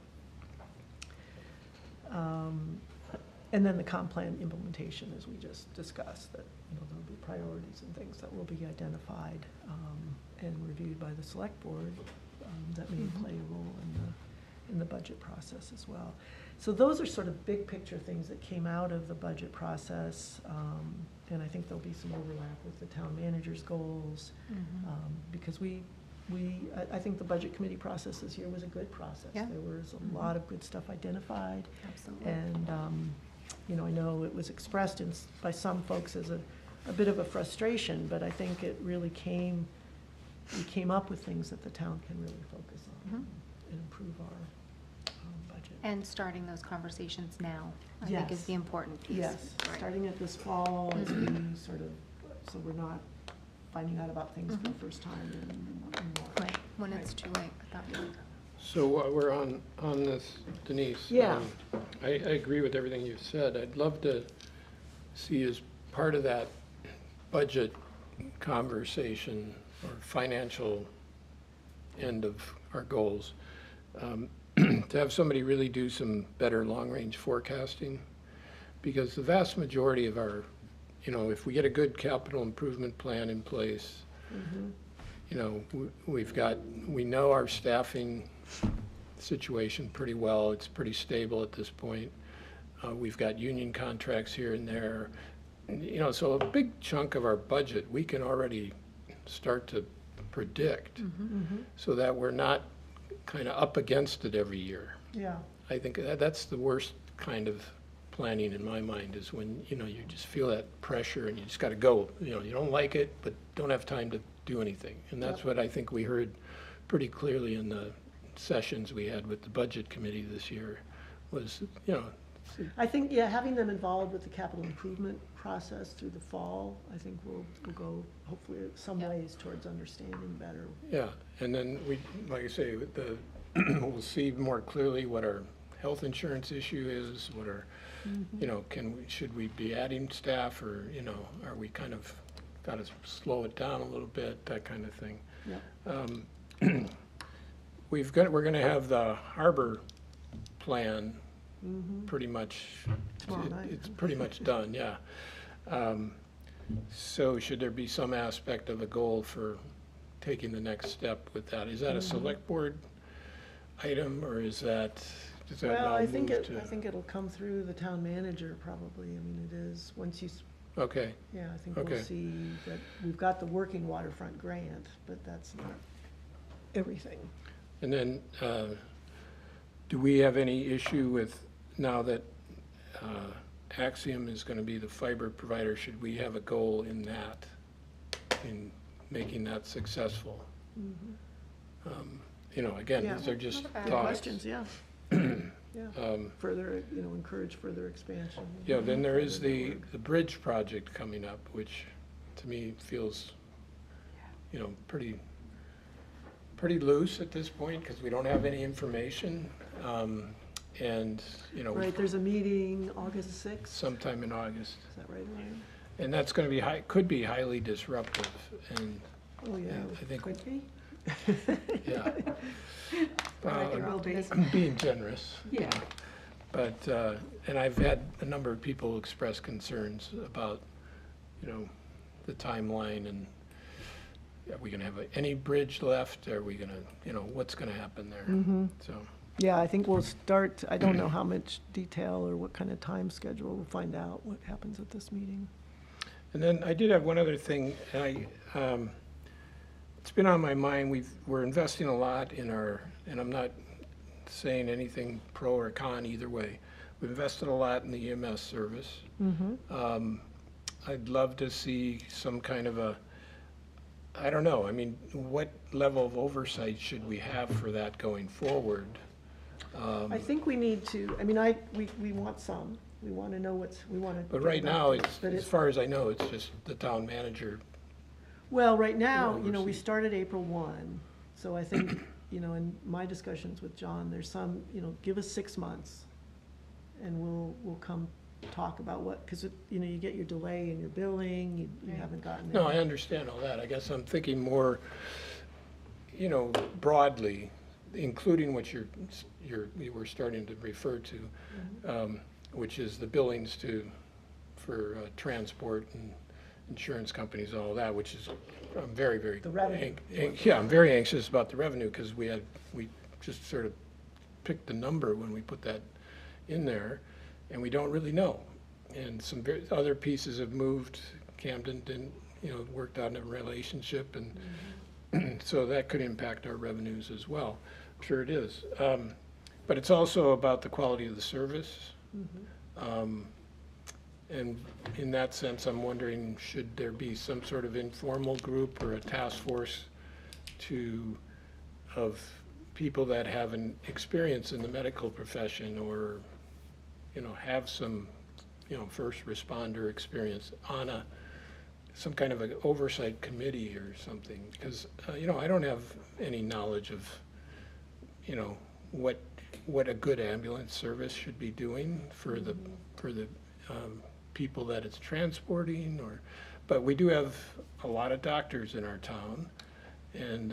And then the comp plan implementation, as we just discussed, that, there'll be priorities and things that will be identified and reviewed by the select board that may play a role in the budget process as well. So those are sort of big picture things that came out of the budget process, and I think there'll be some overlap with the town manager's goals, because I think the budget committee process this year was a good process. Yeah. There was a lot of good stuff identified, Absolutely. and I know it was expressed by some folks as a bit of a frustration, but I think it really we came up with things that the town can really focus on and improve our budget. And starting those conversations now, I think, is Yes. the important piece. Yes, Right. starting at this fall as we sort of, so we're not finding out about things for the first time in March. Right, when it's too late at that point. So while we're on this, Denise. Yeah. I agree with everything you've said. I'd love to see, as part of that budget conversation or financial end of our goals, to have somebody really do some better long-range forecasting. Because the vast majority of our, if we get a good capital improvement plan in place, we know our staffing situation pretty well. It's pretty stable at this point. We've got union contracts here and there. So a big chunk of our budget, we can already start to predict so that we're not kind of up against it every year. Yeah, I think that's the worst kind of planning in my mind, is when, you just feel that pressure and you just got to go. You don't like it, but don't have time to do anything. And that's what I think we heard pretty clearly in the sessions we had with the budget committee this year was, I think, having them involved with the capital improvement process through the fall, I think will go hopefully some ways towards understanding better. yeah. And then we, like I say, we'll see more clearly what our health insurance issue is, what our, should we be adding staff, or, are we kind of got to slow it down a little bit, that kind of thing. Yeah. We're going to have the harbor plan pretty much, Tomorrow night. it's pretty much done, yeah. So should there be some aspect of a goal for taking the next step with that? Is that a select board item, or does that Well, now I think move to? I think it'll come through the town manager probably. I mean, it is, once you, Okay, I think Okay. we'll see that we've got the working waterfront grant, but that's not everything. and then, do we have any issue with, now that Axiom is going to be the fiber provider, should we have a goal in that, in making that successful? Again, Yeah. these are just Not a bad Good thoughts. questions, yeah. Yeah, further, encourage further expansion. Yeah, then there is Further the network. bridge project coming up, which to me feels, pretty loose at this point, because we don't have any information. And, Right, there's a meeting August 6th, is sometime in August. that right, Ryan? And that's going to be could be highly disruptive, and, Oh, yeah, I think- could be. yeah. It will be. I'm being generous. Yeah. But, and I've had a number of people express concerns about, the timeline, and are we gonna have any bridge left? Are we gonna, what's gonna happen there? So, Yeah, I think we'll start, I don't know how much detail or what kind of time schedule, we'll find out what happens at this meeting. and then I did have one other thing, and it's been on my mind. We're investing a lot in and I'm not saying anything pro or con either way. We've invested a lot in the EMS service. I'd love to see some kind of a, I don't know, I mean, what level of oversight should we have for that going forward? I think we need to, I mean, we want some, we want to know we want to. But right now, but as far as I know, it's just the town manager. Well, right now, Well, you know, we oversee. started April 1, so I think, you know, in my discussions with John, there's some, you know, give us 6 months, and we'll come talk about what, because, you know, you get your delay in your billing, you Right. haven't gotten. No, any- I understand all that. I guess I'm thinking more, you know, broadly, including what you were starting to refer to, which is the billings for transport and insurance companies, all that, which is, I'm very, very. The revenue. Yeah, I'm very anxious about the revenue, because we just sort of picked the number when we put that in there, and we don't really know. And some other pieces have moved. Camden didn't, you know, worked out a relationship, and so that could impact our revenues as well. I'm sure it is. But it's also about the quality of the service. And in that sense, I'm wondering, should there be some sort of informal group or a task force of people that have an experience in the medical profession, or, you know, have some, you know, first responder experience on some kind of an oversight committee or something? Because, you know, I don't have any knowledge of, you know, what a good ambulance service should be doing for the people that it's transporting, but we do have a lot of doctors in our town, and,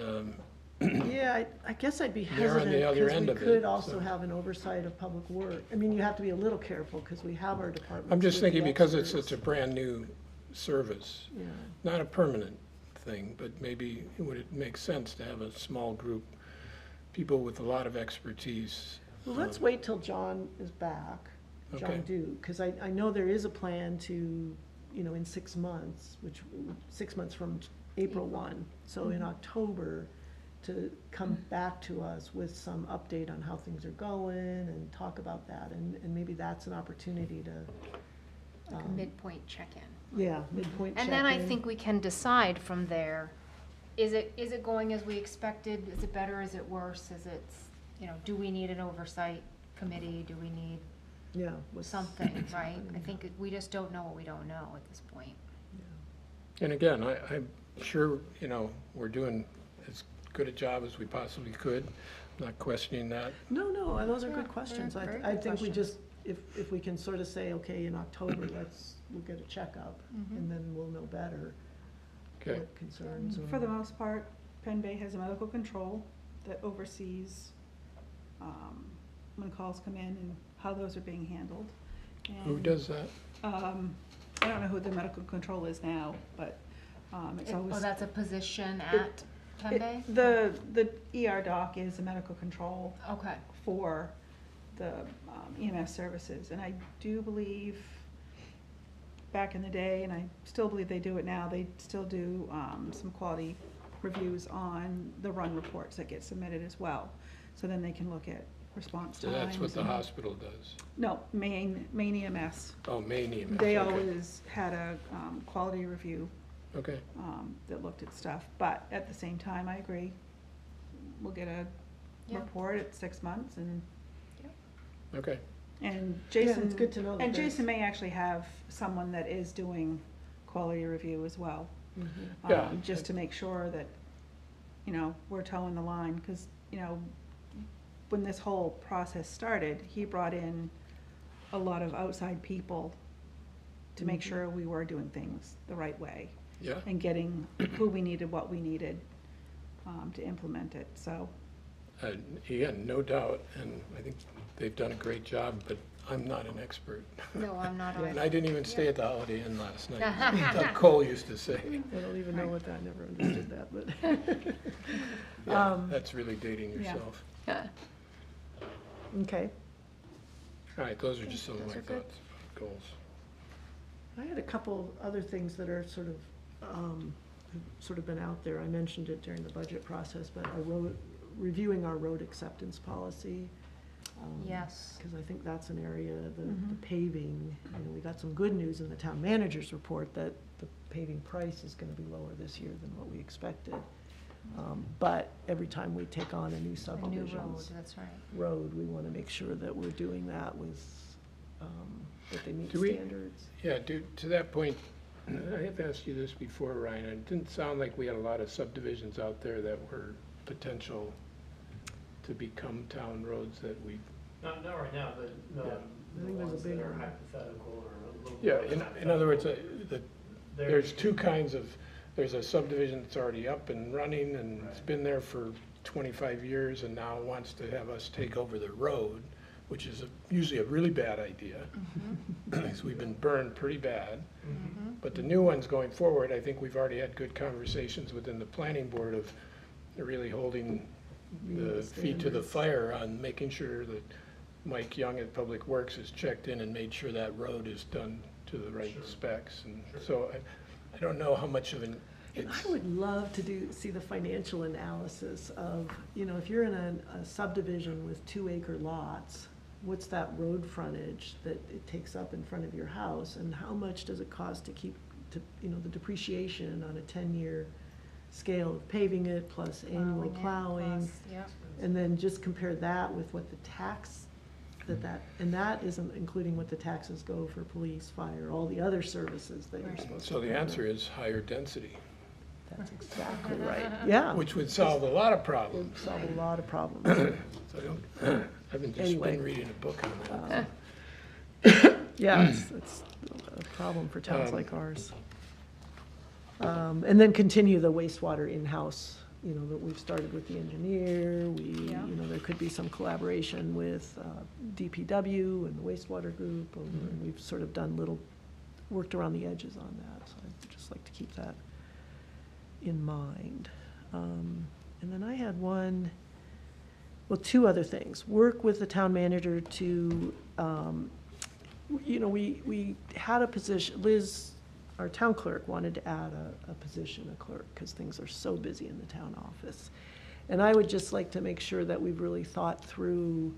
Yeah, I guess I'd be They're on the hesitant, other because end we of it, could also so. have an oversight of public work. I mean, you have to be a little careful, because we have our departments. I'm just with the thinking, because it's experts. such a brand-new service, Yeah. not a permanent thing, but maybe would it make sense to have a small group, people with a lot of expertise? Well, let's wait till John is back, Okay. John Duke, because I know there is a plan to, you know, in 6 months, 6 months from April 1, so in October, to come back to us with some update on how things are going and talk about that, and maybe that's an opportunity to, Like a midpoint check-in. yeah, midpoint check-in. And then I think we can decide from there, is it going as we expected? Is it better? Is it worse? You know, do we need an oversight committee? Do we need Yeah. what's- something, right? I think we just don't know what we don't know at this point. And again, I'm sure, you know, we're doing as good a job as we possibly could, not questioning that. No, those are Yeah, good questions. very I good think we questions. just, if we can sort of say, okay, in October, we'll get a checkup, and then we'll know better Okay, what concerns. For the or- most part, Penn Bay has a medical control that oversees when calls come in and how those are being handled. who And, does that? I don't know who the medical control is now, but it's always. Oh, that's a position at Penn Bay? The ER doc is a medical control Okay. for the EMS services. And I do believe, back in the day, and I still believe they do it now, they still do some quality reviews on the run reports that get submitted as well. So then they can look at response So times. that's what the and- hospital does. No, Maine EMS. Oh, Maine EMS. They okay. always had a quality review Okay, that looked at stuff. But at the same time, I agree, we'll get a Yeah. report at 6 months and okay. Jason. it's good to know that And there's- Jason may actually have someone that is doing quality review as well. Mhm. Yeah. Just to make sure that, you know, we're towing the line, because, you know, when this whole process started, he brought in a lot of outside people to make Mhm. sure we were doing things the right way Yeah, and getting who we needed, what we needed, to implement it, so. yeah, no doubt, and I think they've done a great job, but I'm not an expert. No, I'm not And either. I didn't even stay at the Holiday Inn last night. Doug Cole used to say. I don't even know what that, I never understood that, but. Yeah, that's really dating Yeah. yourself. Okay. All right, those are just some of Those my are good. thoughts, goals. I had a couple other things that are sort of, have sort of been out there. I mentioned it during the budget process, but reviewing our road acceptance policy. Yes. Because I think that's an area, the Mhm. paving, we got some good news in the town manager's report that the paving price is gonna be lower this year than what we expected. But every time we take on a new A new road, subdivisions that's right. road, we wanna make sure that we're doing that with, that they meet Do we- standards. Yeah, to that point, I have asked you this before, Ryan, and it didn't sound like we had a lot of subdivisions out there that were potential to become town roads that we, Not right now, I think there's a big one. hypothetical or a little. yeah, in other words, there's two kinds of, there's a subdivision that's already up and running and it's been there for 25 years and now wants to have us take over the road, which is usually a really bad idea. Because we've been burned pretty bad. But the new ones going forward, I think we've already had good conversations within the planning board of really holding the feet to the standards. fire on making sure that Mike Young at Public Works has checked in and made sure that road is done to the right specs. And so I don't know how much of an, And it's, I would love to see the financial analysis of, if you're in a subdivision with 2-acre lots, what's that road frontage that it takes up in front of your house? And how much does it cost to keep, the depreciation on a 10-year scale of paving it plus annual plowing? Yep. And then just compare that with what the tax, and that isn't including what the taxes go for police, fire, all the other services that you're Right. supposed to. so the cover. answer is higher density, That's exactly right, yeah. which would solve a lot of Would problems. solve a lot of problems. So I don't, I've been just Anyway. been reading a book on that. Yeah, it's a problem for towns Um, like ours. And then continue the wastewater in-house, that we've started with the engineer, Yeah. there could be some collaboration with DPW and the wastewater group, and we've sort of worked around the edges on that, so I'd just like to keep that in mind. And then I had two other things. Work with the town manager to, we had a position, Liz, our town clerk, wanted to add a position, a clerk, because things are so busy in the town office. And I would just like to make sure that we've really thought through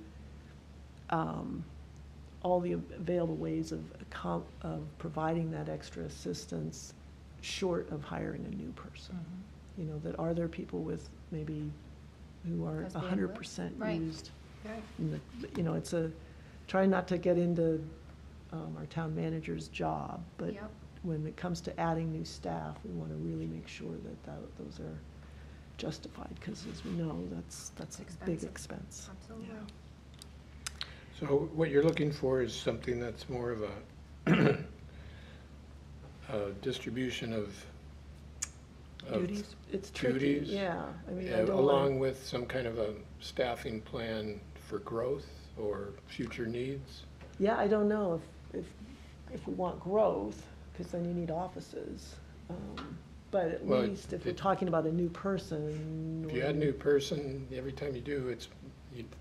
all the available ways of providing that extra assistance, short of hiring a new person. That are there people with maybe who are As being 100% right. used? Right. And it's try not to get into our town manager's job, but Yep. when it comes to adding new staff, we want to really make sure that those are justified, because as we know, that's a big expensive. expense. Absolutely. Yeah. So what you're looking for is something that's more of a distribution of Duties, it's tricky, duties, yeah. I mean, I uh, don't along want, with some kind of a staffing plan for growth or future needs? yeah, I don't know if we want growth, because then you need offices. But at Well, least if we're talking about a new person. If you add a new person, every time you do,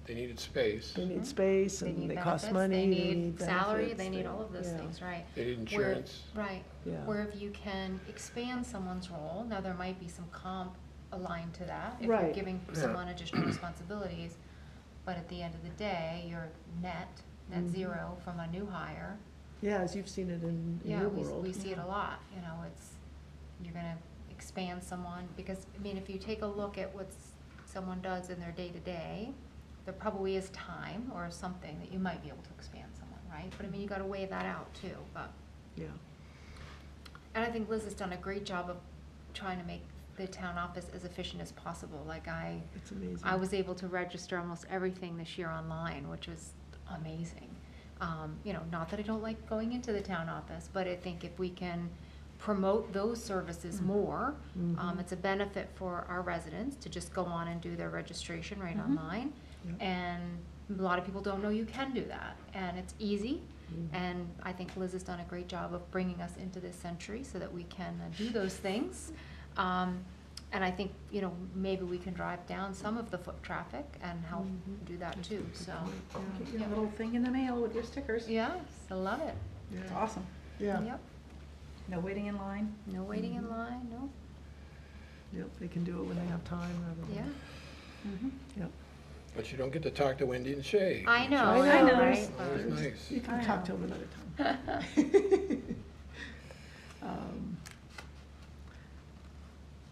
they needed space, They need space, They and need they cost benefits, money. they need salary, benefits, they need all of those yeah. things, right? they need Where- insurance. Right, Yeah. where if you can expand someone's role, now there might be some comp aligned to that, if you're Right. giving someone additional responsibilities, but at the end of the day, you're net Mhm. zero from a new hire. Yeah, as you've seen it in Yeah, your we, world. we see it a lot, you're gonna expand someone, because, if you take a look at what someone does in their day-to-day, there probably is time or something that you might be able to expand someone, right? But you gotta weigh that out too, but. Yeah, And I think Liz has done a great job of trying to make the town office as efficient as possible. Like it's amazing. I was able to register almost everything this year online, which was amazing. Not that I don't like going into the town office, but I think if we can promote those services more, Mhm. it's a benefit for our residents to just go on and do their registration right Mhm. online. Yep. And a lot of people don't know you can do that, and it's easy. Mhm. And I think Liz has done a great job of bringing us into this century so that we can do those things. And I think, maybe we can drive down some of the foot traffic and help Mhm. do that too, so. Get your little thing in the mail with your stickers. Yes, I love it. It's awesome. Yeah, Yep, No waiting in line. no waiting Mm-hmm. in line, no, yep, they can do it when they have time rather than. yeah. Mm-hmm. Yep. But you don't get to talk to Wendy and Shay. I know, I know. right? That's nice. You can I talk know. to them another time.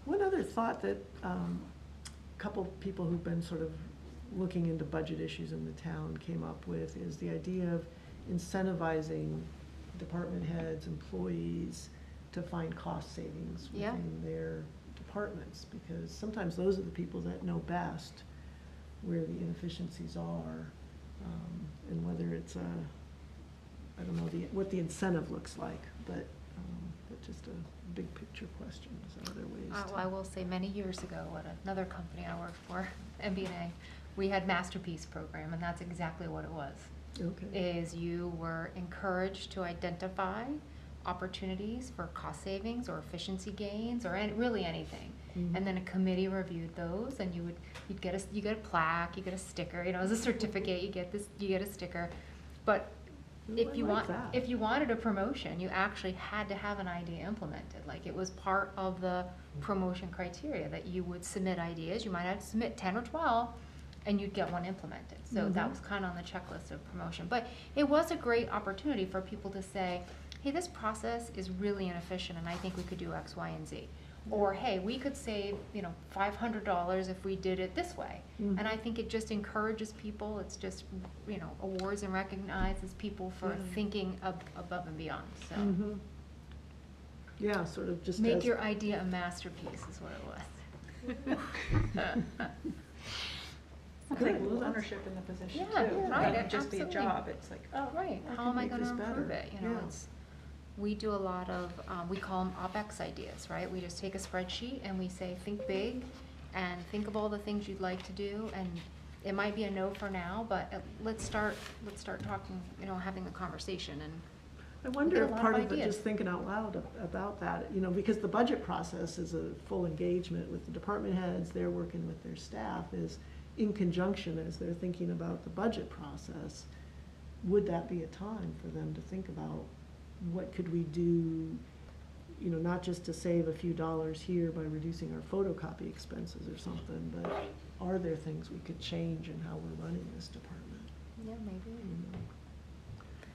One other thought that a couple people who've been sort of looking into budget issues in the town came up with is the idea of incentivizing department heads, employees to find cost savings Yeah. within their departments, because sometimes those are the people that know best where the inefficiencies are, and whether it's I don't know what the incentive looks like, but just a big picture question. Is there other ways Well, to? I will say many years ago at another company I worked for, MBNA, we had Masterpiece program, and that's exactly what it was. Okay. Is you were encouraged to identify opportunities for cost savings or efficiency gains or really anything. Mhm. And then a committee reviewed those, and you get a plaque, you get a sticker, as a certificate, you get a sticker. But Ooh, if I you like that. if you wanted a promotion, you actually had to have an idea implemented. Like, it was part of the promotion criteria that you would submit ideas. You might have to submit 10 or 12, and you'd get one implemented. So that Mhm. was kind of on the checklist of promotion. But it was a great opportunity for people to say, hey, this process is really inefficient, and I think we could do X, Y, and Z. Or, hey, we could save, $500 if we did it this way. Mhm. And I think it just encourages people. It's just, awards and recognizes people for Yeah. thinking above and beyond. So Mhm. Yeah, sort of just make as- your idea a masterpiece is what it was. I think lose ownership in the position too. Yeah, right, It would just be a absolutely. job, it's like, oh, Right, I how can am I make gonna this improve better. it, Yeah. we do a lot of, we call them OpEx ideas, right? We just take a spreadsheet and we say, think big, and think of all the things you'd like to do, and it might be a no for now, but let's start talking, having a conversation, and I wonder get a if lot part of of it, ideas. just thinking out loud about that, because the budget process is a full engagement with the department heads, they're working with their staff, is in conjunction as they're thinking about the budget process. Would that be a time for them to think about what could we do, not just to save a few dollars here by reducing our photocopy expenses or something, but are there things we could change in how we're running this department? yeah, maybe. You know?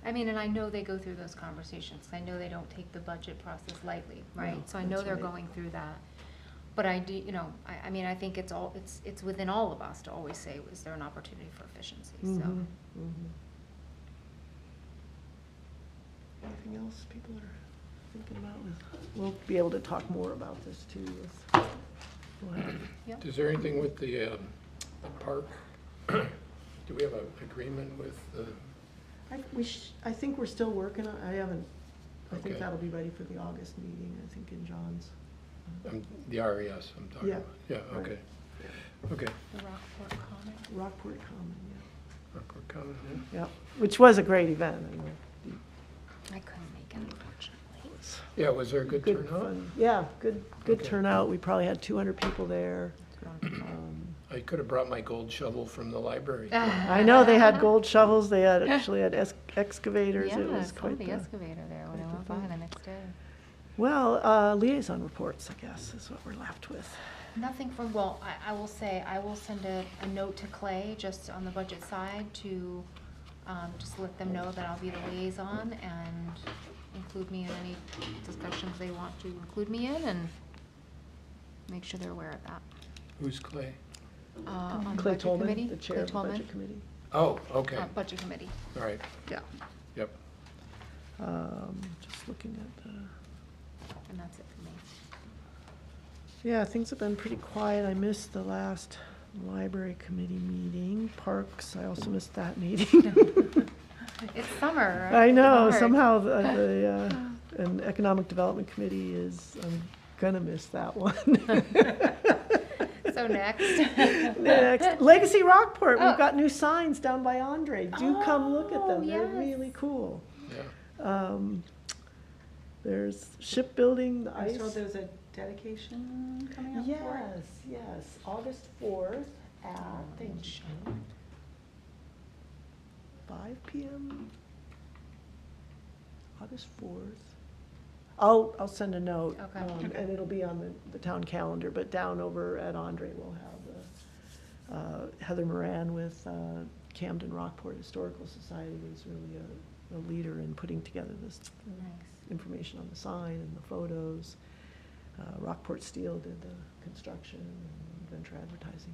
I mean, and I know they go through those conversations. I know they don't take the budget process lightly, right? No, So I know that's they're right. going through that. But I do, I mean, I think it's within all of us to always say, is there an opportunity for efficiency? So, Mhm, mhm. Anything else people are thinking about? We'll be able to talk more about this too. We'll have- yeah. Is there anything with the park? Do we have an agreement with the, I think we're still working on, I think Okay. that'll be ready for the August meeting, I think in John's. the RES I'm talking Yeah, about? Yeah, right. okay. Okay. The Rockport Common. Rockport Common, Rockport Common, yeah. yeah. Which was a great event, I know. I couldn't make it, unfortunately. Yeah, was there a good turnout? fun. Yeah, good Okay. turnout. We probably had 200 people there. I could have brought my gold shovel from the library. I know they had gold shovels, they actually had excavators, Yeah, it was I saw quite the the. excavator there when I quite went the by thing. the next day. Well, liaison reports, I guess, is what we're left with. Nothing from, well, I will say, I will send a note to Clay, just on the budget side, to just let them know that I'll be the liaison, and include me in any discussions they want to include me in, and make sure they're aware of that. Who's Clay? On the Clay budget Tolman, committee, the chair Clay of the Tolman, budget committee. Oh, okay, Budget committee, all right, Yeah. yep. Just looking at the, and that's it for me. yeah, things have been pretty quiet. I missed the last library committee meeting. Parks, I also missed that meeting. It's summer, right? I know, It's hard. somehow and Economic Development Committee is, I'm gonna miss that one. So next. Next, Legacy Rockport, Oh. we've got new signs down by Andre. Do come look at them, they're yes. really cool. Yeah. There's shipbuilding, the I ice. saw there's a dedication coming up for it. Yes, August 4th at, thank you, Sean. 5 PM? August 4th. I'll send a note. Okay. And it'll be on the town calendar, but down over at Andre, we'll have Heather Moran with Camden Rockport Historical Society was really a leader in putting together this information on the sign and the photos. Rockport Steel did the construction and venture advertising.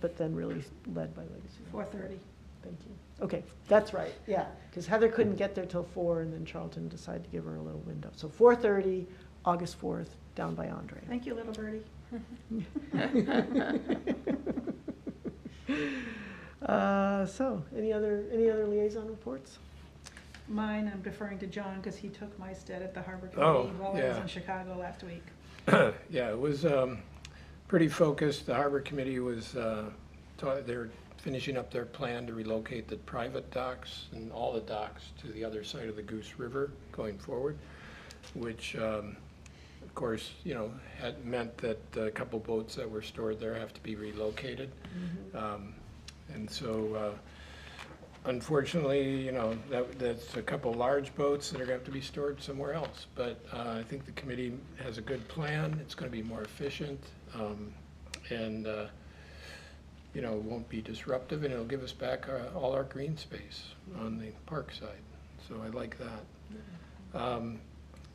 But then really led by Legacy. 4:30. Thank you. Okay, that's right, yeah, because Heather couldn't get there till 4, and then Charlton decided to give her a little window. So 4:30, August 4th, down by Andre. Thank you, little birdie. So, any other liaison reports? Mine, I'm deferring to John because he took my stead at the Harbor Oh, Committee while I was yeah. in Chicago last week. Yeah, it was pretty focused. The Harbor Committee was, they're finishing up their plan to relocate the private docks and all the docks to the other side of the Goose River going forward, which, of course, you know, had meant that a couple boats that were stored there have to be relocated. And so, unfortunately, you know, that's a couple large boats that are going to have to be stored somewhere else. But I think the committee has a good plan. It's going to be more efficient, and you know, won't be disruptive, and it'll give us back all our green space on the park side. So I like that.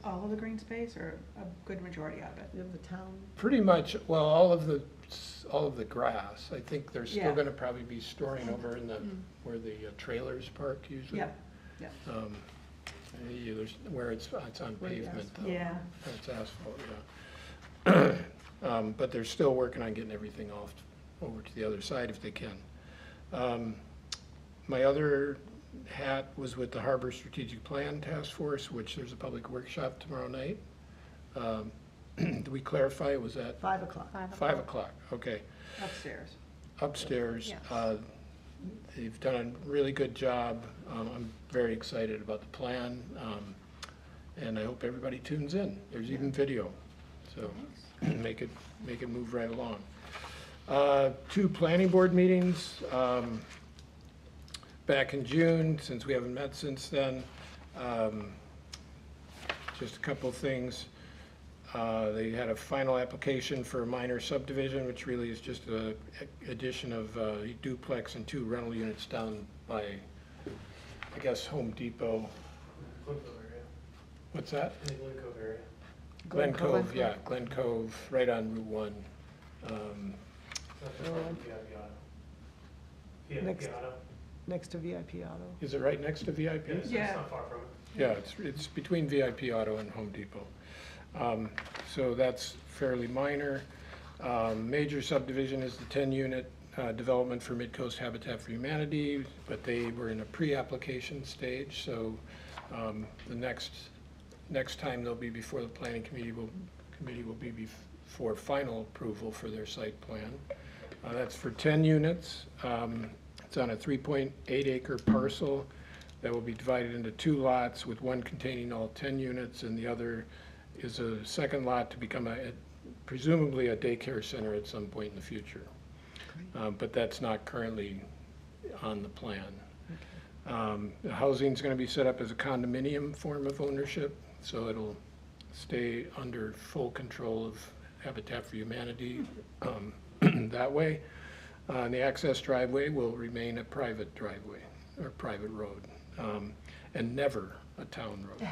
All of the green space or a good majority of it? You have the town. Pretty much, well, all of the grass. I think they're still Yeah. going to probably be storing over in the where the trailers park usually. Yep, yep. Where it's on Where the pavement. asphalt. though. Yeah. It's asphalt, yeah. But they're still working on getting everything off over to the other side if they can. My other hat was with the Harbor Strategic Plan Task Force, which there's a public workshop tomorrow night. Did we clarify, was that 5 o'clock. 5 o'clock? Okay. Upstairs. Upstairs. Yes. They've done a really good job. I'm very excited about the plan, and I hope everybody tunes in. There's even video, so make it move right along. 2 planning board meetings back in June, since we haven't met since then. Just a couple of things. They had a final application for a minor subdivision, which really is just an addition of a duplex and 2 rental units down by, I guess, Home Depot. Glen Cove area. What's that? In the Glen Cove area. Glen Cove, yeah, Glen Cove, right on Route 1. Next. Auto. Next to VIP Auto. Is it right next to VIP? Yes, Yeah. it's not far from it. Yeah, it's between VIP Auto and Home Depot. So that's fairly minor. Major subdivision is the 10-unit development for Midcoast Habitat for Humanity, but they were in a pre-application stage, so the next time they'll be before the planning committee will be before final approval for their site plan. That's for 10 units. It's on a 3.8 acre parcel that will be divided into 2 lots, with one containing all 10 units and the other is a second lot to become presumably a daycare center at some point in the future. But that's not currently on the plan. The housing is going to be set up as a condominium form of ownership, so it'll stay under full control of Habitat for Humanity that way. And the access driveway will remain a private driveway or private road, and never a town road.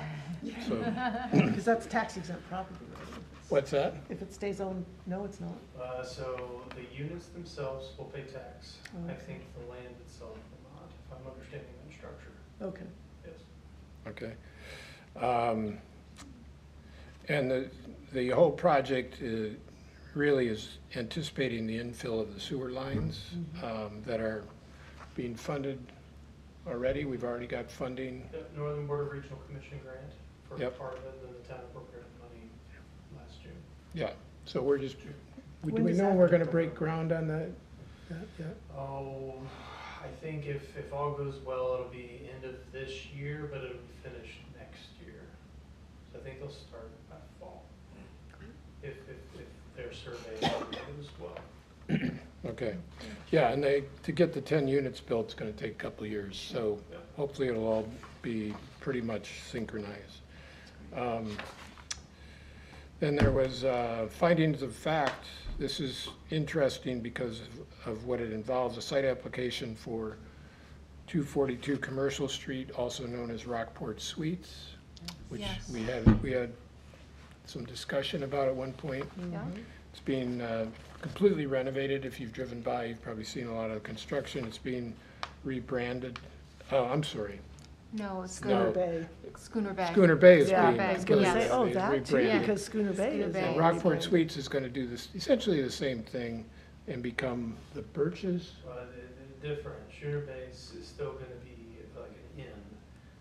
So, Because that's tax exempt property, right? what's that? If it stays owned, no, it's not. So the units themselves will pay tax. Oh, I okay. think the land itself will not, if I'm understanding the structure. Okay. Yes. Okay. And the whole project really is anticipating the infill of the sewer lines that are being funded already. We've already got funding. Yep, Northern Border Regional Commission grant for Yep. part of it, and then the town appropriated money last June. Yeah, so we're just, do When we does know that we're come gonna to break ground on that yet? Oh, I think if all goes well, it'll be end of this year, but it'll be finished next year. So I think they'll start by fall. If their survey goes well. Okay, yeah, and to get the 10 units built, it's gonna take a couple of years, so Yep. hopefully it'll all be pretty much synchronized. Then there was findings of fact. This is interesting because of what it involves, a site application for 242 Commercial Street, also known as Rockport Suites, which Yes. we had some discussion about at one point. Yeah. It's being completely renovated. If you've driven by, you've probably seen a lot of the construction. It's being rebranded. Oh, I'm sorry. No, it's No. Schooner Bay. Schooner Bay. Schooner Bay is Yeah, being. I was gonna Yes. say, oh, is that too, rebranded. because Schooner Bay Schooner is. Bay. all Rockport rebranded. Suites is going to do this, essentially the same thing and become the Birches. The different, Schooner Bay is still gonna be like an inn.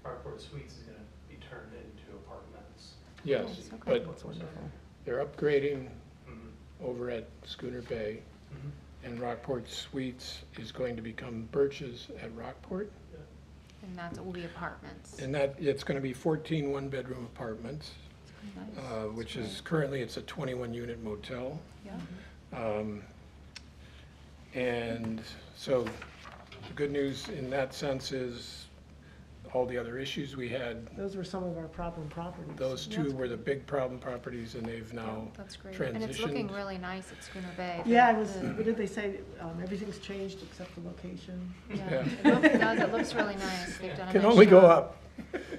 Rockport Suites is gonna be turned into apartments. Yes, Nice, okay. but That's wonderful. they're upgrading Mhm. over at Schooner Bay, Mhm. and Rockport Suites is going to become Birches at Rockport. And that will be apartments. And that, it's going to be 14 one-bedroom apartments, Nice. which is currently, it's a 21-unit motel. Yeah. And so the good news in that sense is all the other issues we had, Those were some of our problem properties. those two were the big problem properties, and they've now That's great. And it's looking transitioned. really nice at Schooner Bay. Yeah, what did they say? Everything's changed except the location. Yeah, it does, it looks really nice. They've done a nice Can only go job. up.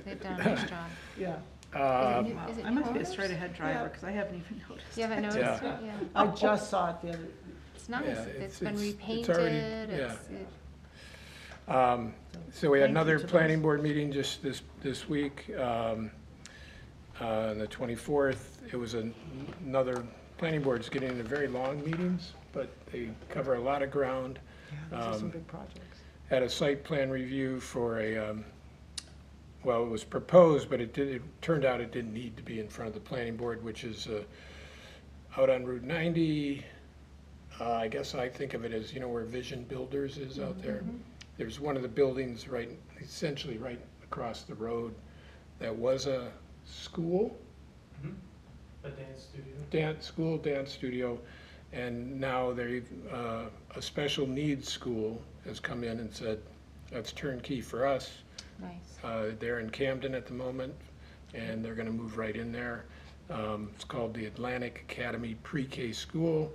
They've done a nice job. Yeah. Uh, Is it new- is it I new must be a owners? straight ahead Yeah. driver, because I haven't even noticed. You haven't noticed it? Yeah. Yeah. I just saw it the other, It's nice. Yeah, It's been it's repainted. already- It's, yeah. it- So we had Thank you another to planning those. board meeting just this week, on the 24th. It was another, planning board's getting into very long meetings, but they cover a lot of ground. yeah, those are some big projects. Had a site plan review for a, well, it was proposed, but it turned out it didn't need to be in front of the planning board, which is out on Route 90. I guess I think of it as, where Vision Builders is out there. There's one of the buildings essentially right across the road that was a school, A dance studio. dance studio, and now a special needs school has come in and said, that's turnkey for us. nice. They're in Camden at the moment, and they're gonna move right in there. It's called the Atlantic Academy Pre-K School.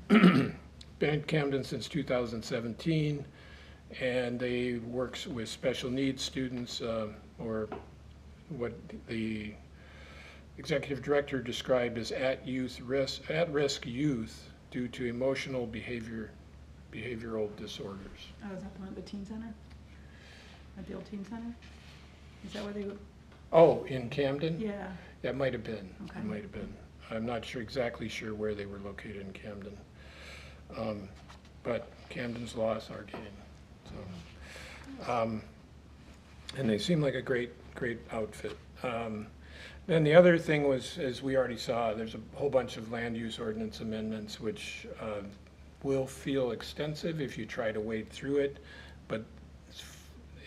Been in Camden since 2017, and they work with special needs students, or what the executive director described as at-risk youth due to emotional behavioral disorders. Oh, is that the one at the teen center? At the old teen center? Is that where they, Oh, in Camden? yeah, That might have been. Okay. It might have been. I'm not exactly sure where they were located in Camden. But Camden's lost our gain. So, and they seem like a great outfit. Then the other thing was, as we already saw, there's a whole bunch of land use ordinance amendments which will feel extensive if you try to wade through it, but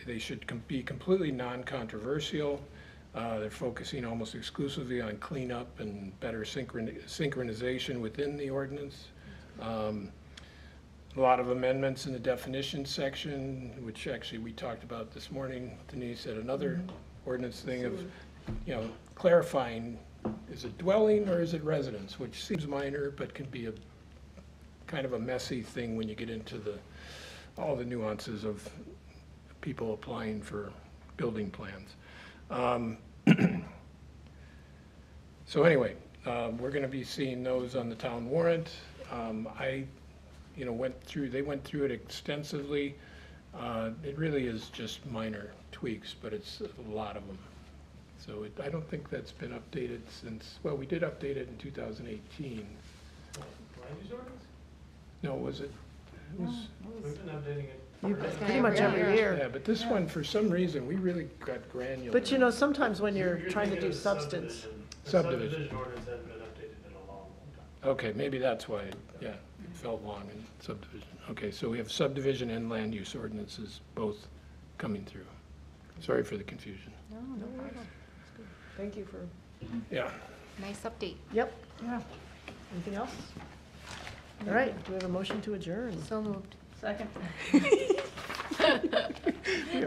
they should be completely non-controversial. They're focusing almost exclusively on cleanup and better synchronization within the ordinance. A lot of amendments in the definition section, which actually we talked about this morning. Denise had another ordinance thing of, clarifying, is it dwelling or is it residence, which seems minor, but can be a kind of a messy thing when you get into all the nuances of people applying for building plans. So anyway, we're going to be seeing those on the town warrant. They went through it extensively. It really is just minor tweaks, but it's a lot of them. So I don't think that's been updated since, well, we did update it in 2018. Land use ordinance? No, was it? It was, We've been updating it. Pretty much every year. yeah, but this one, for some reason, we really got granular. But sometimes when you're trying to thinking do of substance, The Subdivision. subdivision ordinance hasn't been updated in a long time. Okay, maybe that's why, it felt long in subdivision. Okay, so we have subdivision and land use ordinances both coming through. Sorry for the confusion. No, no problem. thank you for, Yeah. Nice update. yep, yeah. Anything else? All right, do we have a motion to adjourn? So moved. second.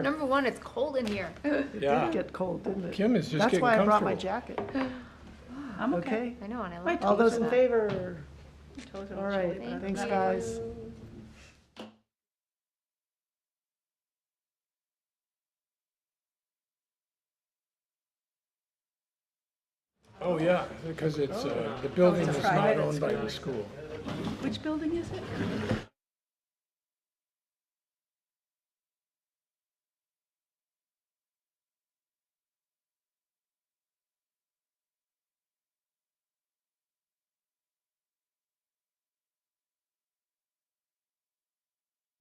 Number one, it's cold in here. It Yeah. did get cold, didn't it? Kim is just That's getting why I brought my comfortable. jacket. I'm okay. Okay? I know, and I My like. All those toes in that. favor? My toes are All all right, chilly, but I'm thanks, not- guys. Oh, yeah, because it's, the building it's a is not private owned by school. the school. Which building is it?